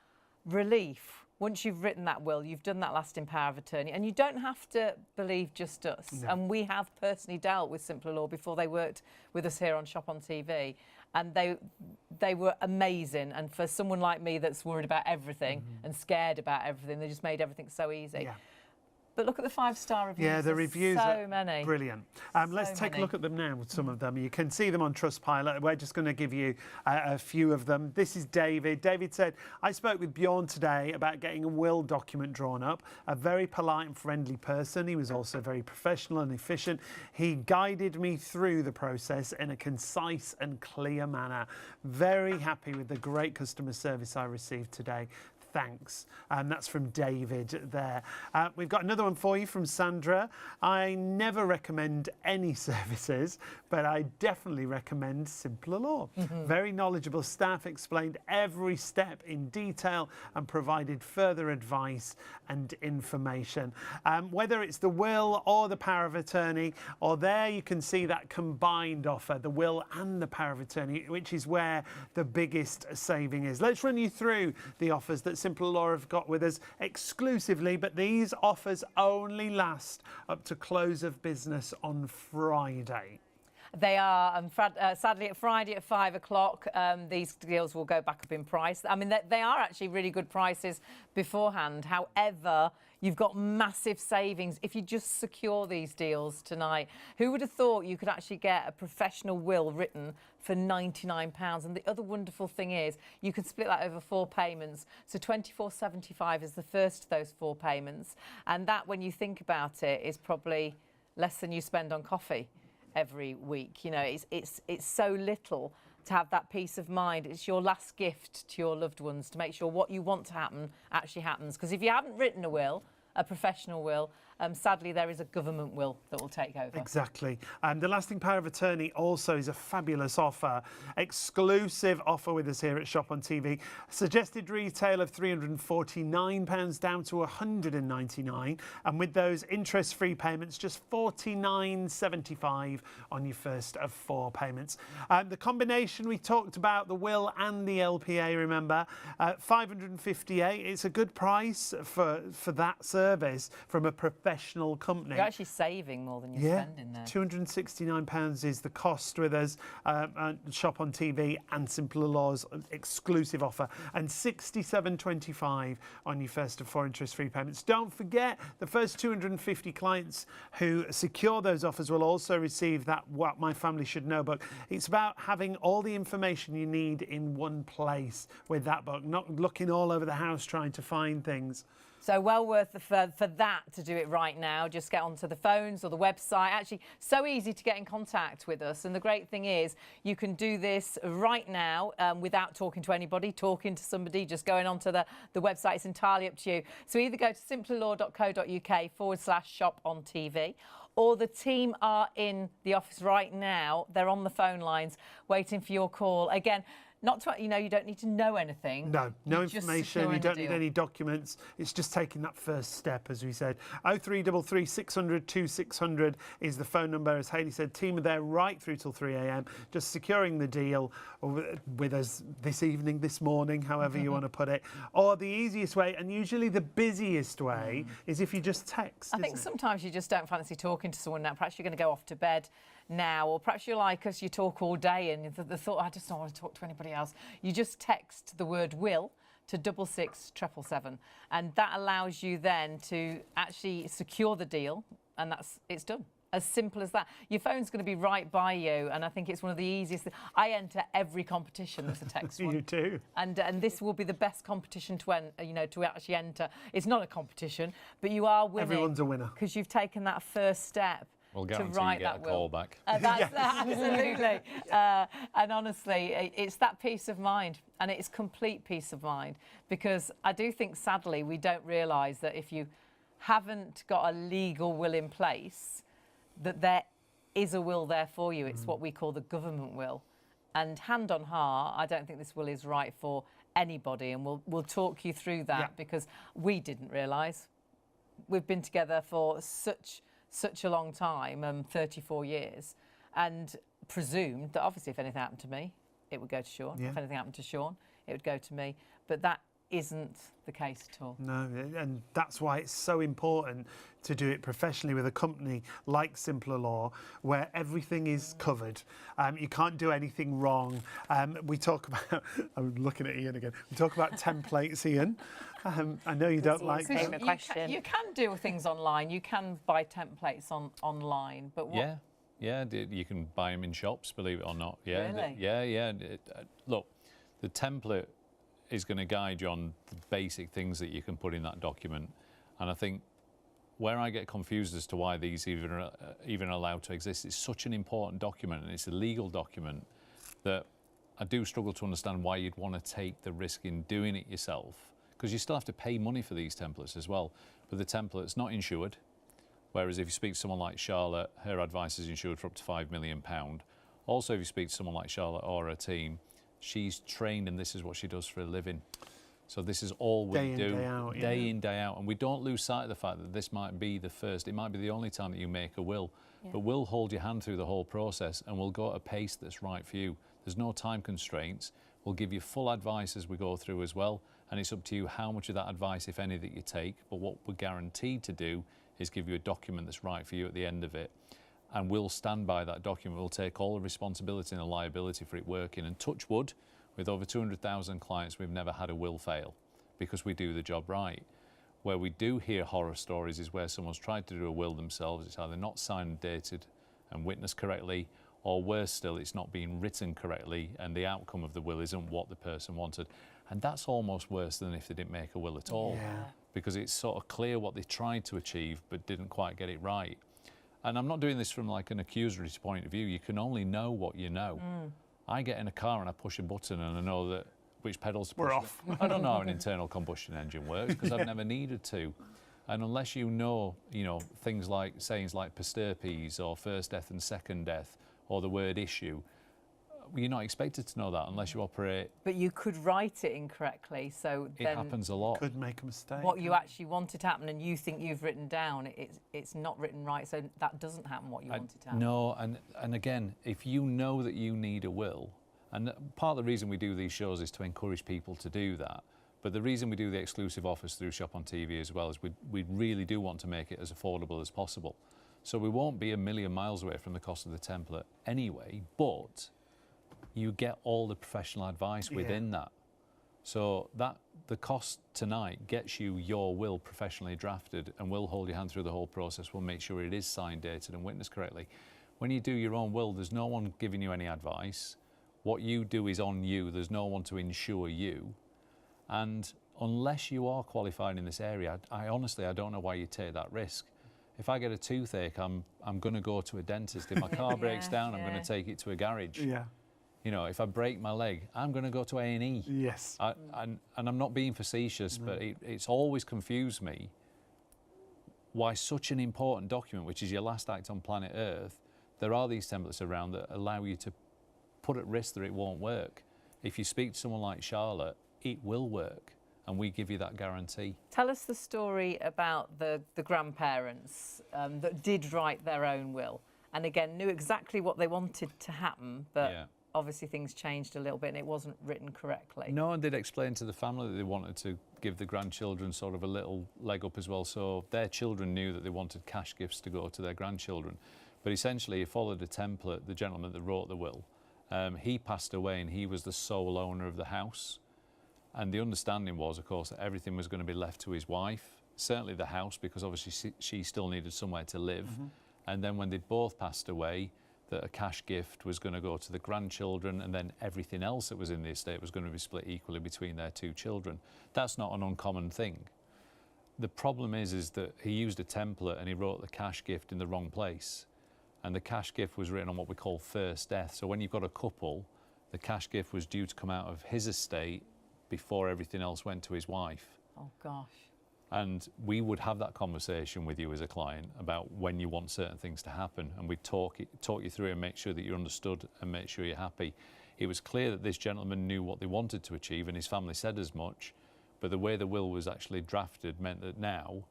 relief. Once you've written that will, you've done that lasting power of attorney, and you don't have to believe just us.
No.
And we have personally dealt with Simpler Law before they worked with us here on Shop on TV, and they were amazing. And for someone like me that's worried about everything and scared about everything, they just made everything so easy.
Yeah.
But look at the 5-star reviews.
Yeah, the reviews
are
are
many.
Brilliant. Let's take a look at them now, some of them. You can see them on Trustpilot. We're just going to give you a few of them. This is David. David said, I spoke with Bjorn today about getting a will document drawn up. A very polite and friendly person. He was also very professional and efficient. He guided me through the process in a concise and clear manner. Very happy with the great customer service I received today. Thanks. That's from David there. We've got another one for you from Sandra. I never recommend any services, but I definitely recommend Simpler Law. Very knowledgeable staff explained every step in detail and provided further advice and information. Whether it's the will or the power of attorney, or there you can see that combined offer, the will and the power of attorney, which is where the biggest saving is. Let's run you through the offers that Simpler Law have got with us exclusively, but these offers only last up to close of business on Friday.
They are, sadly, Friday at 5 o'clock, these deals will go back up in price. I mean, they are actually really good prices beforehand. However, you've got massive savings if you just secure these deals tonight. Who would have thought you could actually get a professional will written for £99? And the other wonderful thing is you can split that over 4 payments. So £24.75 is the first of those 4 payments. And that, when you think about it, is probably less than you spend on coffee every week. You know, it's so little to have that peace of mind. It's your last gift to your loved ones to make sure what you want to happen actually happens. Because if you haven't written a will, a professional will, sadly there is a government will that will take over.
Exactly. The lasting power of attorney also is a fabulous offer. Exclusive offer with us here at Shop on TV. Suggested retail of £349 down to £199, and with those interest-free payments, just £49.75 on your first of 4 payments. The combination we talked about, the will and the LPA, remember, £558. It's a good price for that service from a professional professional company.
You're actually saving more than you're spending there.
£269 is the cost with us. Shop on TV and Simpler Law's exclusive offer, and £67.25 on your first of 4 interest-free payments. Don't forget, the first 250 clients who secure those offers will also receive that What My Family Should Know book. It's about having all the information you need in one place with that book, not looking all over the house trying to find things.
So well worth for that to do it right now. Just get onto the phones or the website. Actually, so easy to get in contact with us. And the great thing is you can do this right now without talking to anybody, talking to somebody, just going onto the website. It's entirely up to you. So either go to simplerlaw.co.uk/shop on TV, or the team are in the office right now. They're on the phone lines waiting for your call. Again, not to, you don't need to know anything.
No information. You don't need any documents. It's just taking that first step, as we said. 0333 600 2600 is the phone number. As Hayley said, team are there right through till 3 a.m. just securing the deal with us this evening, this morning, however you want to put it. Or the easiest way, and usually the busiest way, is if you just text.
I think sometimes you just don't fancy talking to someone now. Perhaps you're going to go off to bed now, or perhaps you're like us, you talk all day and the thought, I just don't want to talk to anybody else. You just text the word will to 66777, and that allows you then to actually secure the deal, and it's done. As simple as that. Your phone's going to be right by you, and I think it's one of the easiest. I enter every competition that's a text one.
You do.
And this will be the best competition to actually enter. It's not a competition, but you are winning.
Everyone's a winner.
Because you've taken that first step.
We'll guarantee
to write
you get
that
a call
will.
back.
Absolutely. And honestly, it's that peace of mind, and it's complete peace of mind, because I do think, sadly, we don't realise that if you haven't got a legal will in place, that there is a will there for you. It's what we call the government will. And hand on heart, I don't think this will is right for anybody, and we'll talk you through that because we didn't realise. We've been together for such a long time, 34 years, and presumed that obviously if anything happened to me, it would go to Sean. If anything happened to Sean, it would go to me. But that isn't the case at all.
No, and that's why it's so important to do it professionally with a company like Simpler Law, where everything is covered. You can't do anything wrong. We talk about, I'm looking at Ian again, we talk about templates, Ian. I know you don't like that.
You can do things online. You can buy templates online, but what?
Yeah, you can buy them in shops, believe it or not.
Really?
Yeah. Look, the template is going to guide you on the basic things that you can put in that document. And I think where I get confused as to why these even allowed to exist, it's such an important document, and it's a legal document, that I do struggle to understand why you'd want to take the risk in doing it yourself, because you still have to pay money for these templates as well. But the template's not insured, whereas if you speak to someone like Charlotte, her advice is insured for up to £5 million. Also, if you speak to someone like Charlotte or her team, she's trained and this is what she does for a living. So this is all we do, day in, day out. And we don't lose sight of the fact that this might be the first, it might be the only time that you make a will. But we'll hold your hand through the whole process, and we'll go at a pace that's right for you. There's no time constraints. We'll give you full advice as we go through as well. And it's up to you how much of that advice, if any, that you take. But what we're guaranteed to do is give you a document that's right for you at the end of it. And we'll stand by that document. We'll take all the responsibility and the liability for it working. And touch wood, with over 200,000 clients, we've never had a will fail, because we do the job right. Where we do hear horror stories is where someone's tried to do a will themselves. It's either not signed and dated and witnessed correctly, or worse still, it's not being written correctly and the outcome of the will isn't what the person wanted. And that's almost worse than if they didn't make a will at all, because it's sort of clear what they tried to achieve but didn't quite get it right. And I'm not doing this from like an accusory point of view. You can only know what you know. I get in a car and I push a button and I know that which pedals to push.
We're off.
I don't know how an internal combustion engine works because I've never needed to. And unless you know, things like sayings like Pasteur-Pease or first death and second death or the word issue, you're not expected to know that unless you operate.
But you could write it incorrectly, so
it happens a lot.
Could make a mistake.
What you actually wanted to happen and you think you've written down, it's not written right, so that doesn't happen what you wanted to happen.
No, and again, if you know that you need a will, and part of the reason we do these shows is to encourage people to do that, But the reason we do the exclusive offers through Shop on TV as well is we really do want to make it as affordable as possible. So we won't be a million miles away from the cost of the template anyway, but you get all the professional advice within that. So that the cost tonight gets you your will professionally drafted, and we'll hold your hand through the whole process. We'll make sure it is signed, dated and witnessed correctly. When you do your own will, there's no one giving you any advice. What you do is on you. There's no one to insure you. And unless you are qualified in this area, I honestly don't know why you take that risk. If I get a toothache, I'm going to go to a dentist. If my car breaks down, I'm going to take it to a garage.
Yeah.
You know, if I break my leg, I'm going to go to A&E.
Yes.
And I'm not being facetious, but it's always confused me why such an important document, which is your last act on planet Earth, there are these templates around that allow you to put at risk that it won't work. If you speak to someone like Charlotte, it will work, and we give you that guarantee.
Tell us the story about the grandparents that did write their own will, and again knew exactly what they wanted to happen, but obviously things changed a little bit and it wasn't written correctly.
No one did explain to the family that they wanted to give the grandchildren sort of a little leg up as well, so their children knew that they wanted cash gifts to go to their grandchildren. But essentially, he followed a template, the gentleman that wrote the will. He passed away and he was the sole owner of the house. And the understanding was, of course, that everything was going to be left to his wife, certainly the house, because obviously she still needed somewhere to live. And then when they both passed away, that a cash gift was going to go to the grandchildren, and then everything else that was in the estate was going to be split equally between their two children. That's not an uncommon thing. The problem is that he used a template and he wrote the cash gift in the wrong place. And the cash gift was written on what we call first death. So when you've got a couple, the cash gift was due to come out of his estate before everything else went to his wife.
Oh, gosh.
And we would have that conversation with you as a client about when you want certain things to happen, and we'd talk you through it and make sure that you understood and make sure you're happy. It was clear that this gentleman knew what they wanted to achieve, and his family said as much, but the way the will was actually drafted meant that now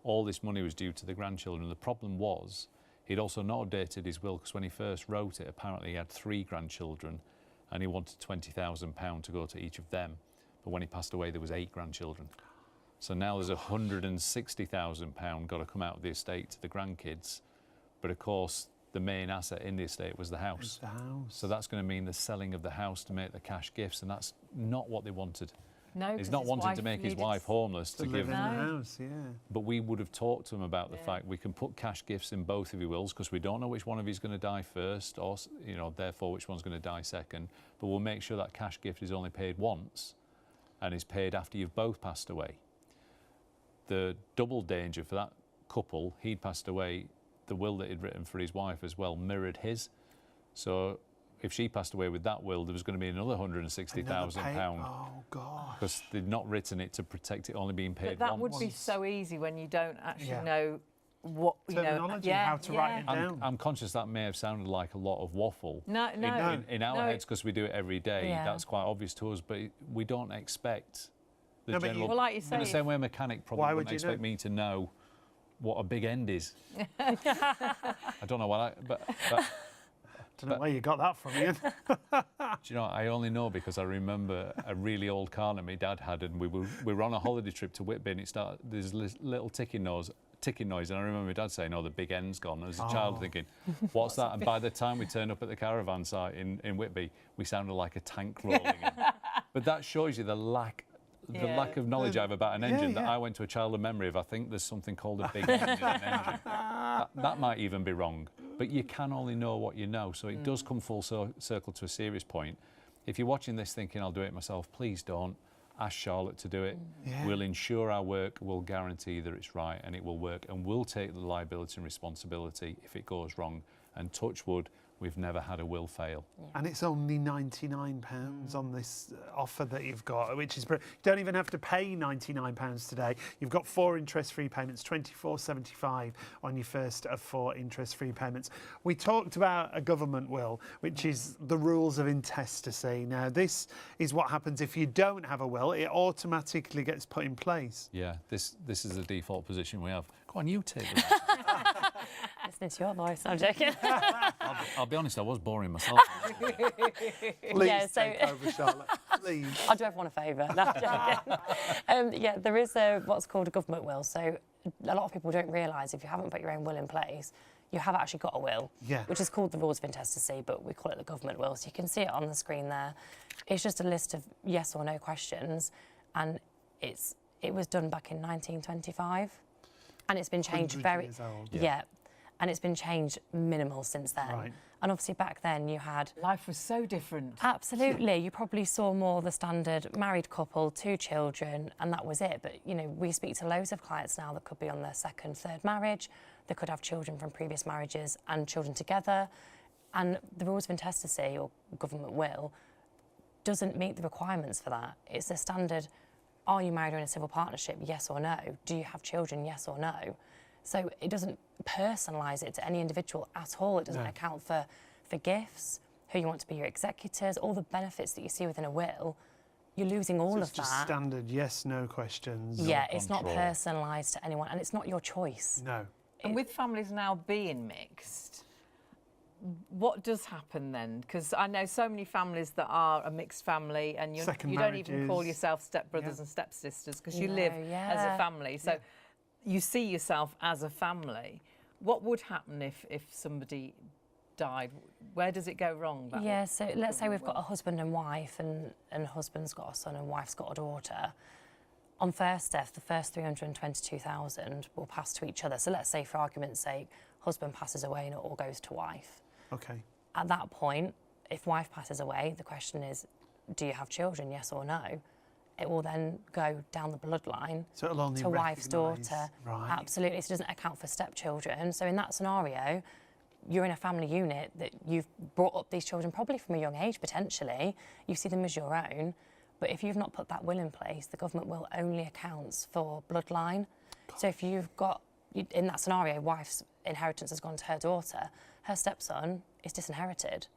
all this money was due to the grandchildren. The problem was he'd also not updated his will, because when he first wrote it, apparently he had 3 grandchildren and he wanted £20,000 to go to each of them. But when he passed away, there was 8 grandchildren. So now there's £160,000 got to come out of the estate to the grandkids. But of course, the main asset in the estate was the house.
It's the house.
So that's going to mean the selling of the house to make the cash gifts, and that's not what they wanted.
No,
he's not wanting to make his wife homeless to
live
give.
in the house, yeah.
But we would have talked to him about the fact we can put cash gifts in both of your wills, because we don't know which one of you is going to die first, or therefore which one's going to die second. But we'll make sure that cash gift is only paid once, and is paid after you've both passed away. The double danger for that couple, he'd passed away, the will that he'd written for his wife as well mirrored his. So if she passed away with that will, there was going to be another £160,000.
Oh, gosh.
Because they'd not written it to protect it only being paid
But that
once.
would be so easy when you don't actually know what,
terminology, how to write it down.
I'm conscious that may have sounded like a lot of waffle.
No.
In our heads, because we do it every day, that's quite obvious to us, but we don't expect the general...
Well, like you say,
in the same way a mechanic probably wouldn't expect me to know what a big end is. I don't know why that...
I don't know where you got that from, Ian.
Do you know, I only know because I remember a really old car that my dad had, and we were on a holiday trip to Whitby, and there's this little ticking noise, and I remember my dad saying, "Oh, the big end's gone." And as a child thinking, "What's that?" And by the time we turned up at the caravan site in Whitby, we sounded like a tank rolling in. But that shows you the lack of knowledge I have about an engine, that I went to a childhood memory of. I think there's something called a big engine in an engine. That might even be wrong, but you can only know what you know. So it does come full circle to a serious point. If you're watching this thinking, I'll do it myself, please don't. Ask Charlotte to do it. We'll ensure our work, we'll guarantee that it's right and it will work, and we'll take the liability and responsibility if it goes wrong. And touch wood, we've never had a will fail.
And it's only £99 on this offer that you've got, which is... You don't even have to pay £99 today. You've got 4 interest-free payments, £24.75 on your first of 4 interest-free payments. We talked about a government will, which is the rules of intestacy. Now, this is what happens if you don't have a will. It automatically gets put in place.
Yeah, this is the default position we have. Go on, you take it.
listening to your voice. I'm joking.
I'll be honest, I was boring myself.
Please
Yeah, so-
take over, Charlotte. Please.
I'll do everyone a favour. No, I'm joking. Yeah, there is what's called a government will. So a lot of people don't realise if you haven't put your own will in place, you have actually got a will, which is called the rules of intestacy, but we call it the government will. So you can see it on the screen there. It's just a list of yes or no questions, and it was done back in 1925, and it's been changed
100 years old.
yeah, and it's been changed minimal since then.
Right.
And obviously back then you had
Life was so different.
absolutely. You probably saw more the standard married couple, 2 children, and that was it. But you know, we speak to loads of clients now that could be on their second, third marriage. They could have children from previous marriages and children together. And the rules of intestacy or government will doesn't meet the requirements for that. It's a standard: are you married or in a civil partnership? Yes or no. Do you have children? Yes or no. So it doesn't personalise it to any individual at all. It doesn't account for gifts, who you want to be your executors, all the benefits that you see within a will. You're losing all
It's
of
just
that.
standard yes, no questions.
Yeah, it's not
control.
personalised to anyone, and it's not your choice.
No.
And with families now being mixed, what does happen then? Because I know so many families that are a mixed family, and you
Second
don't even call
marriages.
yourself stepbrothers
Yeah.
and stepsisters because you
No,
live as a
yeah.
family. So you see yourself as a family. What would happen if somebody died? Where does it go wrong? that
Yeah, so let's say we've got a husband and wife, and husband's got a son and wife's got a daughter. On first death, the first 322,000 will pass to each other. So let's say, for argument's sake, husband passes away and it all goes to wife.
Okay.
At that point, if wife passes away, the question is, do you have children, yes or no? It will then go down the bloodline
So it'll only
to wife's
recognise-
daughter.
Right.
Absolutely, so it doesn't account for stepchildren. So in that scenario, you're in a family unit that you've brought up these children probably from a young age, potentially. You see them as your own. But if you've not put that will in place, the government will only accounts for bloodline. So if you've got, in that scenario, wife's inheritance has gone to her daughter, her stepson is disinherited.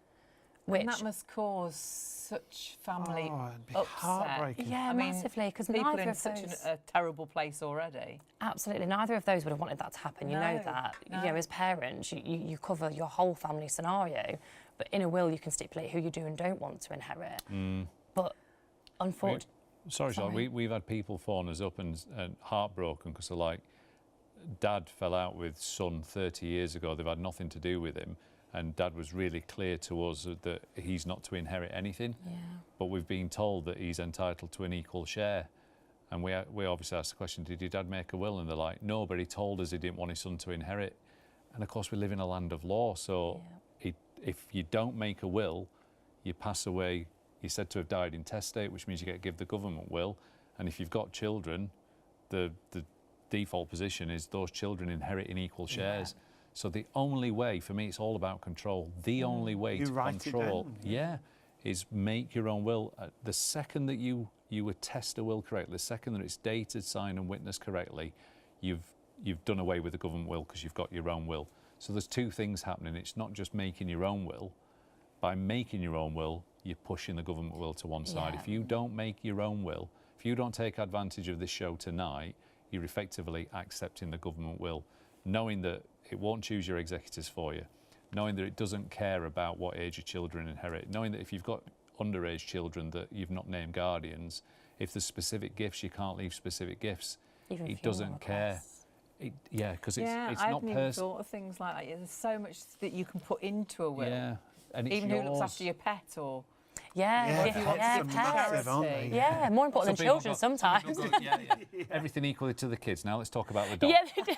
Which,
And that must cause such family
Oh, it'd be
upset.
heartbreaking.
yeah,
I mean,
massively, because
People
neither
in
of
such
those...
a terrible place already.
Absolutely, neither of those would have wanted that to happen. You know
No,
that.
no.
You know, as parents, you cover your whole family scenario, but in a will you can stipulate who you do and don't want to inherit. But unfortunately,
Sorry, Charlotte, we've had people phone us up and heartbroken because they're like, Dad fell out with son 30 years ago. They've had nothing to do with him. And Dad was really clear to us that he's not to inherit anything.
yeah,
But we've been told that he's entitled to an equal share. And we obviously asked the question, did your dad make a will? And they're like, no, but he told us he didn't want his son to inherit. And of course, we live in a land of law. So if you don't make a will, you pass away, you're said to have died intestate, which means you get to give the government will. And if you've got children, the default position is those children inherit in equal shares. So the only way, for me, it's all about control. The only way
You
to
write it
control,
down.
is make your own will. The second that you attest a will correctly, the second that it's dated, signed and witnessed correctly, you've done away with the government will because you've got your own will. So there's two things happening. It's not just making your own will. By making your own will, you're pushing the government will to one side.
Yeah.
If you don't make your own will, if you don't take advantage of this show tonight, you're effectively accepting the government will, knowing that it won't choose your executors for you, knowing that it doesn't care about what age your children inherit, knowing that if you've got underage children that you've not named guardians, if there's specific gifts, you can't leave specific gifts.
even
It
funeral
doesn't care.
requests.
Because it's
I
not
hadn't even
personal.
thought of things like that. There's so much that you can put into a will.
Yeah, and it's
Even
yours.
who looks after your pet or...
Yeah,
Yeah,
if you want
pets
to
are
give
massive,
pets.
aren't they?
Yeah, more important
Some
than
people
children
go- some people
sometimes.
go, Everything equally to the kids. Now let's talk about the dog.
Yeah, they do.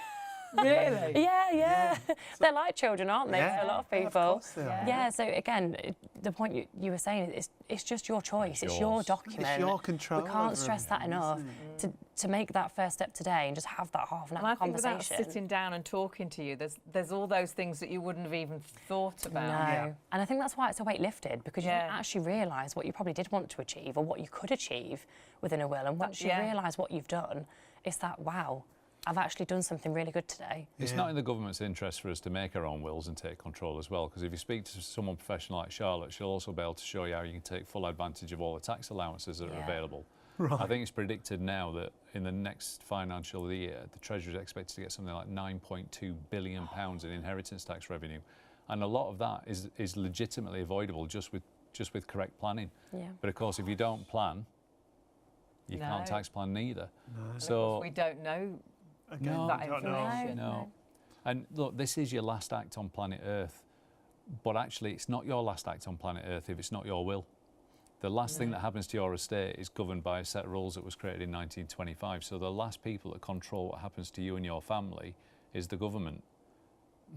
Really?
Yeah. They're like children, aren't they,
Yeah.
for a lot of
Yeah, of
people?
course they are.
Yeah, so again, the point you were saying is it's just your choice. It's your
yours.
document.
It's your control
We
over
can't stress that
everything,
enough to make that first step today and just have that half an
And
hour
I think without
conversation.
sitting down and talking to you, there's all those things that you wouldn't have even thought
No.
about.
Yeah.
And I think that's why it's a weight lifted, because you
Yeah.
don't actually realise what you probably did want to achieve or what you could achieve within a will. And once you
yeah.
realise what you've done, it's that, wow, I've actually done something really good today.
It's
Yeah.
not in the government's interest for us to make our own wills and take control as well, because if you speak to someone professional like Charlotte, she'll also be able to show you how you can take full advantage of all the tax allowances that are
Yeah.
available. I think it's predicted now that in the next financial year, the Treasury is expected to get something like £9.2 billion in inheritance tax revenue. And a lot of that is legitimately avoidable just with correct planning.
Yeah.
But of course, if you don't plan, you can't tax plan neither.
And
So
of course we don't know that information.
No. And look, this is your last act on planet Earth. But actually, it's not your last act on planet Earth if it's not your will. The last thing that happens to your estate is governed by a set of rules that was created in 1925. So the last people that control what happens to you and your family is the government.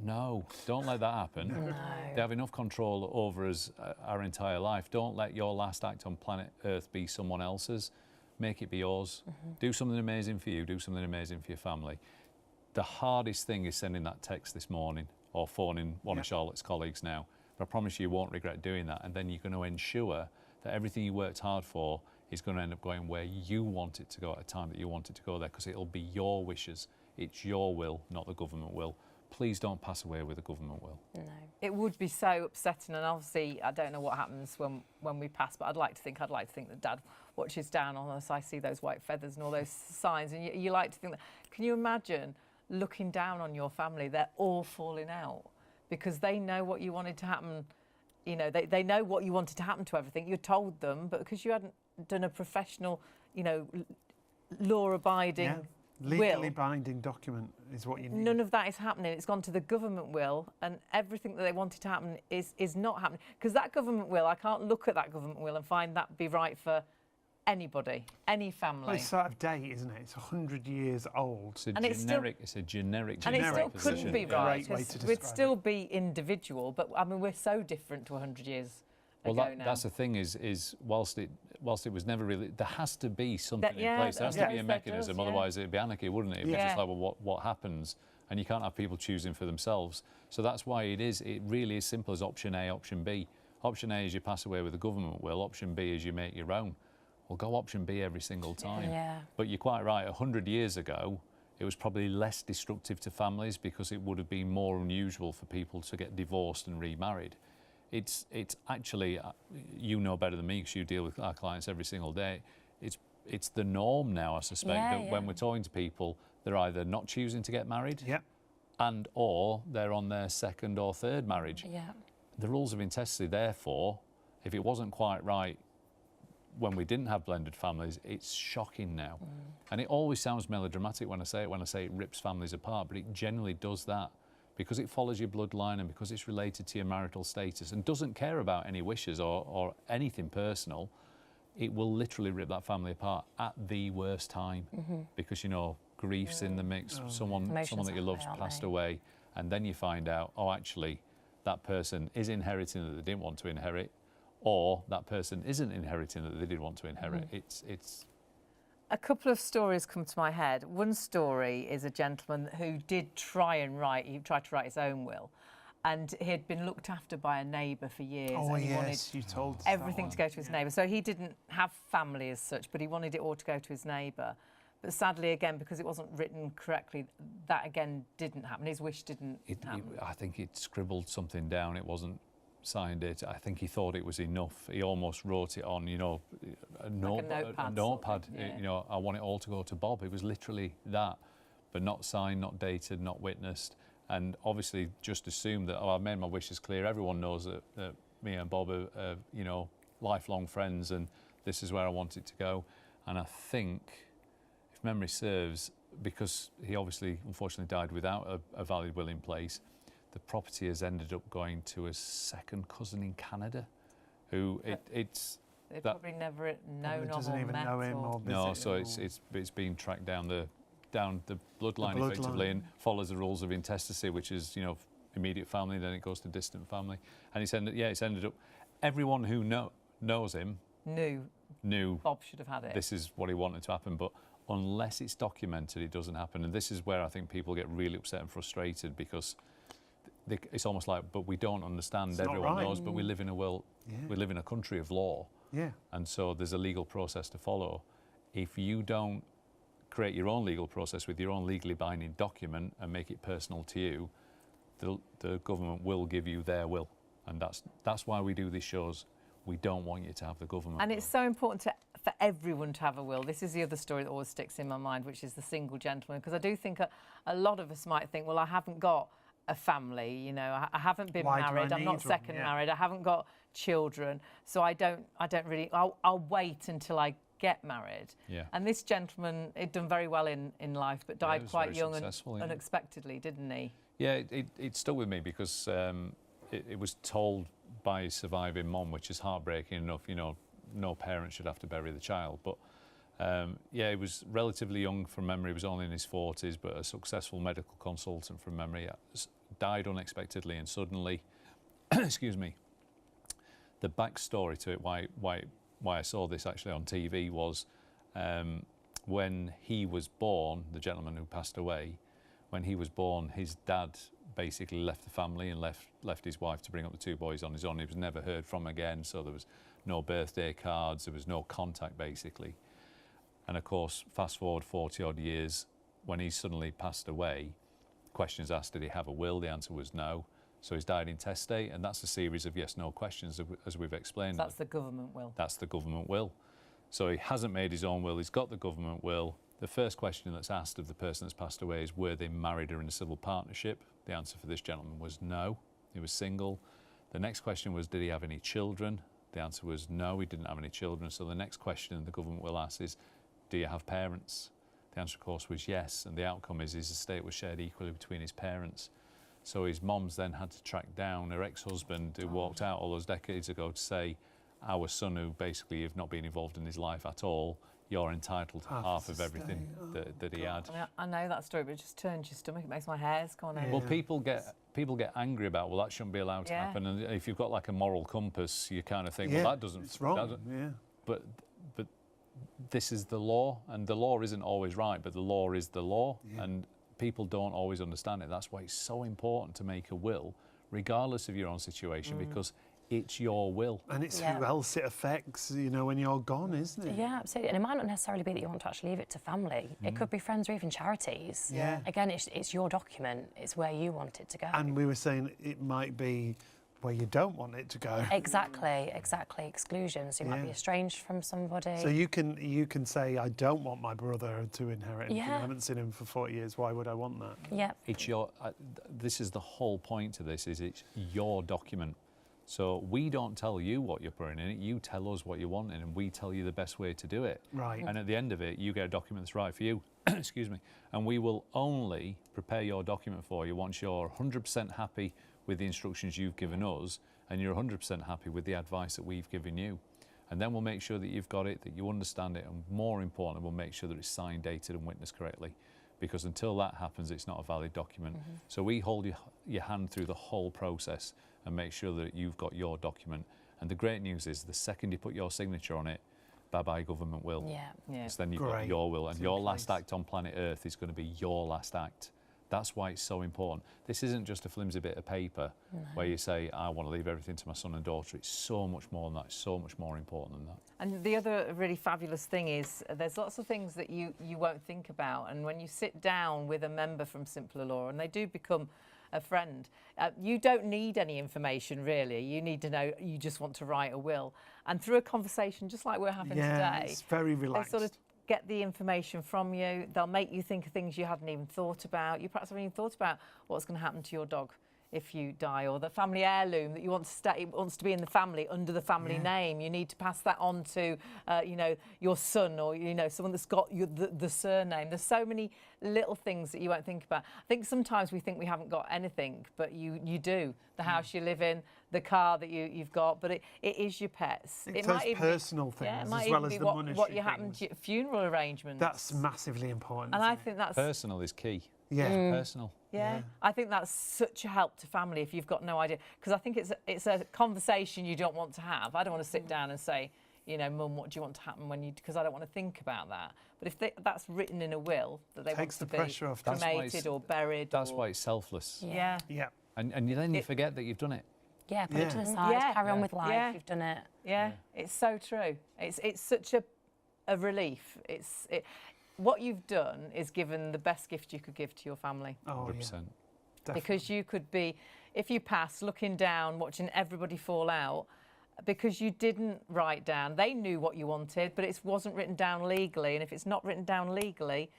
No, don't let that happen.
No.
They have enough control over us our entire life. Don't let your last act on planet Earth be someone else's. Make it be yours. Do something amazing for you. Do something amazing for your family. The hardest thing is sending that text this morning or phoning one of Charlotte's colleagues now. But I promise you won't regret doing that. And then you're going to ensure that everything you worked hard for is going to end up going where you want it to go at a time that you want it to go there, because it'll be your wishes. It's your will, not the government will. Please don't pass away with the government will.
No.
It would be so upsetting, and obviously I don't know what happens when we pass, but I'd like to think that Dad watches down on us. I see those white feathers and all those signs, and you like to think that. Can you imagine looking down on your family? They're all falling out because they know what you wanted to happen. You know, they know what you wanted to happen to everything. You told them, but because you hadn't done a professional, law-abiding
legally
will,
binding document is what you need.
none of that is happening. It's gone to the government will, and everything that they wanted to happen is not happening. Because that government will, I can't look at that government will and find that be right for anybody, any family.
Well, it's out of date, isn't it? It's 100 years old.
It's a generic
And it still
position.
couldn't be
Yeah.
right.
Great way to
We'd
describe
still be individual, but I mean, we're so different to 100 years ago now.
That's the thing is whilst it was never really, there has to be something in place. There has to be a
there
mechanism,
does,
otherwise it'd be anarchy, wouldn't it? It'd be just like, well, what happens? And you can't have people choosing for themselves. So that's why it really is simple as option A, option B. Option A is you pass away with the government will, option B is you make your own. Well, go option B every single time.
Yeah.
But you're quite right, 100 years ago, it was probably less destructive to families because it would have been more unusual for people to get divorced and remarried. It's actually, you know better than me because you deal with our clients every single day, it's the norm now, I suspect, that when we're talking to people, they're either not choosing to get married and or they're on their second or third marriage.
Yeah.
The rules of intestacy, therefore, if it wasn't quite right when we didn't have blended families, it's shocking now. And it always sounds melodramatic when I say it rips families apart, but it generally does that because it follows your bloodline and because it's related to your marital status and doesn't care about any wishes or anything personal. It will literally rip that family apart at the worst time because, grief's in the mix, someone that you love's passed away, and then you find out, actually, that person is inheriting that they didn't want to inherit, or that person isn't inheriting that they did want to inherit. It's
A couple of stories come to my head. One story is a gentleman who did try to write his own will, and he had been looked after by a neighbour for years.
Oh,
and he wanted
yes, you told us
everything
that
to go to his neighbour. So he didn't have family as such, but he wanted it all to go to his neighbour. But sadly, again, because it wasn't written correctly, that again didn't happen. His wish didn't happen.
I think he'd scribbled something down. It wasn't signed it. I think he thought it was enough. He almost wrote it on, a notepad. I want it all to go to Bob. It was literally that, but not signed, not dated, not witnessed. And obviously just assumed that, I've made my wishes clear. Everyone knows that me and Bob are lifelong friends and this is where I want it to go. And I think, if memory serves, because he obviously, unfortunately, died without a valid will in place, the property has ended up going to a second cousin in Canada, who
They've probably never known of
doesn't
or
even
met
know him or
no,
visit
so
him
it's been tracked down the bloodline effectively and follows the rules of intestacy, which is immediate family, then it goes to distant family, and it's ended up. Everyone who knows him knew
Bob should have had it.
This is what he wanted to happen, but unless it's documented, it doesn't happen. And this is where I think people get really upset and frustrated because it's almost like, but we don't understand. Everyone knows, but we live in a world, we live in a country of law.
Yeah.
And so there's a legal process to follow. If you don't create your own legal process with your own legally binding document and make it personal to you, the government will give you their will. And that's why we do these shows. We don't want you to have the government.
And it's so important for everyone to have a will. This is the other story that always sticks in my mind, which is the single gentleman, because I do think a lot of us might think, well, I haven't got a family, you know, I haven't been married, I'm not second married, I haven't got children, so I don't really, I'll wait until I get married.
Yeah.
And this gentleman, he'd done very well in life, but died quite young and
yeah.
unexpectedly, didn't he?
Yeah, it stuck with me because it was told by his surviving mum, which is heartbreaking enough. You know, no parent should have to bury the child. But yeah, he was relatively young from memory. He was only in his 40s, but a successful medical consultant from memory. Died unexpectedly and suddenly. Excuse me. The backstory to it, why I saw this actually on TV was when he was born, the gentleman who passed away, when he was born, his dad basically left the family and left his wife to bring up the 2 boys on his own. He was never heard from again, so there was no birthday cards, there was no contact basically. And of course, fast forward 40 odd years, when he suddenly passed away, questions asked, did he have a will? The answer was no. So he's died intestate, and that's a series of yes/no questions, as we've explained.
So that's the government will.
That's the government will. So he hasn't made his own will, he's got the government will. The first question that's asked of the person that's passed away is, were they married or in a civil partnership? The answer for this gentleman was no, he was single. The next question was, did he have any children? The answer was no, he didn't have any children. So the next question the government will ask is, do you have parents? The answer, of course, was yes, and the outcome is his estate was shared equally between his parents. So his mom's then had to track down her ex-husband who walked out all those decades ago to say, our son, who basically have not been involved in his life at all, you're entitled to half of everything that he had.
I mean, I know that story, but it just turns your stomach. It makes my hairs go on end.
Well, people get angry about, well, that shouldn't be allowed to happen. And if you've got like a moral compass, you kind of think, well, that doesn't.
It's wrong.
But this is the law, and the law isn't always right, but the law is the law, and people don't always understand it. That's why it's so important to make a will, regardless of your own situation, because it's your will. And
it's who else it affects, you know, when you're gone, isn't it?
Yeah, absolutely. And it might not necessarily be that you want to actually leave it to family. It could be friends or even charities.
Yeah.
Again, it's your document. It's where you want it to go.
And we were saying it might be where you don't want it to go.
Exactly. Exclusions. You might be estranged from somebody.
So you can say, I don't want my brother to inherit anything. I haven't seen him for 40 years. Why would I want that?
Yeah.
It's your. This is the whole point to this. Is it's your document. So we don't tell you what you're putting in it. You tell us what you want in, and we tell you the best way to do it.
Right.
And at the end of it, you get a document that's right for you. Excuse me. And we will only prepare your document for you once you're 100% happy with the instructions you've given us, and you're 100% happy with the advice that we've given you. And then we'll make sure that you've got it, that you understand it, and more importantly, we'll make sure that it's signed, dated and witnessed correctly. Because until that happens, it's not a valid document. So we hold your hand through the whole process and make sure that you've got your document. And the great news is, the second you put your signature on it, bye-bye government will.
Yeah.
Because then you've got your will, and your last act on planet Earth is going to be your last act. That's why it's so important. This isn't just a flimsy bit of paper where you say, I want to leave everything to my son and daughter. It's so much more than that. It's so much more important than that. And
the other really fabulous thing is there's lots of things that you won't think about. And when you sit down with a member from Simpler Law, and they do become a friend, you don't need any information, really. You need to know you just want to write a will. And through a conversation, just like we're having today,
it's very relaxed.
They sort of get the information from you. They'll make you think of things you hadn't even thought about. You perhaps haven't even thought about what's going to happen to your dog if you die, or the family heirloom that you want to stay, wants to be in the family under the family name. You need to pass that on to, you know, your son, or you know, someone that's got the surname. There's so many little things that you won't think about. I think sometimes we think we haven't got anything, but you do. The house you live in, the car that you've got, but it is your pets.
It might even personal things
it might
as well
even
as
be
the monetary
what you happen to your funeral arrangements.
That's massively important.
And I think that's
personal is key.
Yeah.
Personal.
Yeah, I think that's such a help to family if you've got no idea, because I think it's a conversation you don't want to have. I don't want to sit down and say, you know, Mum, what do you want to happen when you? Because I don't want to think about that. But if that's written in a will that they want to be cremated or buried,
that's why it's selfless.
Yeah.
And then you forget that you've done it.
Yeah, put it to the side, carry on with life. You've done it.
Yeah, it's so true. It's such a relief. What you've done is given the best gift you could give to your family.
100%.
Because you could be, if you pass, looking down, watching everybody fall out, because you didn't write down. They knew what you wanted, but it wasn't written down legally. And if it's not written down legally,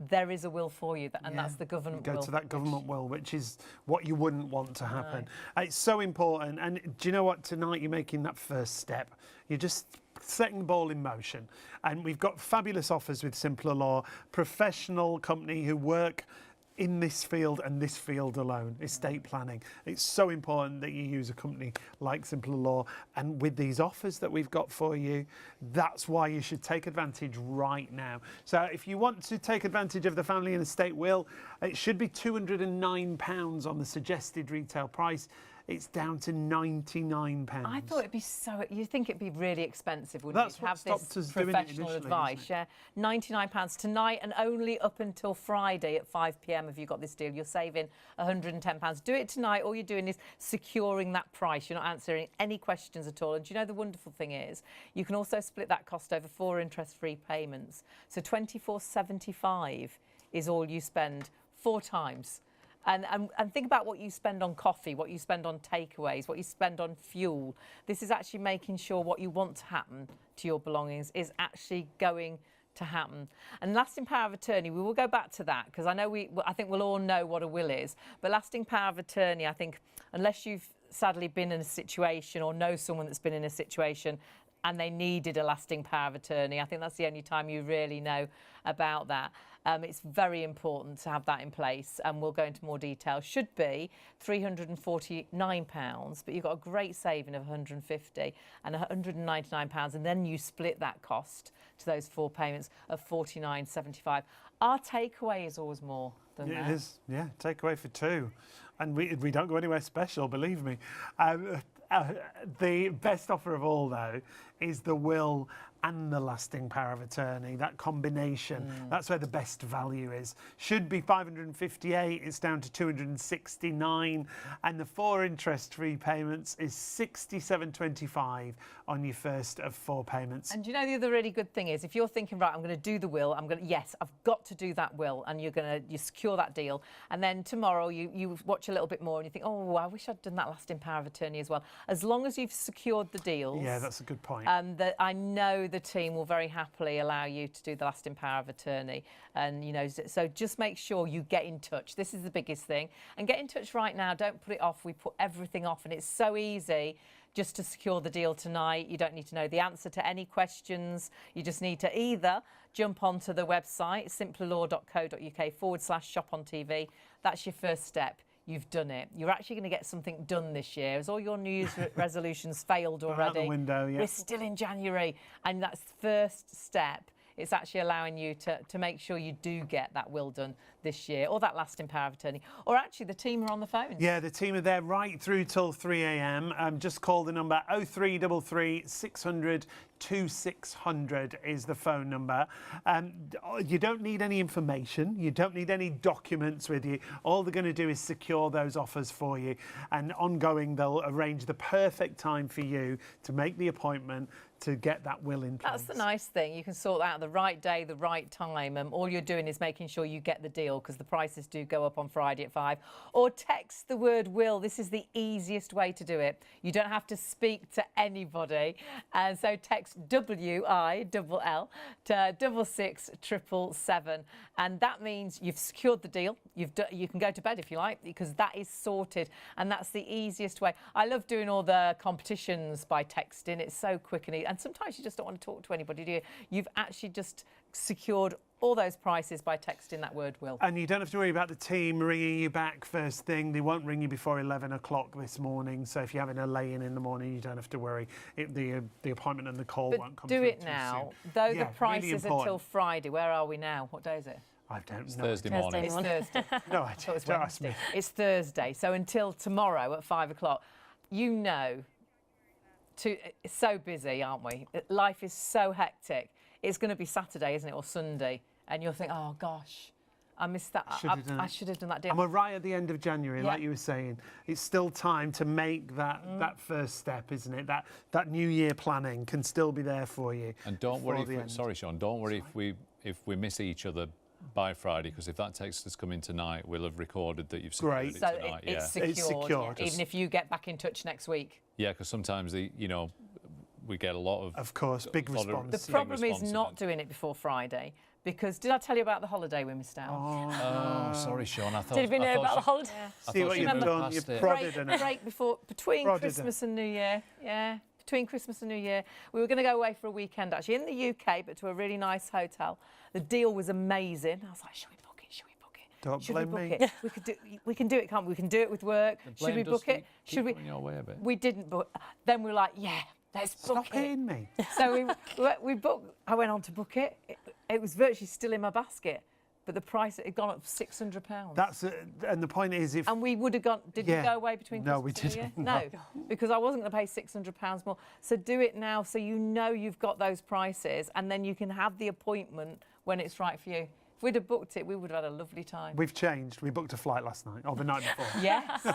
there is a will for you, and that's the government will.
Go to that government will, which is what you wouldn't want to happen. It's so important. And do you know what? Tonight you're making that first step. You're just setting the ball in motion. And we've got fabulous offers with Simpler Law, professional company who work in this field and this field alone, estate planning. It's so important that you use a company like Simpler Law, and with these offers that we've got for you, that's why you should take advantage right now. So if you want to take advantage of the family and estate will, it should be £209 on the suggested retail price. It's down to £99.
I thought it'd be so. You think it'd be really expensive, wouldn't
That's
you? To
what
have
stopped
this
us doing it
professional
initially,
advice.
isn't it?
Yeah, £99 tonight, and only up until Friday at 5 p.m. Have you got this deal? You're saving £110. Do it tonight. All you're doing is securing that price. You're not answering any questions at all. And do you know the wonderful thing is, you can also split that cost over 4 interest-free payments. So £24.75 is all you spend 4 times. And think about what you spend on coffee, what you spend on takeaways, what you spend on fuel. This is actually making sure what you want to happen to your belongings is actually going to happen. And lasting power of attorney, we will go back to that, because I think we'll all know what a will is. But lasting power of attorney, I think, unless you've sadly been in a situation or know someone that's been in a situation and they needed a lasting power of attorney, I think that's the only time you really know about that. It's very important to have that in place, and we'll go into more detail. Should be £349, but you've got a great saving of £150 and £199, and then you split that cost to those 4 payments of £49.75. Our takeaway is always more than that.
It is, yeah, takeaway for 2. And we don't go anywhere special, believe me. The best offer of all, though, is the will and the lasting power of attorney. That combination, that's where the best value is. Should be 558, it's down to 269, and the 4 interest-free payments is 67.25 on your first of 4 payments.
And do you know the other really good thing is, if you're thinking, right, I'm going to do the will, yes, I've got to do that will, and you secure that deal, and then tomorrow you watch a little bit more and you think, oh, I wish I'd done that lasting power of attorney as well. As long as you've secured the deals.
Yeah, that's a good point.
That I know the team will very happily allow you to do the lasting power of attorney. And, so just make sure you get in touch. This is the biggest thing. And get in touch right now. Don't put it off. We put everything off, and it's so easy just to secure the deal tonight. You don't need to know the answer to any questions. You just need to either jump onto the website, simplerlaw.co.uk/shop on TV. That's your first step. You've done it. You're actually going to get something done this year. As all your New Year's resolutions failed already,
out the window, yeah.
We're still in January, and that's the first step. It's actually allowing you to make sure you do get that will done this year, or that lasting power of attorney. Or actually, the team are on the phone.
Yeah, the team are there right through till 3 a.m. Just call the number 0333 600 2600 is the phone number. You don't need any information. You don't need any documents with you. All they're going to do is secure those offers for you. And ongoing, they'll arrange the perfect time for you to make the appointment to get that will in place.
That's the nice thing. You can sort that out the right day, the right time. All you're doing is making sure you get the deal, because the prices do go up on Friday at 5. Or text the word will. This is the easiest way to do it. You don't have to speak to anybody. And so text WILL to 66777. And that means you've secured the deal. You can go to bed if you like, because that is sorted. And that's the easiest way. I love doing all the competitions by texting. It's so quick and easy. And sometimes you just don't want to talk to anybody, do you? You've actually just secured all those prices by texting that word will.
And you don't have to worry about the team ringing you back first thing. They won't ring you before 11 o'clock this morning. So if you're having a lay-in the morning, you don't have to worry. The appointment and the call won't come
do
through
it
too
now.
soon.
Though
Yeah,
the price
really
is
important.
until Friday. Where are we now? What day is it?
I don't
It's
know.
Thursday
Thursday
morning.
It's
morning.
Thursday.
No, I
So it's
don't ask me.
Wednesday. It's Thursday. So until tomorrow at 5 o'clock, it's so busy, aren't we? Life is so hectic. It's going to be Saturday, isn't it, or Sunday? And you'll think, oh gosh, I missed that. I should have done that deal.
And we're right at the end of January, like you were saying. It's still time to make that first step, isn't it? That New Year planning can still be there for you.
And don't worry,
before the end.
sorry, Sean, don't worry if we miss each other by Friday, because if that text has come in tonight, we'll have recorded that you've secured
Great.
it
So
tonight.
it's secured,
It's secured.
even if you get back in touch next week.
Yeah, because sometimes we get a lot of
course, big
lot of
response.
The problem is
response
not
event.
doing it before Friday, because did I tell you about the holiday we missed out?
Oh, sorry, Sean. I thought.
Did we know about the holiday?
See what you've done. You've prodded and
break between Christmas and New Year. Yeah, between Christmas and New Year, we were going to go away for a weekend actually in the UK, but to a really nice hotel. The deal was amazing. I was like, should we book it? Should we book it?
Don't
Should
blame
we book
me.
it? We can do it, can't we? We can do it with work. Should we book it? Should we?
Your way a bit.
We didn't book. Then we were like, yeah, let's book
Stop
it.
hitting me.
So we booked. I went on to book it. It was virtually still in my basket, but the price had gone up £600.
That's and the point is, if
And we would have gone. Did we go away between?
No, we
Christmas and
didn't,
New Year? No, because I wasn't going to pay £600 more. So do it now, so you know you've got those prices, and then you can have the appointment when it's right for you. If we'd have booked it, we would have had a lovely time.
we've changed, we booked a flight last night or the night before.
Yes,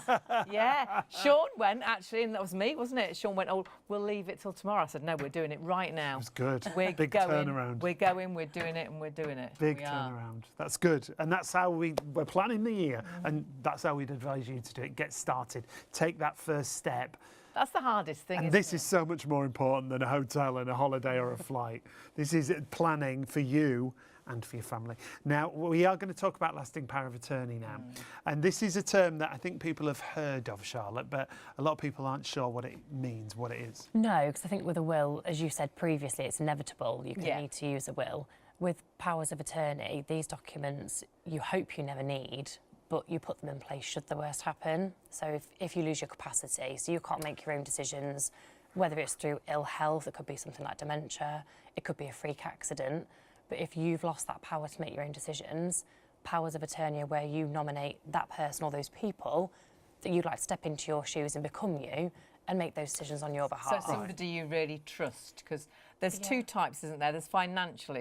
yeah. Sean went actually, and that was me, wasn't it? Sean went, oh, we'll leave it till tomorrow. I said, no, we're doing it right now.
It was good.
We're
Big
going.
turnaround.
We're going. We're doing it, and we're doing it.
Big
We are.
turnaround. That's good. And that's how we're planning the year. And that's how we'd advise you to do it. Get started. Take that first step.
That's the hardest thing.
And
isn't
this
it?
is so much more important than a hotel and a holiday or a flight. This is planning for you and for your family. Now, we are going to talk about lasting power of attorney now. And this is a term that I think people have heard of, Charlotte, but a lot of people aren't sure what it means, what it is.
No, because I think with a will, as you said previously, it's inevitable. You
Yeah.
need to use a will. With powers of attorney, these documents you hope you never need, but you put them in place should the worst happen. So if you lose your capacity, so you can't make your own decisions, whether it's through ill health, it could be something like dementia, it could be a freak accident. But if you've lost that power to make your own decisions, powers of attorney are where you nominate that person or those people that you'd like to step into your shoes and become you and make those decisions on your behalf.
So somebody you really trust, because there's two types, isn't there? There's financial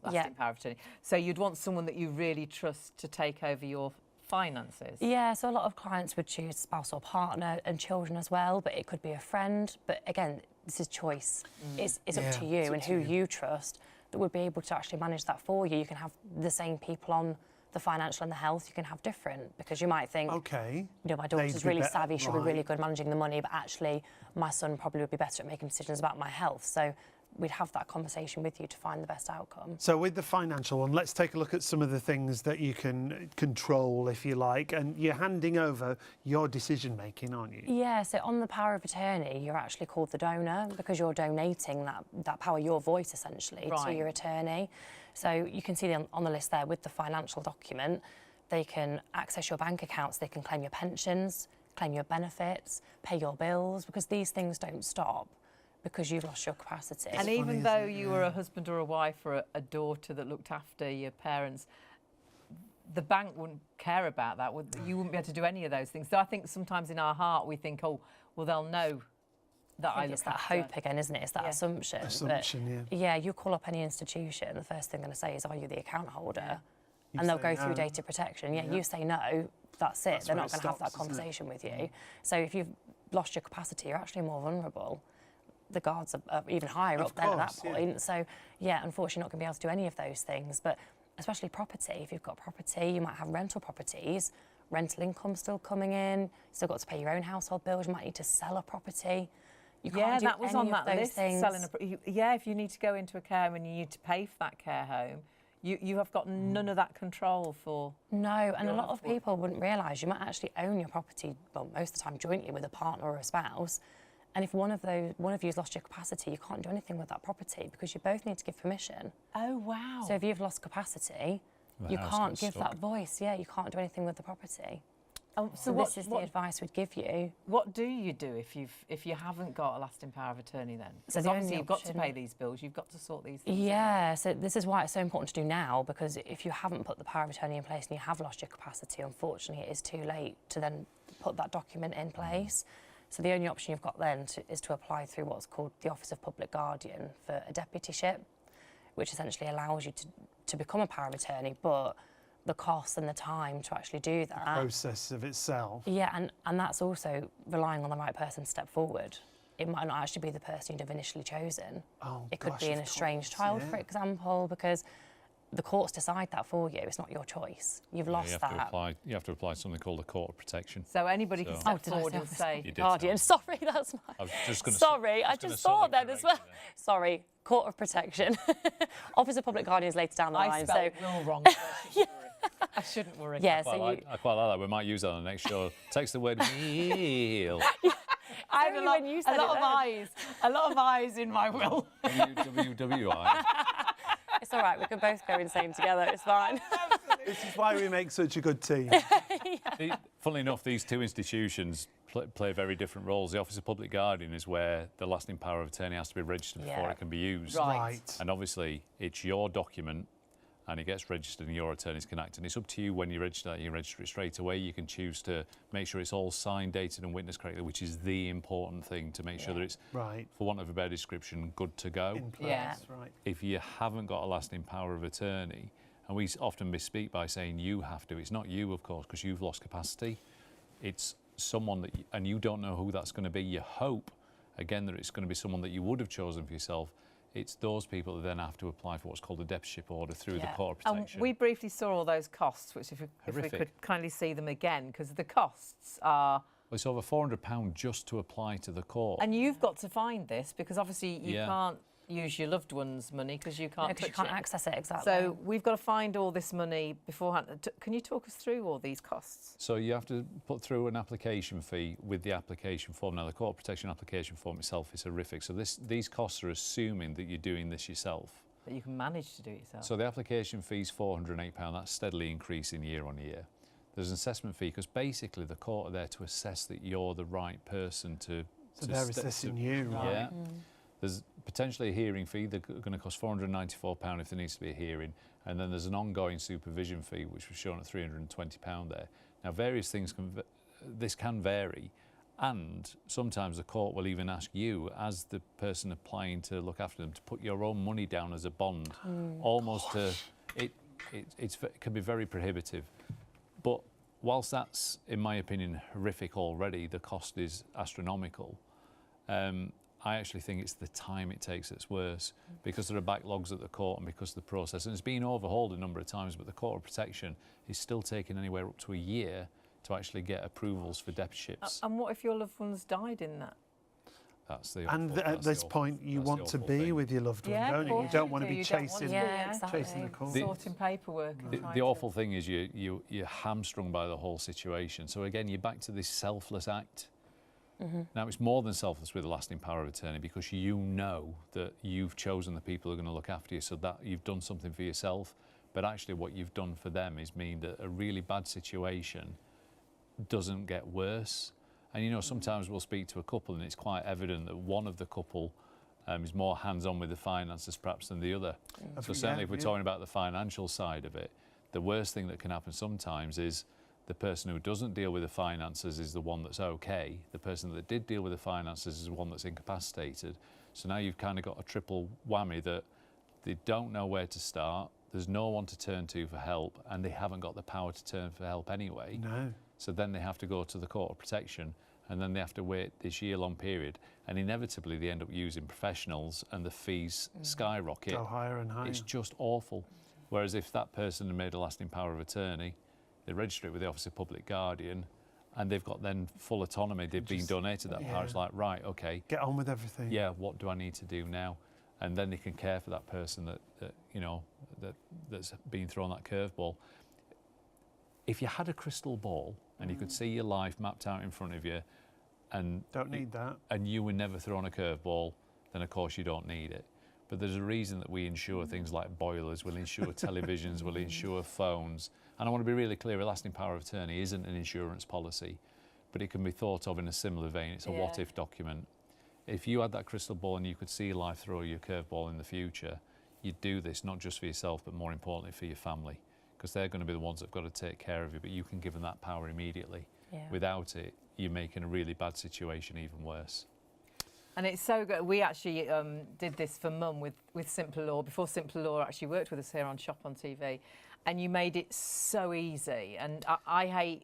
lasting power of attorney. So you'd want someone that you really trust to take over your finances.
Yeah, so a lot of clients would choose spouse or partner and children as well, but it could be a friend. But again, this is choice. It's up to you and who you trust that would be able to actually manage that for you. You can have the same people on the financial and the health, you can have different, because you might think,
Okay.
you know, my daughter's really savvy, she'll be really good managing the money, but actually my son probably would be better at making decisions about my health. So we'd have that conversation with you to find the best outcome.
So with the financial one, let's take a look at some of the things that you can control, if you like, and you're handing over your decision making, aren't you?
Yeah, so on the power of attorney, you're actually called the donor because you're donating that power, your voice essentially, to your attorney. So you can see on the list there with the financial document, they can access your bank accounts, they can claim your pensions, claim your benefits, pay your bills, because these things don't stop because you've lost your capacity.
And even though you were a husband or a wife or a daughter that looked after your parents, the bank wouldn't care about that. You wouldn't be able to do any of those things. So I think sometimes in our heart we think, oh, well, they'll know that I look
it's that
after.
hope again, isn't it? It's that assumption.
Assumption,
yeah. Yeah, you call up any institution, the first thing they're going to say is, are you the account holder?
You
And they'll
say
go
no.
through data protection. Yeah, you say no, that's it. They're
where
not
it
going to have that
stops, isn't it?
conversation with you. So if you've lost your capacity, you're actually more vulnerable. The guards are even higher
Of
up there at that
course, yeah.
point. So yeah, unfortunately not going to be able to do any of those things. But especially property, if you've got property, you might have rental properties, rental income still coming in, still got to pay your own household bills, you might need to sell a property. You can't do
that was on
any of
that
those
list.
things.
If you need to go into a care home and you need to pay for that care home, you have got none of that control for.
No, and a lot of people wouldn't realise you might actually own your property, well, most of the time jointly with a partner or a spouse. And if one of you's lost your capacity, you can't do anything with that property because you both need to give permission.
Oh, wow.
So if you've lost capacity,
The
you
house
can't
gets
give
stuck.
that voice. Yeah, you can't do anything with the property.
So
this is the advice we'd give you.
What do you do if you haven't got a lasting power of attorney then?
So
Because
the
obviously
only
you've got to
option-
pay these bills, you've got to sort these things.
Yeah, so this is why it's so important to do now, because if you haven't put the power of attorney in place and you have lost your capacity, unfortunately it is too late to then put that document in place. So the only option you've got then is to apply through what's called the Office of Public Guardian for a deputyship, which essentially allows you to become a power of attorney, but the cost and the time to actually do that.
The process of itself.
Yeah, and that's also relying on the right person to step forward. It might not actually be the person you'd have initially chosen.
Oh,
It could
gosh,
be an
of
estranged
course,
child,
yeah.
for example, because the courts decide that for you. It's not your choice. You've lost
you have
that.
you have to apply something called a court of protection.
So anybody can
So-
step
did I
forward
say
and say,
You did
Guardian.
tell
Sorry, that's my.
I was just going to.
Sorry, I just thought then as well. Sorry, Court of Protection. Office of Public Guardians later down the
I
line.
spelled
So
will wrong. So I shouldn't worry.
yeah,
I
so
quite like that. We might use that on the next show. Takes the word wheel.
I had
only
a lot,
when you said
a lot
it
of
then.
eyes. A lot of eyes in my will.
WWI.
it's all right. We can both go insane together. It's fine.
This is why we make such a good team.
Funnily enough, these two institutions play very different roles. The Office of Public Guardian is where the lasting power of attorney has to be registered before
Yeah.
it can be used.
Right.
And obviously, it's your document and it gets registered and your attorneys can act. And it's up to you when you register that, you register it straight away. You can choose to make sure it's all signed, dated and witnessed correctly, which is the important thing to make sure that it's,
Right.
for want of a better description, good to go.
In place,
Yeah.
right.
If you haven't got a lasting power of attorney, and we often misspeak by saying you have to, it's not you, of course, because you've lost capacity. It's someone that, and you don't know who that's going to be. You hope, again, that it's going to be someone that you would have chosen for yourself. It's those people that then have to apply for what's called a deputyship order through the
Yeah.
Court of
And
Protection.
we briefly saw all those costs, which if we
Horrific.
could kindly see them again, because the costs are...
Well, it's over £400 just to apply to the court.
And you've got to find this, because obviously you
Yeah.
can't use your loved one's money because you can't
Because
touch
you can't
it.
access it exactly.
So we've got to find all this money beforehand. Can you talk us through all these costs?
So you have to put through an application fee with the application form. Now, the Court of Protection application form itself is horrific. So these costs are assuming that you're doing this yourself.
That you can manage to do it yourself.
So the application fee is £408. That's steadily increasing year on year. There's an assessment fee because basically the court are there to assess that you're the right person to...
So they're assessing you, right?
Yeah. There's potentially a hearing fee that's going to cost £494 if there needs to be a hearing. And then there's an ongoing supervision fee, which was shown at £320 there. Now, various things this can vary. And sometimes the court will even ask you, as the person applying to look after them, to put your own money down as a bond, almost to... It can be very prohibitive. But whilst that's, in my opinion, horrific already, the cost is astronomical. I actually think it's the time it takes that's worse, because there are backlogs at the court and because of the process. And it's been overhauled a number of times, but the Court of Protection is still taking anywhere up to a year to actually get approvals for deputyships.
And what if your loved ones died in that?
That's the
And
awful-
at
that's the
this
awful-
point, you
that's the
want to
awful
be
thing.
with your loved one,
Yeah,
don't
of
you?
course
You don't
you
want to
do.
be
You don't want to
chasing,
be,
Yeah, exactly.
chasing the court.
Sorting paperwork. And trying
The
to-
awful thing is you're hamstrung by the whole situation. So again, you're back to this selfless act. Now, it's more than selfless with a lasting power of attorney, because you know that you've chosen the people who are going to look after you, so that you've done something for yourself. But actually what you've done for them is mean that a really bad situation doesn't get worse. And, you know, sometimes we'll speak to a couple and it's quite evident that one of the couple is more hands-on with the finances perhaps than the other. So certainly if we're talking about the financial side of it, the worst thing that can happen sometimes is the person who doesn't deal with the finances is the one that's okay. The person that did deal with the finances is the one that's incapacitated. So now you've kind of got a triple whammy that they don't know where to start, there's no one to turn to for help, and they haven't got the power to turn for help anyway.
No.
So then they have to go to the Court of Protection, and then they have to wait this year-long period, and inevitably they end up using professionals and the fees skyrocket.
Go higher and higher.
It's just awful. Whereas if that person had made a lasting power of attorney, they register it with the Office of Public Guardian, and they've got then full autonomy. They've been donated that power. It's like, right, okay,
Get on with everything.
yeah, what do I need to do now? And then they can care for that person that's been thrown that curveball. If you had a crystal ball and you could see your life mapped out in front of you, and
Don't need that.
and you were never thrown a curveball, then of course you don't need it. But there's a reason that we insure things like boilers, we'll insure televisions, we'll insure phones. And I want to be really clear, a lasting power of attorney isn't an insurance policy, but it can be thought of in a similar vein. It's a what-if document. If you had that crystal ball and you could see your life throw you a curveball in the future, you'd do this not just for yourself, but more importantly for your family, because they're going to be the ones that have got to take care of you, but you can give them that power immediately.
Yeah.
Without it, you're making a really bad situation even worse.
And it's so good. We actually did this for Mum with Simpler Law, before Simpler Law actually worked with us here on Shop on TV. And you made it so easy. And I hate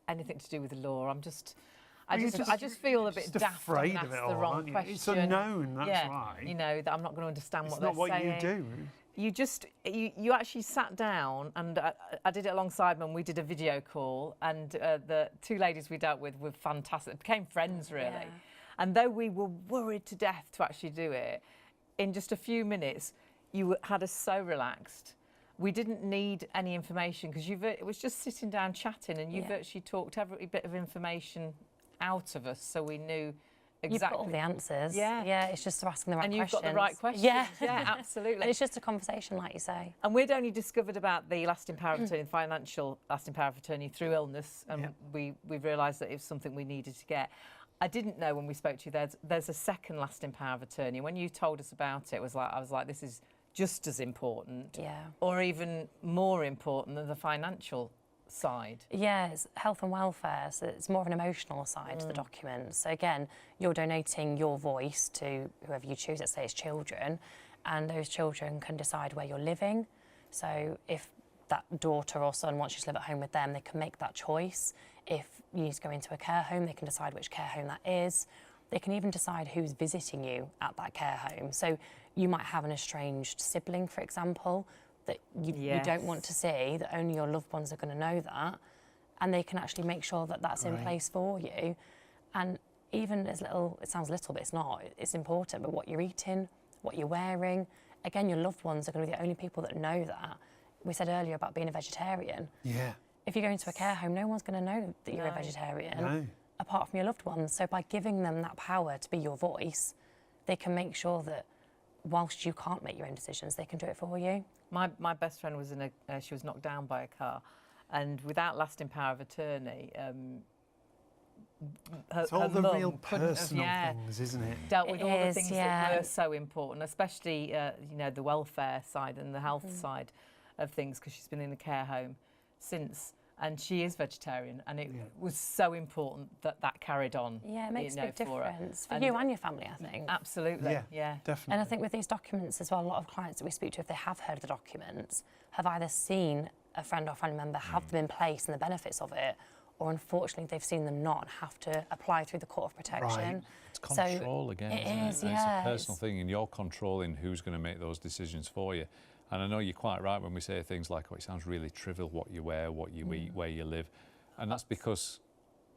anything to do with the law. I just feel a bit
just
daft
afraid
and
of
ask
it
the
all,
wrong
aren't you?
question.
It's unknown, that's
yeah,
why.
You know, that I'm not going to understand
It's
what
not
they're
what
saying.
you do.
you actually sat down, and I did it alongside Mum. We did a video call, and the two ladies we dealt with were fantastic. Became friends, really.
Yeah.
And though we were worried to death to actually do it, in just a few minutes, you had us so relaxed. We didn't need any information because it was just sitting down chatting, and you virtually talked every bit of information out of us, so we knew exactly.
You've got all the answers. Yeah, it's just asking the right
and
questions.
you've got the right questions.
Yeah,
Absolutely.
And it's just a conversation, like you say.
And we'd only discovered about the lasting power of attorney, the financial lasting power of attorney, through illness, and we realised that it was something we needed to get. I didn't know when we spoke to you there's a second lasting power of attorney. When you told us about it, I was like, this is just as important, or even more important than the financial side.
Yeah, it's health and welfare, so it's more of an emotional side to the document. So again, you're donating your voice to whoever you choose, let's say it's children, and those children can decide where you're living. So if that daughter or son wants you to live at home with them, they can make that choice. If you need to go into a care home, they can decide which care home that is. They can even decide who's visiting you at that care home. So you might have an estranged sibling, for example, that you don't want to see, that only your loved ones are going to know that, and they can actually make sure that that's in place for you. And even as little, it sounds little, but it's not, it's important, but what you're eating, what you're wearing, again, your loved ones are going to be the only people that know that. We said earlier about being a vegetarian.
Yeah.
If you go into a care home, no one's going to know that you're a vegetarian, apart from your loved ones. So by giving them that power to be your voice, they can make sure that whilst you can't make your own decisions, they can do it for you.
My best friend was she was knocked down by a car, and without lasting power of attorney,
it's all the real personal things, isn't it?
Dealt with all the things that were so important, especially the welfare side and the health side of things, because she's been in a care home since, and she is vegetarian, and it was so important that carried on.
Yeah, it makes a big difference for you and your family, I think.
Absolutely, yeah,
definitely.
And I think with these documents as well, a lot of clients that we speak to, if they have heard of the documents, have either seen a friend or family member have them in place and the benefits of it, or unfortunately they've seen them not and have to apply through the Court of Protection.
Right.
It's control again, isn't it?
It's
a personal thing, and you're controlling who's going to make those decisions for you. And I know you're quite right when we say things like, oh, it sounds really trivial, what you wear, what you eat, where you live. And that's because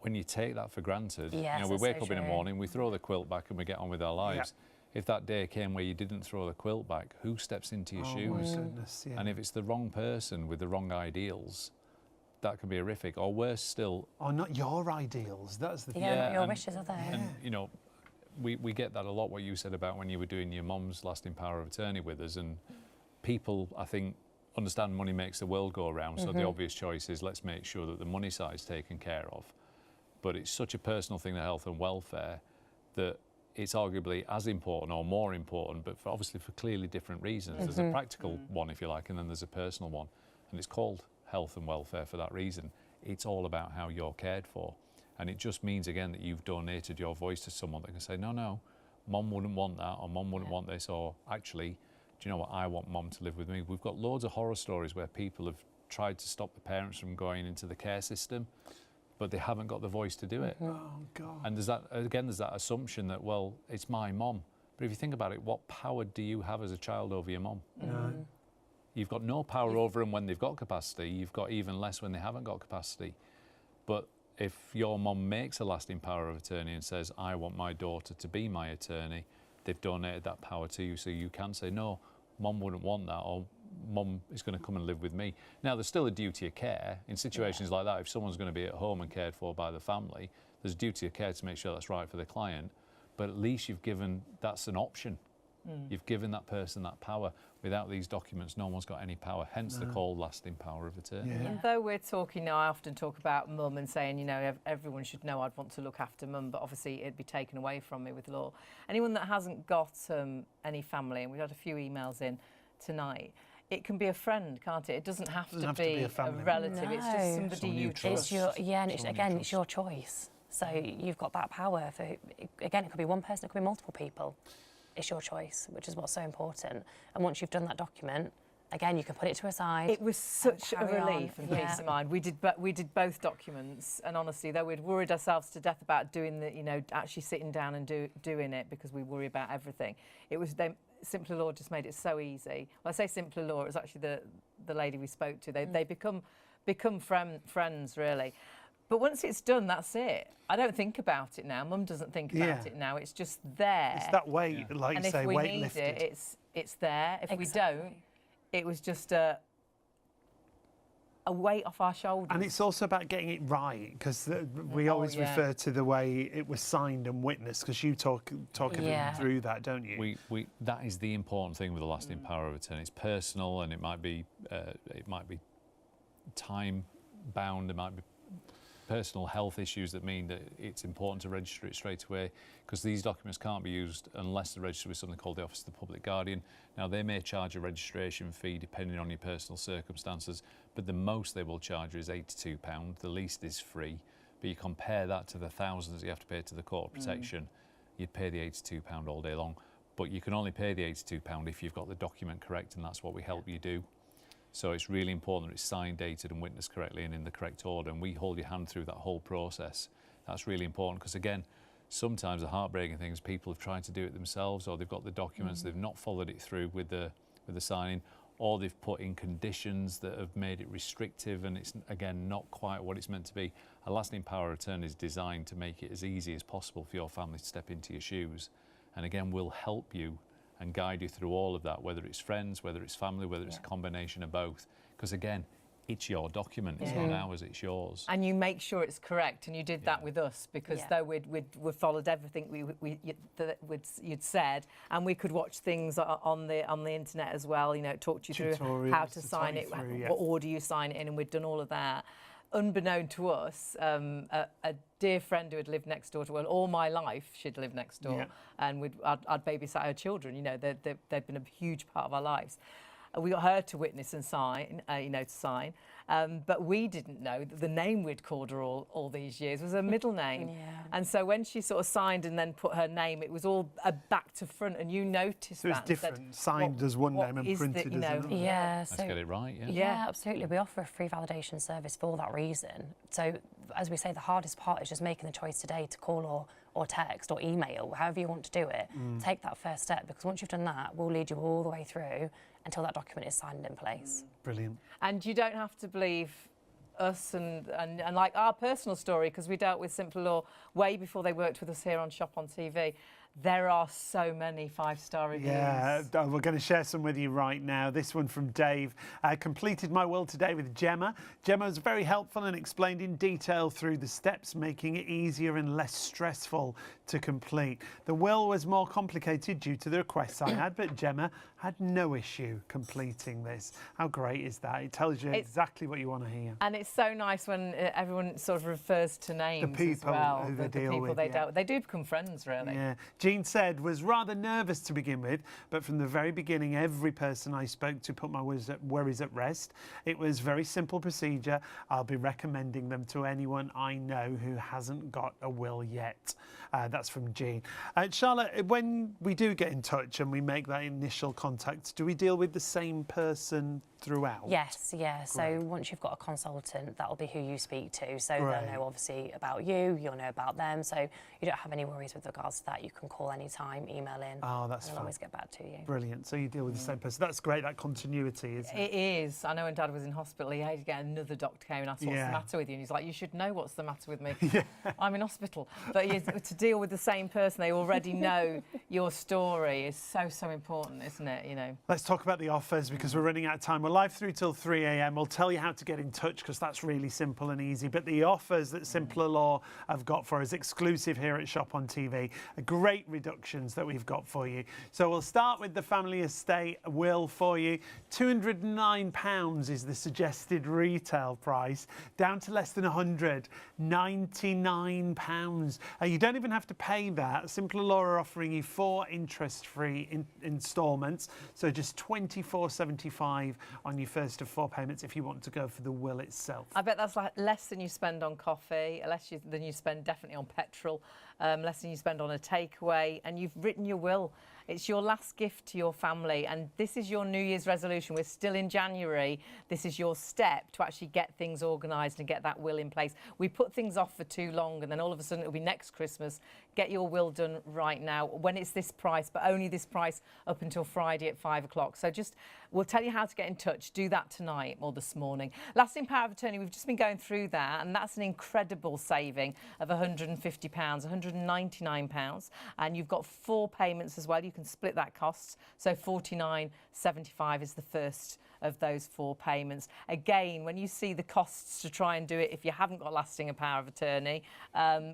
when you take that for granted, we wake up in the morning, we throw the quilt back and we get on with our lives. If that day came where you didn't throw the quilt back, who steps into your shoes?
Goodness,
And if it's the wrong person with the wrong ideals, that can be horrific. Or worse still...
Or not your ideals, that's the thing.
Not your wishes, are they?
And, we get that a lot, what you said about when you were doing your mum's lasting power of attorney with us, and people, I think, understand money makes the world go around, so the obvious choice is let's make sure that the money side's taken care of. But it's such a personal thing, the health and welfare, that it's arguably as important or more important, but obviously for clearly different reasons. There's a practical one, if you like, and then there's a personal one. And it's called health and welfare for that reason. It's all about how you're cared for. And it just means, again, that you've donated your voice to someone that can say, no, Mum wouldn't want that, or Mum wouldn't want this, or actually, do you know what, I want Mum to live with me. We've got loads of horror stories where people have tried to stop the parents from going into the care system, but they haven't got the voice to do it.
Oh, God.
And there's that assumption that, well, it's my mum. But if you think about it, what power do you have as a child over your mum?
No.
You've got no power over them when they've got capacity. You've got even less when they haven't got capacity. But if your mum makes a lasting power of attorney and says, I want my daughter to be my attorney, they've donated that power to you, so you can say, no, Mum wouldn't want that, or Mum is going to come and live with me. Now, there's still a duty of care. In situations like that, if someone's going to be at home and cared for by the family, there's a duty of care to make sure that's right for the client. But at least you've given, that's an option. You've given that person that power. Without these documents, no one's got any power, hence the call lasting power of attorney.
And though we're talking now, I often talk about Mum and saying, everyone should know I'd want to look after Mum, but obviously it'd be taken away from me with law. Anyone that hasn't got any family, and we've had a few emails in tonight, it can be a friend, can't it? It doesn't have to be a relative.
No.
It's just somebody you trust.
It's your choice. So you've got that power for, again, it could be one person, it could be multiple people. It's your choice, which is what's so important. And once you've done that document, again, you can put it to a side.
It was such a
carry on.
relief and peace of mind. We did both documents, and honestly, though we'd worried ourselves to death about doing the, actually sitting down and doing it because we worry about everything. It was Simpler Law just made it so easy. Well, I say Simpler Law, it was actually the lady we spoke to. They become friends really. But once it's done, that's it. I don't think about it now. Mum doesn't think about it now. It's just there.
It's that weight, like you say, weight lifted.
And if we need it, it's there. If we don't, it was just a weight off our shoulders.
And it's also about getting it right, because we always refer to the way it was signed and witnessed, because you talk through that, don't you?
That is the important thing with the lasting power of attorney. It's personal, and it might be time bound. It might be personal health issues that mean that it's important to register it straight away, because these documents can't be used unless they're registered with something called the Office of the Public Guardian. Now, they may charge a registration fee depending on your personal circumstances, but the most they will charge you is £82. The least is free. But you compare that to the thousands you have to pay to the Court of Protection, you'd pay the £82 all day long. But you can only pay the £82 if you've got the document correct, and that's what we help you do. So it's really important that it's signed, dated and witnessed correctly and in the correct order, and we hold your hand through that whole process. That's really important, because again, sometimes the heartbreaking thing is people have tried to do it themselves, or they've got the documents, they've not followed it through with the signing, or they've put in conditions that have made it restrictive, and it's again not quite what it's meant to be. A lasting power of attorney is designed to make it as easy as possible for your family to step into your shoes, and again we'll help you and guide you through all of that, whether it's friends, whether it's family, whether it's a combination of both. Because again, it's your document, it's not ours, it's yours. And
you make sure it's correct, and you did that with us, because though we'd followed everything you'd said, and we could watch things on the internet as well, it talked you through how to sign it, what order you sign it in, and we'd done all of that. Unbeknown to us, a dear friend who had lived next door to us all my life, she'd lived next door, and I'd babysat her children. They'd been a huge part of our lives. We got her to witness and sign, but we didn't know that the name we'd called her all these years was her middle name. And so when she sort of signed and then put her name, it was all back to front, and you noticed
so
that.
So it's different, signed as one name and printed as another.
Let's get it right,
Yeah, absolutely. We offer a free validation service for that reason. So, as we say, the hardest part is just making the choice today to call or text or email, however you want to do it. Take that first step, because once you've done that, we'll lead you all the way through until that document is signed in place.
Brilliant.
And you don't have to believe us and like our personal story, because we dealt with Simpler Law way before they worked with us here on Shop on TV. There are so many 5-star reviews.
Yeah, we're going to share some with you right now. This one from Dave. Completed my will today with Gemma. Gemma was very helpful and explained in detail through the steps, making it easier and less stressful to complete. The will was more complicated due to the requests I had, but Gemma had no issue completing this. How great is that? It tells you exactly what you want to hear.
And it's so nice when everyone sort of refers to names
the people
as well.
who they deal
people
with.
They dealt with. They do become friends, really.
Yeah. Jean said, was rather nervous to begin with, but from the very beginning, every person I spoke to put my worries at rest. It was very simple procedure. I'll be recommending them to anyone I know who hasn't got a will yet. That's from Jean. Charlotte, when we do get in touch and we make that initial contact, do we deal with the same person throughout?
Yes, yeah. Great. So once you've got a consultant, that'll be who you speak to. So they'll know obviously about you, you'll know about them. So you don't have any worries with regards to that. You can call anytime, email in.
Oh, that's fine.
They'll always get back to you.
Brilliant. So you deal with the same person. That's great, that continuity, isn't it?
It is. I know when Dad was in hospital, he had to get another doctor came and asked what's the matter with you. And he's like, you should know what's the matter with me. I'm in hospital. But to deal with the same person, they already know your story is so important, isn't it?
Let's talk about the offers, because we're running out of time. We're live through till 3 a.m. We'll tell you how to get in touch, because that's really simple and easy. But the offers that Simpler Law have got for us, exclusive here at Shop on TV, are great reductions that we've got for you. So we'll start with the family estate will for you. £209 is the suggested retail price, down to less than £100, £99. You don't even have to pay that. Simpler Law are offering you 4 interest-free instalments, so just £24.75 on your first of 4 payments if you want to go for the will itself.
I bet that's like less than you spend on coffee, less than you spend definitely on petrol. less than you spend on a takeaway, and you've written your will. It's your last gift to your family, and this is your New Year's resolution. We're still in January. This is your step to actually get things organised and get that will in place. We put things off for too long, and then all of a sudden it'll be next Christmas. Get your will done right now when it's this price, but only this price up until Friday at 5 o'clock. So we'll tell you how to get in touch. Do that tonight or this morning. Lasting power of attorney, we've just been going through that, and that's an incredible saving of £150, £199, and you've got 4 payments as well. You can split that cost, so £49.75 is the first of those 4 payments. Again, when you see the costs to try and do it, if you haven't got lasting power of attorney,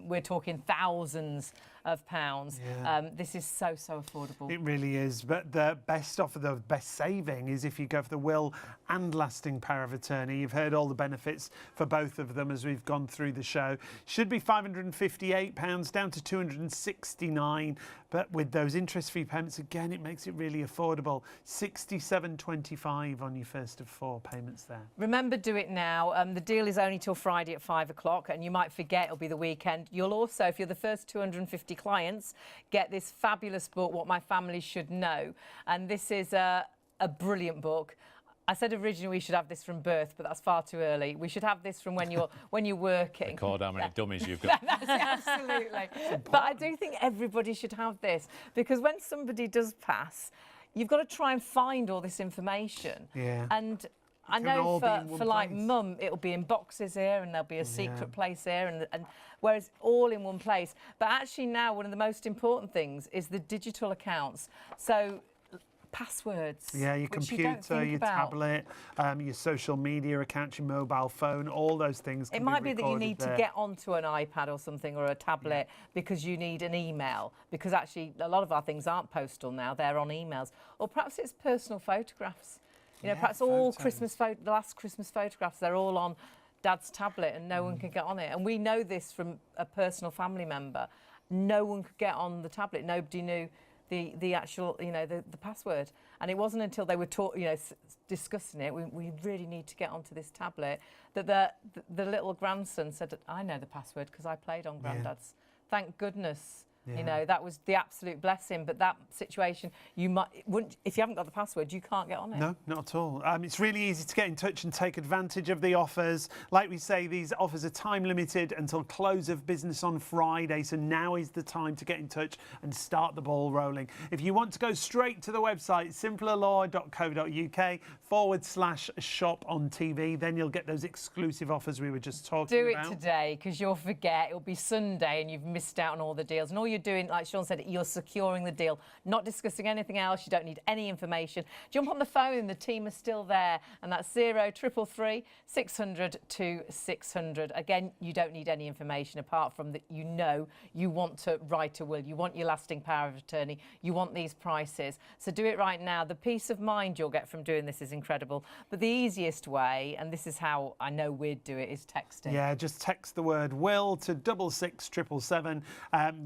we're talking thousands of pounds.
Yeah.
This is so affordable.
It really is. But the best offer, the best saving, is if you go for the will and lasting power of attorney. You've heard all the benefits for both of them as we've gone through the show. Should be £558 down to £269, but with those interest-free payments, again, it makes it really affordable. £67.25 on your first of 4 payments there.
Remember, do it now. The deal is only till Friday at 5 o'clock, and you might forget it'll be the weekend. You'll also, if you're the first 250 clients, get this fabulous book, What My Family Should Know. And this is a brilliant book. I said originally we should have this from birth, but that's far too early. We should have this from when you're working.
Record how many dummies you've got.
Absolutely. But I do think everybody should have this, because when somebody does pass, you've got to try and find all this information.
Yeah.
And I know
all be in
for
one
like
place.
mum, it'll be in boxes here, and there'll be a secret place here, and whereas all in one place. But actually now, one of the most important things is the digital accounts. So passwords.
Yeah, your computer, your tablet, your social media account, your mobile phone, all those things can
It might
be
be that you need
there.
to get onto an iPad or something, or a tablet, because you need an email, because actually a lot of our things aren't postal now, they're on emails. Or perhaps it's personal photographs. You know, perhaps all the last Christmas photographs, they're all on Dad's tablet and no one can get on it. And we know this from a personal family member. No one could get on the tablet. Nobody knew the actual, you know, the password. And it wasn't until they were discussing it, we really need to get onto this tablet, that the little grandson said, I know the password because I played on Grandad's. Thank goodness.
Yeah.
You know, that was the absolute blessing. But that situation, if you haven't got the password, you can't get on it.
No, not at all. It's really easy to get in touch and take advantage of the offers. Like we say, these offers are time limited until close of business on Friday. So now is the time to get in touch and start the ball rolling. If you want to go straight to the website, simplerlaw.co.uk/shop on TV, then you'll get those exclusive offers we were just talking about.
Do it today, because you'll forget. It'll be Sunday and you've missed out on all the deals. And all you're doing, like Sean said, you're securing the deal, not discussing anything else. You don't need any information. Jump on the phone, the team are still there, and that's 0333 600 2600. Again, you don't need any information apart from that you know you want to write a will, you want your lasting power of attorney, you want these prices. So do it right now. The peace of mind you'll get from doing this is incredible. But the easiest way, and this is how I know we'd do it, is texting.
Yeah, just text the word will to 66777.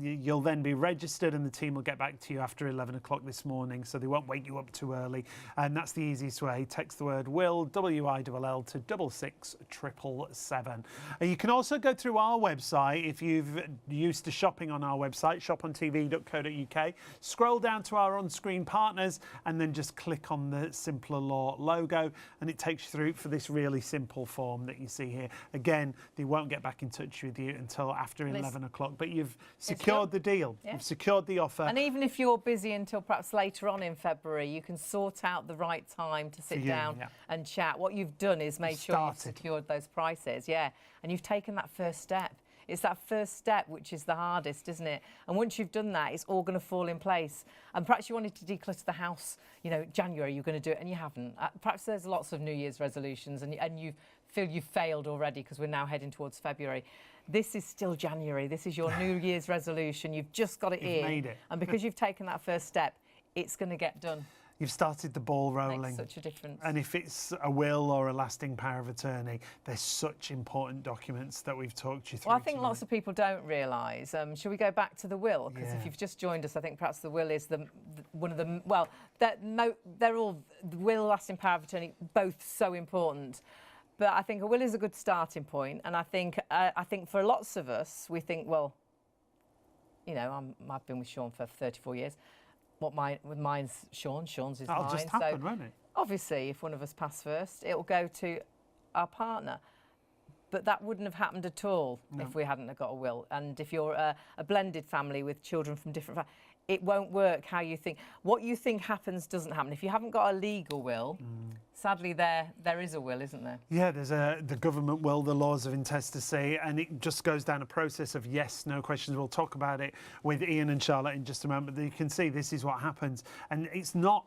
You'll then be registered and the team will get back to you after 11 o'clock this morning, so they won't wake you up too early. And that's the easiest way. Text the word will, WILL, to 66777. You can also go through our website if you've used to shopping on our website, shopontv.co.uk. Scroll down to our on-screen partners and then just click on the Simpler Law logo, and it takes you through for this really simple form that you see here. Again, they won't get back in touch with you until after 11 o'clock, but you've secured the deal. Yeah. You've secured the offer.
And even if you're busy until perhaps later on in February, you can sort out the right time to sit down and chat. What you've done is made sure you've secured those prices, and you've taken that first step. It's that first step which is the hardest, isn't it? And once you've done that, it's all going to fall in place. And perhaps you wanted to declutter the house, you know, January, you're going to do it, and you haven't. Perhaps there's lots of New Year's resolutions, and you feel you've failed already because we're now heading towards February. This is still January. This is your New Year's resolution. You've just got it in.
Made it.
And because you've taken that first step, it's going to get done.
You've started the ball rolling.
Makes such a difference.
And if it's a will or a lasting power of attorney, they're such important documents that we've talked you through.
Well, I think lots of people don't realise. Shall we go back to the will? Because if you've just joined us, I think perhaps the will is one of the, well, they're all, the will, lasting power of attorney, both so important. But I think a will is a good starting point, and I think for lots of us, we think, well, you know, I've been with Sean for 34 years. With mine's Sean's is
That'll
mine.
just happen, won't it?
Obviously, if one of us passed first, it'll go to our partner. But that wouldn't have happened at all if we hadn't have got a will. And if you're a blended family with children from different families, it won't work how you think. What you think happens doesn't happen. If you haven't got a legal will, sadly there is a will, isn't there?
Yeah, there's the government will, the laws of intestacy, and it just goes down a process of yes, no questions. We'll talk about it with Ian and Charlotte in just a moment. But you can see this is what happens. And it's not,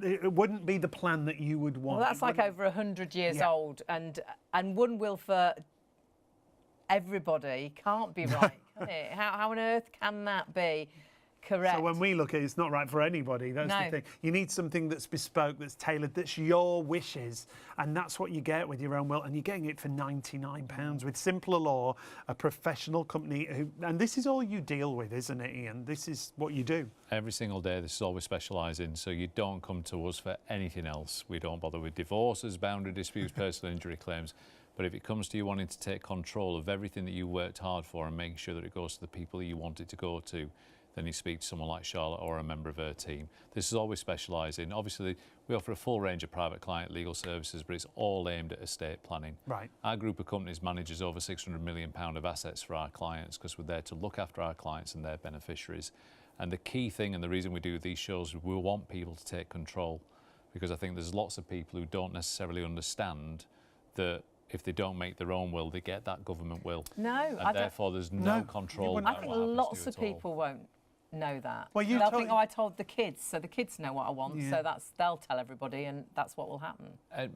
it wouldn't be the plan that you would want.
Well, that's like over 100 years old. And one will for everybody can't be right, can it? How on earth can that be correct?
So when we look at it, it's not right for anybody. That's the thing. You need something that's bespoke, that's tailored, that's your wishes, and that's what you get with your own will. And you're getting it for £99 with Simpler Law, a professional company and this is all you deal with, isn't it, Ian? This is what you do.
Every single day, this is all we specialise in, so you don't come to us for anything else. We don't bother with divorces, boundary disputes, personal injury claims. But if it comes to you wanting to take control of everything that you worked hard for and making sure that it goes to the people that you want it to go to, then you speak to someone like Charlotte or a member of her team. This is all we specialise in. Obviously, we offer a full range of private client legal services, but it's all aimed at estate planning.
Right.
Our group of companies manages over £600 million of assets for our clients because we're there to look after our clients and their beneficiaries. And the key thing and the reason we do these shows, we want people to take control, because I think there's lots of people who don't necessarily understand that if they don't make their own will, they get that government will.
No,
and therefore there's no control.
I think lots of people won't know that.
Well,
they'll think, oh, I told the kids, so the kids know what I want, so they'll tell everybody, and that's what will happen.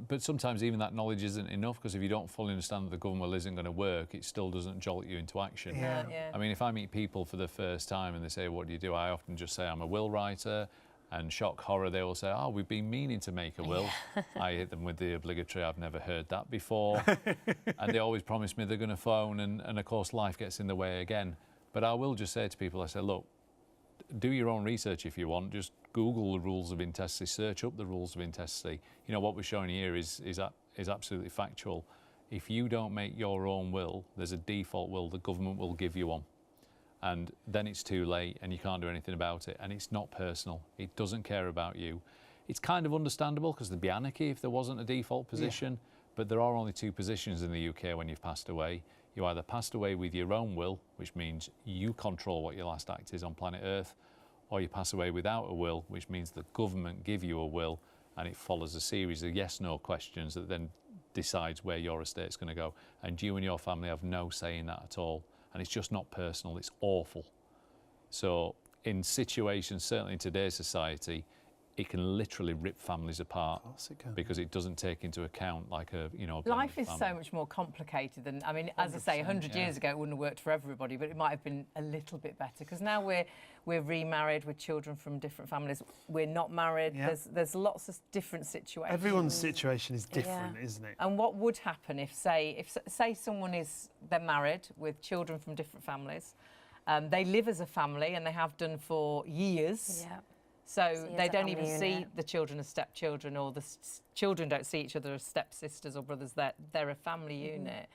But sometimes even that knowledge isn't enough, because if you don't fully understand that the government will isn't going to work, it still doesn't jolt you into action.
Yeah.
I mean, if I meet people for the first time and they say, what do? I often just say I'm a will writer, and shock horror, they will say, oh, we've been meaning to make a will. I hit them with the obligatory, I've never heard that before. And they always promise me they're going to phone, and of course life gets in the way again. But I will just say to people, I say, look, do your own research if you want. Just Google the rules of intestacy, search up the rules of intestacy. You know, what we're showing here is absolutely factual. If you don't make your own will, there's a default will, the government will give you one. And then it's too late and you can't do anything about it. And it's not personal. It doesn't care about you. It's kind of understandable because there'd be anarchy if there wasn't a default position. But there are only two positions in the UK when you've passed away. You either passed away with your own will, which means you control what your last act is on planet Earth, or you pass away without a will, which means the government give you a will and it follows a series of yes-no questions that then decides where your estate's going to go. And you and your family have no say in that at all. And it's just not personal, it's awful. So in situations, certainly in today's society, it can literally rip families apart.
Of course it can.
Because it doesn't take into account like a, you know,
life is so much more complicated than, I mean, as I say, 100 years ago it wouldn't have worked for everybody, but it might have been a little bit better, because now we're remarried with children from different families. We're not married. There's lots of different situations.
Everyone's situation is different, isn't it?
And what would happen if say someone they're married with children from different families, they live as a family and they have done for years.
Yeah.
So they don't even see the children as stepchildren, or the children don't see each other as stepsisters or brothers. They're a family unit.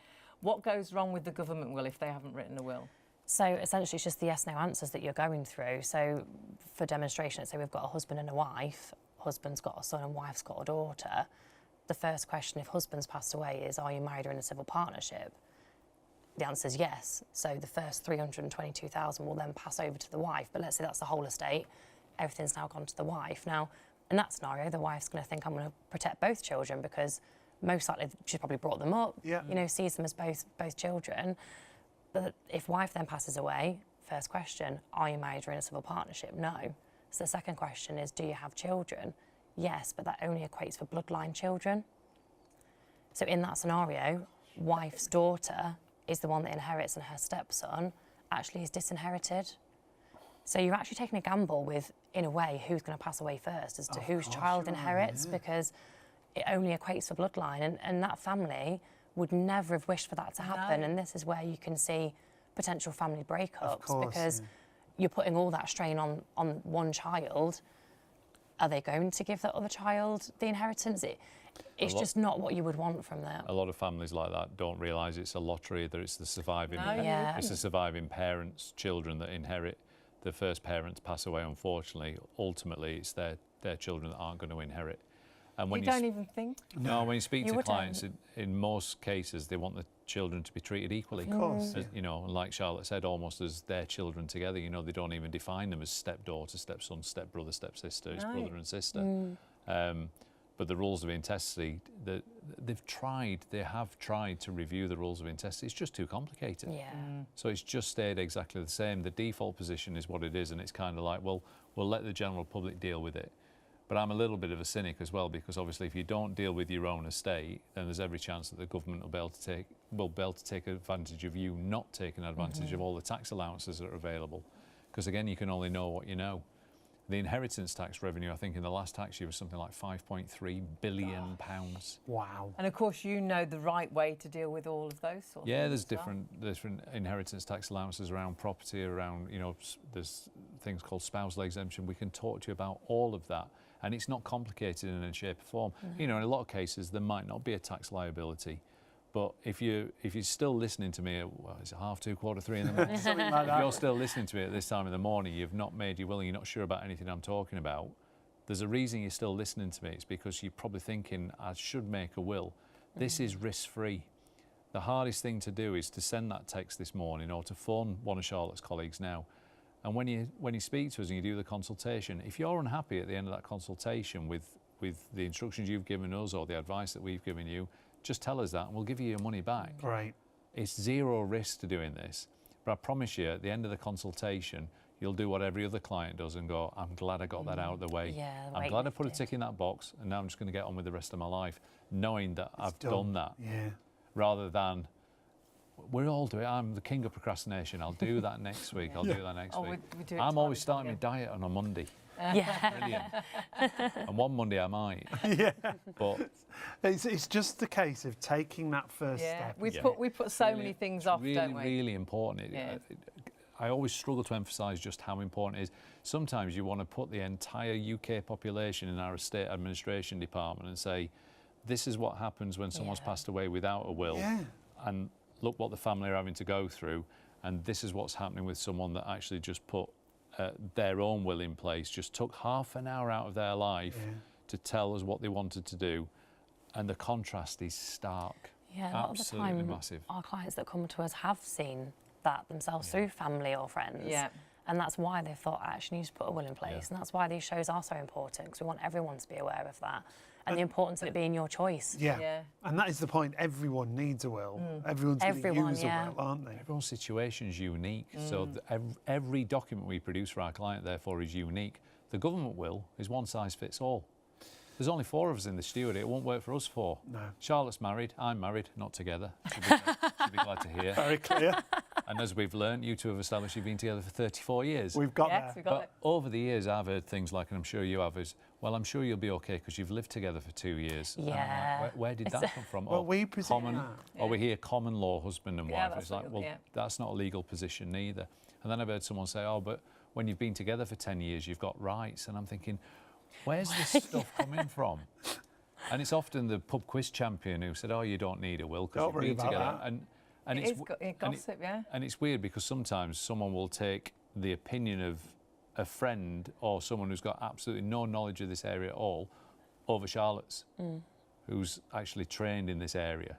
What goes wrong with the government will if they haven't written a will?
So essentially it's just the yes-no answers that you're going through. So for demonstration, let's say we've got a husband and a wife. Husband's got a son and wife's got a daughter. The first question, if husband's passed away, is, are you married or in a civil partnership? The answer is yes. So the first 322,000 will then pass over to the wife. But let's say that's the whole estate. Everything's now gone to the wife. Now, in that scenario, the wife's going to think, I'm going to protect both children, because most likely she's probably brought them up, you know, sees them as both children. But if wife then passes away, first question, are you married or in a civil partnership? No. So the second question is, do you have children? Yes, but that only equates for bloodline children. So in that scenario, wife's daughter is the one that inherits, and her stepson actually is disinherited. So you're actually taking a gamble with, in a way, who's going to pass away first as to whose child inherits, because it only equates for bloodline, and that family would never have wished for that to happen. And this is where you can see potential family breakups, because you're putting all that strain on one child. Are they going to give that other child the inheritance? It's just not what you would want from that.
A lot of families like that don't realise it's a lottery, that it's the surviving, it's the surviving parents' children that inherit. the first parents pass away, unfortunately, ultimately it's their children that aren't going to inherit. And when
you don't even think?
No, when you speak
You
to
wouldn't.
clients, in most cases, they want the children to be treated equally.
Of course.
You know, and like Charlotte said, almost as their children together. You know, they don't even define them as stepdaughter, stepson, stepbrother, stepsister, it's brother and sister. But the rules of intestacy, they have tried to review the rules of intestacy. It's just too complicated.
Yeah.
So it's just stayed exactly the same. The default position is what it is, and it's kind of like, well, we'll let the general public deal with it. But I'm a little bit of a cynic as well, because obviously if you don't deal with your own estate, then there's every chance that the government will be able to take advantage of you not taking advantage of all the tax allowances that are available. Because again, you can only know what you know. The inheritance tax revenue, I think in the last tax year was something like £5.3 billion.
Wow.
And of course, you know the right way to deal with all of those sorts of
Yeah,
things.
there's different inheritance tax allowances around property, around, you know, there's things called spousal exemption. We can talk to you about all of that. And it's not complicated in any shape or form. You know, in a lot of cases, there might not be a tax liability. But if you're still listening to me at, well, is it 2:30, 3:15 in the morning?
Something like
If
that.
you're still listening to me at this time in the morning, you've not made your will and you're not sure about anything I'm talking about, there's a reason you're still listening to me. It's because you're probably thinking, I should make a will. This is risk-free. The hardest thing to do is to send that text this morning or to phone one of Charlotte's colleagues now. And when you speak to us and you do the consultation, if you're unhappy at the end of that consultation with the instructions you've given us or the advice that we've given you, just tell us that and we'll give you your money back.
Right.
It's zero risk to doing this. But I promise you, at the end of the consultation, you'll do what every other client does and go, I'm glad I got that out of the way.
Yeah,
I'm glad I put a tick in that box and now I'm just going to get on with the rest of my life, knowing that I've done that.
Yeah.
Rather than, we're all doing it. I'm the king of procrastination. I'll do that next week. I'll do that next week.
We do it
I'm always
twice,
starting my diet on a Monday.
Yeah.
Brilliant. And one Monday I might.
Yeah.
But
It's just the case of taking that first
Yeah,
step.
we put so many things off,
really,
don't we?
really important. I always struggle to emphasise just how important it is. Sometimes you want to put the entire UK population in our estate administration department and say, this is what happens when someone's passed away without a will.
Yeah.
And look what the family are having to go through. And this is what's happening with someone that actually just put their own will in place, just took half an hour out of their life to tell us what they wanted to do. And the contrast is stark.
Yeah, a lot
absolutely
of the time,
massive.
our clients that come to us have seen that themselves through family or friends.
Yeah.
And that's why they thought, I actually need to put a will in place. And that's why these shows are so important, because we want everyone to be aware of that and the importance of it being your choice.
Yeah. And that is the point. Everyone needs a will. Everyone's going to use a will, aren't they?
Everyone's situation is unique. So every document we produce for our client, therefore, is unique. The government will is one size fits all. There's only 4 of us in the studio. It won't work for us 4.
No.
Charlotte's married. I'm married. Not together. She'll be glad to hear.
Very clear.
And as we've learned, you two have established you've been together for 34 years.
We've got
Yes,
there.
we got
But over the years, I've heard things like, and I'm sure you have, is, well, I'm sure you'll be okay because you've lived together for 2 years. And I'm like,
Yeah.
where did that come from?
Well, we presume that.
Or we hear common law husband and
Yeah,
wife.
that's
It's like,
what
well,
you'll- yeah.
that's not a legal position neither. And then I've heard someone say, oh, but when you've been together for 10 years, you've got rights. And I'm thinking, where's this stuff coming from? And it's often the pub quiz champion who said, oh, you don't need a will because
Don't
you've
worry
been
about
together.
that.
And
It
it's
is
w-
gossip, yeah.
and it's weird because sometimes someone will take the opinion of a friend or someone who's got absolutely no knowledge of this area at all over Charlotte's, who's actually trained in this area.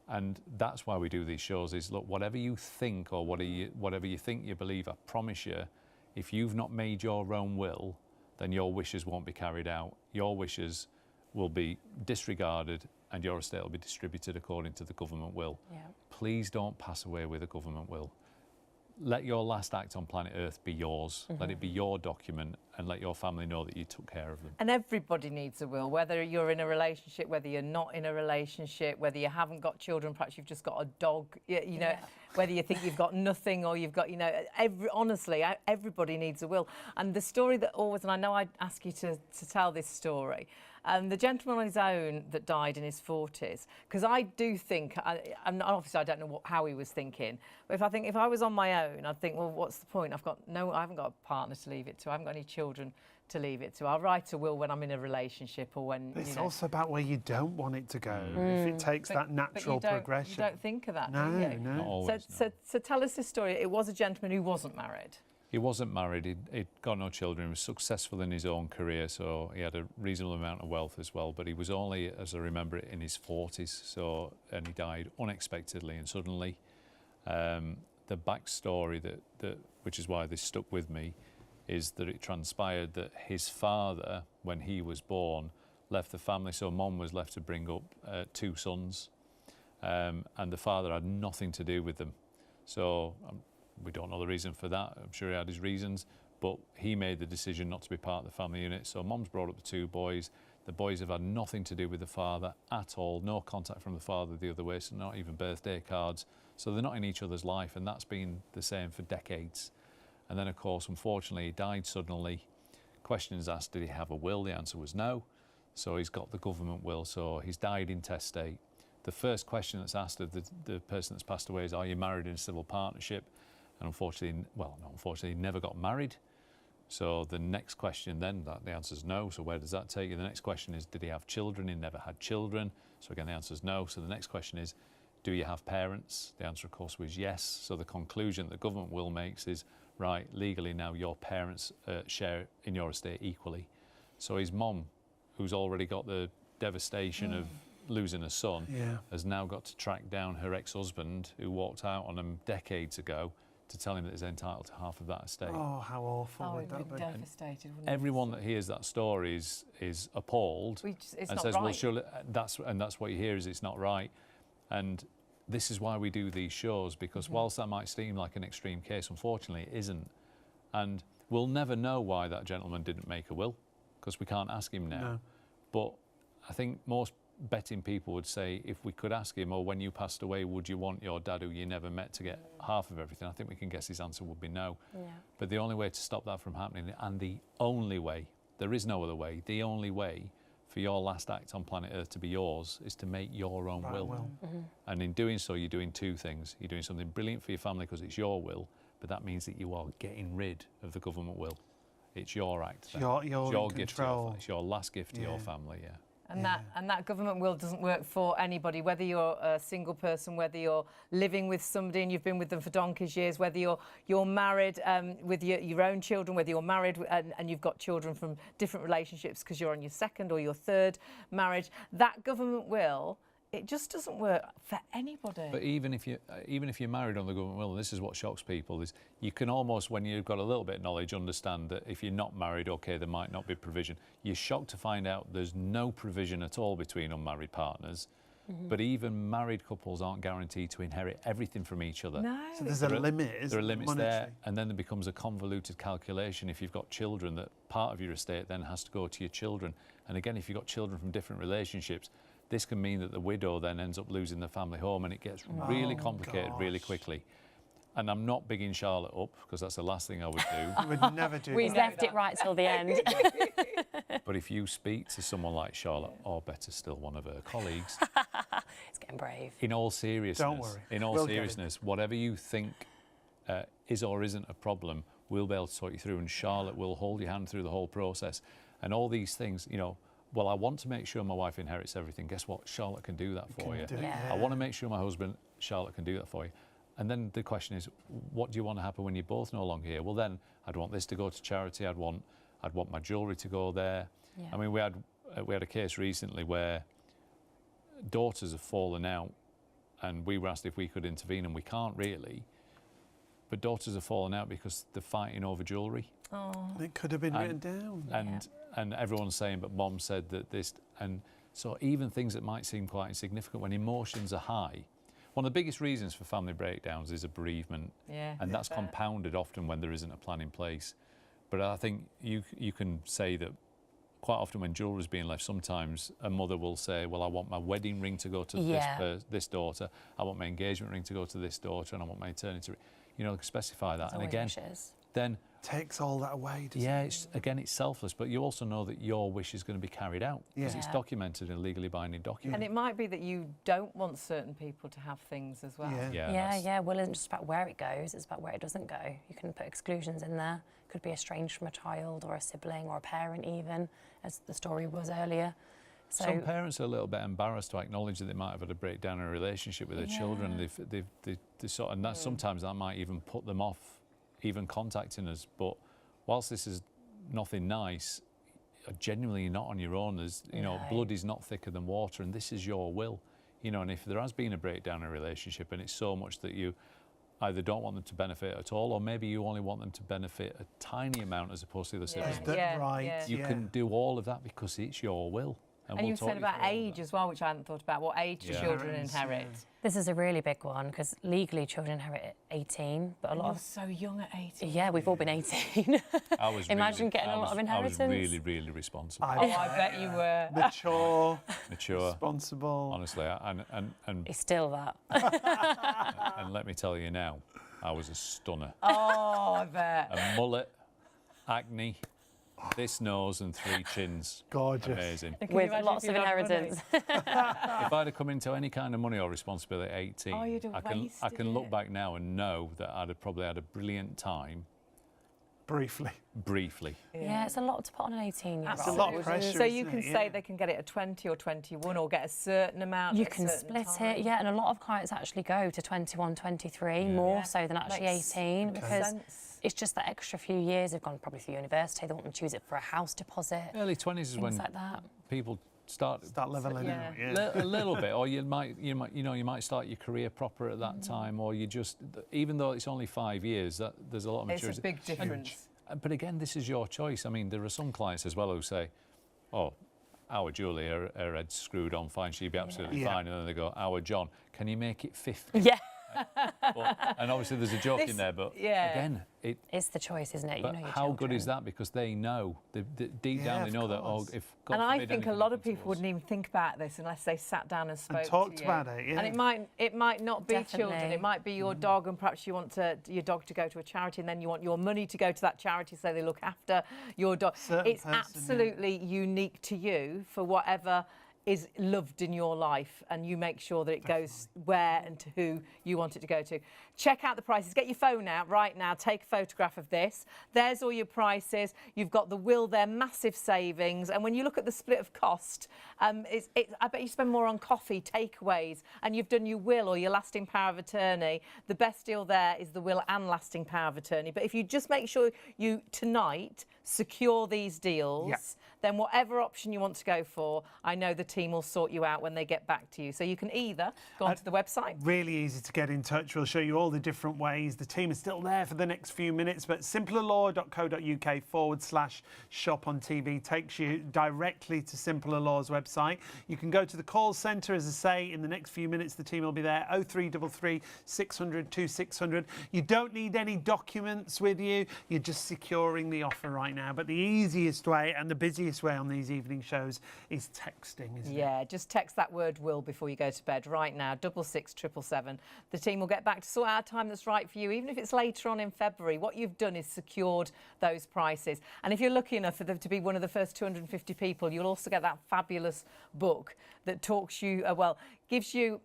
And that's why we do these shows is, look, whatever you think or whatever you think you believe, I promise you, if you've not made your own will, then your wishes won't be carried out. Your wishes will be disregarded and your estate will be distributed according to the government will.
Yeah.
Please don't pass away with a government will. Let your last act on planet Earth be yours. Let it be your document and let your family know that you took care of them.
And everybody needs a will, whether you're in a relationship, whether you're not in a relationship, whether you haven't got children, perhaps you've just got a dog, you know, whether you think you've got nothing or you've got, you know, honestly, everybody needs a will. And the story that always, and I know I'd ask you to tell this story, the gentleman on his own that died in his 40s, because I do think, and obviously I don't know how he was thinking, but if I was on my own, I'd think, well, what's the point? I haven't got a partner to leave it to. I haven't got any children to leave it to. I'll write a will when I'm in a relationship or when,
It's
you know.
also about where you don't want it to go. If it takes that natural progression.
You don't think of that,
No,
do you?
no.
Not always,
So tell us this story. It was a gentleman who wasn't married.
He wasn't married, he'd got no children, he was successful in his own career, so he had a reasonable amount of wealth as well, but he was only, as I remember it, in his 40s, and he died unexpectedly and suddenly. The backstory, which is why this stuck with me, is that it transpired that his father, when he was born, left the family, so Mom was left to bring up 2 sons, and the father had nothing to do with them. So we don't know the reason for that. I'm sure he had his reasons, but he made the decision not to be part of the family unit. So Mom's brought up the 2 boys. The boys have had nothing to do with the father at all, no contact from the father the other way, so not even birthday cards. So they're not in each other's life, and that's been the same for decades. And then, of course, unfortunately, he died suddenly. Questions asked, did he have a will? The answer was no. So he's got the government will, so he's died intestate. The first question that's asked of the person that's passed away is, are you married in a civil partnership? And unfortunately, well, not unfortunately, he never got married. So the next question then, the answer is no. So where does that take you? The next question is, did he have children? He never had children. So again, the answer is no. So the next question is, do you have parents? The answer, of course, was yes. So the conclusion the government will makes is, right, legally now your parents share in your estate equally. So his mom, who's already got the devastation of losing a son, has now got to track down her ex-husband, who walked out on him decades ago, to tell him that he's entitled to half of that estate.
Oh, how awful
Oh,
would
he'd
that
be
be?
devastated, wouldn't he?
Everyone that hears that story is appalled
It's
and
not
says,
right.
well, surely that's what you hear is it's not right. And this is why we do these shows, because whilst that might seem like an extreme case, unfortunately it isn't. And we'll never know why that gentleman didn't make a will, because we can't ask him now.
No.
But I think most betting people would say, if we could ask him, or when you passed away, would you want your dad who you never met to get half of everything? I think we can guess his answer would be no.
Yeah.
But the only way to stop that from happening, and the only way, there is no other way, the only way for your last act on planet Earth to be yours is to make your own will. And in doing so, you're doing 2 things. You're doing something brilliant for your family because it's your will, but that means that you are getting rid of the government will. It's your act.
You're
it's your
in
gift to your
control.
family. It's your last gift to your family,
And that government will doesn't work for anybody, whether you're a single person, whether you're living with somebody and you've been with them for donkey's years, whether you're married with your own children, whether you're married and you've got children from different relationships because you're on your 2nd or your 3rd marriage. That government will, it just doesn't work for anybody.
But even if you're married on the government will, and this is what shocks people, is you can almost, when you've got a little bit of knowledge, understand that if you're not married, okay, there might not be provision. You're shocked to find out there's no provision at all between unmarried partners. But even married couples aren't guaranteed to inherit everything from each other.
No.
So there's a limit, isn't
There are limits
monetary?
there, and then there becomes a convoluted calculation. If you've got children, that part of your estate then has to go to your children. And again, if you've got children from different relationships, this can mean that the widow then ends up losing the family home, and it gets really complicated really quickly. And I'm not bigging Charlotte up, because that's the last thing I would do.
You would never do
We
that.
left it right till the end.
But if you speak to someone like Charlotte, or better still, one of her colleagues,
It's getting brave.
in all seriousness,
Don't worry.
in all
We'll get it.
seriousness, whatever you think is or isn't a problem, we'll be able to talk you through, and Charlotte will hold your hand through the whole process. And all these things, you know, well, I want to make sure my wife inherits everything. Guess what? Charlotte can do that for you.
do it,
Yeah.
I want to make sure my husband, Charlotte, can do that for you. And then the question is, what do you want to happen when you're both no longer here? Well, then I'd want this to go to charity. I'd want my jewellery to go there.
Yeah.
I mean, we had a case recently where daughters have fallen out, and we were asked if we could intervene, and we can't really. But daughters have fallen out because they're fighting over jewellery.
It could have been written down.
And everyone's saying, but Mom said that this, and so even things that might seem quite insignificant, when emotions are high, one of the biggest reasons for family breakdowns is a bereavement, and that's compounded often when there isn't a plan in place. But I think you can say that quite often when jewellery is being left, sometimes a mother will say, well, I want my wedding ring to go to this daughter, I want my engagement ring to go to this daughter, and I want my eternity ring. You know, specify that. And again, then
takes all that away, doesn't
it? It's selfless, but you also know that your wish is going to be carried out because it's documented in a legally binding document.
And it might be that you don't want certain people to have things as well.
Well, it's just about where it goes, it's about where it doesn't go. You can put exclusions in there. Could be estranged from a child or a sibling or a parent even, as the story was earlier. So
some parents are a little bit embarrassed to acknowledge that they might have had a breakdown in a relationship with their children. They sort of, and that sometimes that might even put them off, even contacting us. But whilst this is nothing nice, genuinely you're not on your own. There's, you know, blood is not thicker than water, and this is your will. You know, and if there has been a breakdown in a relationship and it's so much that you either don't want them to benefit at all, or maybe you only want them to benefit a tiny amount as opposed to the siblings. You can do all of that because it's your will.
And you said about age as well, which I hadn't thought about. What age do children inherit?
This is a really big one because legally children inherit at 18, but a lot
of so young at 18.
Yeah, we've all been 18.
I was
Imagine getting a lot of inheritance.
I was really, really responsible.
I bet you were.
Mature,
responsible. Honestly, and
he's still that.
And let me tell you now, I was a stunner.
Oh, I bet.
A mullet, acne, this nose and 3 chins.
Gorgeous.
Amazing.
With lots of inheritance.
If I'd have come into any kind of money or responsibility at 18, I can look back now and know that I'd have probably had a brilliant time. Briefly.
Yeah, it's a lot to put on an 18-year-old.
It's a lot of pressure.
So you can say they can get it at 20 or 21 or get a certain amount.
You can split it, and a lot of clients actually go to 21, 23, more so than actually 18 because it's just that extra few years. They've gone probably through university. They want to choose it for a house deposit.
Early 20s is when
like that.
People start
leveling out.
A little bit, or you might start your career proper at that time, or you just, even though it's only 5 years, that there's a lot of maturity.
It's a big difference.
But again, this is your choice. I mean, there are some clients as well who say, "Oh, our Julie, her head's screwed on fine, she'd be absolutely fine," and then they go, "Our John, can you make it 50?"
Yeah.
And obviously there's a joke in there, but again,
it's the choice, isn't it?
But
you know,
how good is that? Because they know, deep down, they know that. Oh, if God
and I
forbid
think a lot of people wouldn't even think about this unless they sat down and spoke
talked
to you.
about it. Yeah.
And it might not be children. It might be your dog, and perhaps you want your dog to go to a charity, and then you want your money to go to that charity so they look after your dog. It's absolutely unique to you for whatever is loved in your life, and you make sure that it goes where and to who you want it to go to. Check out the prices. Get your phone out right now. Take a photograph of this. There's all your prices. You've got the will there, massive savings. And when you look at the split of cost, I bet you spend more on coffee, takeaways, and you've done your will or your lasting power of attorney. The best deal there is the will and lasting power of attorney. But if you just make sure you tonight secure these deals, then whatever option you want to go for, I know the team will sort you out when they get back to you. So you can either go onto the website.
Really easy to get in touch. We'll show you all the different ways. The team is still there for the next few minutes, but simplerlaw.co.uk/shop on TV takes you directly to Simpler Law's website. You can go to the call centre, as I say, in the next few minutes. The team will be there, 0333 600 2600. You don't need any documents with you. You're just securing the offer right now. But the easiest way and the busiest way on these evening shows is texting, isn't it?
Yeah, just text that word will before you go to bed right now, 66777. The team will get back to sort out a time that's right for you, even if it's later on in February. What you've done is secured those prices. And if you're lucky enough for them to be one of the first 250 people, you'll also get that fabulous book that talks you, gives you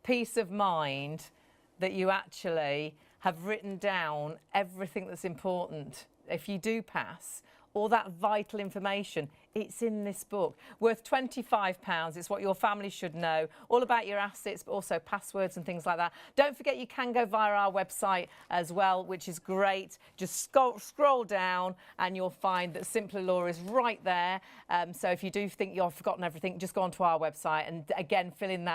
peace of mind that you actually have written down everything that's important. If you do pass, all that vital information, it's in this book. Worth £25. It's what your family should know. All about your assets, but also passwords and things like that. Don't forget you can go via our website as well, which is great. Just scroll down and you'll find that Simpler Law is right there. So if you do think you've forgotten everything, just go onto our website and again, fill in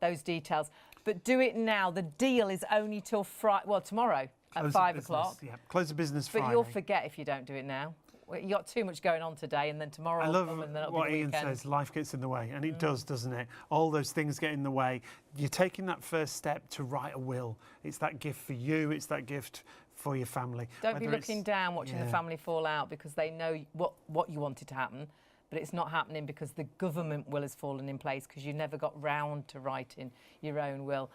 those details. But do it now. The deal is only till tomorrow at 5 o'clock.
Yeah, close the business Friday.
But you'll forget if you don't do it now. You got too much going on today, and then tomorrow.
I love
and then
what Ian says. Life gets in the way, and it does, doesn't it? All those things get in the way. You're taking that first step to write a will. It's that gift for you. It's that gift for your family.
Don't be looking down, watching the family fall out because they know what you wanted to happen, but it's not happening because the government will has fallen in place because you never got round to writing your own will.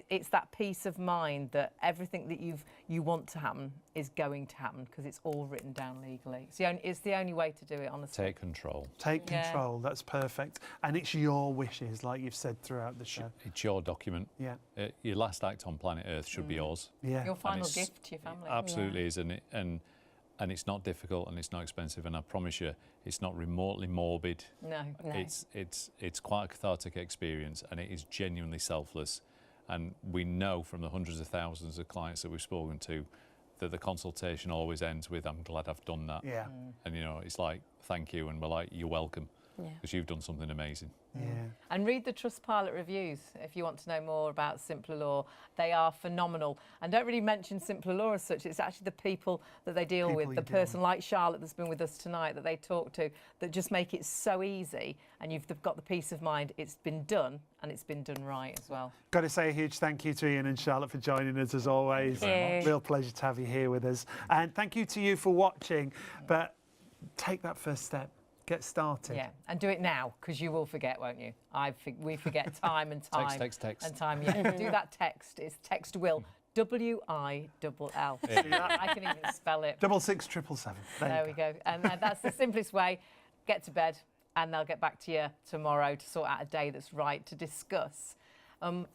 It's that peace of mind that everything that you want to happen is going to happen because it's all written down legally. It's the only way to do it, honestly.
Take control.
Take control. That's perfect. And it's your wishes, like you've said throughout the show.
It's your document.
Yeah.
Your last act on planet Earth should be yours.
Yeah.
Your final gift to your family.
Absolutely is, and it's not difficult and it's not expensive, and I promise you, it's not remotely morbid.
No.
It's quite a cathartic experience, and it is genuinely selfless. And we know from the hundreds of thousands of clients that we've spoken to that the consultation always ends with, I'm glad I've done that.
Yeah.
And, you know, it's like, thank you. And we're like, you're welcome.
Yeah.
Because you've done something amazing.
Yeah.
And read the Trustpilot reviews if you want to know more about Simpler Law. They are phenomenal. And don't really mention Simpler Law as such. It's actually the people that they deal with, the person like Charlotte that's been with us tonight that they talk to, that just make it so easy. And you've got the peace of mind it's been done, and it's been done right as well.
Got to say a huge thank you to Ian and Charlotte for joining us as always.
Thank you.
Real pleasure to have you here with us. And thank you to you for watching. But take that first step. Get started.
Yeah, and do it now, because you will forget, won't you? We forget time and time.
Text.
And time, yeah. Do that text. It's text will. WILL.
Yeah.
I can even spell it.
66777.
There we go. And that's the simplest way. Get to bed, and they'll get back to you tomorrow to sort out a day that's right to discuss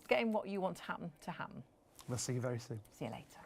getting what you want to happen.
We'll see you very soon.
See you later.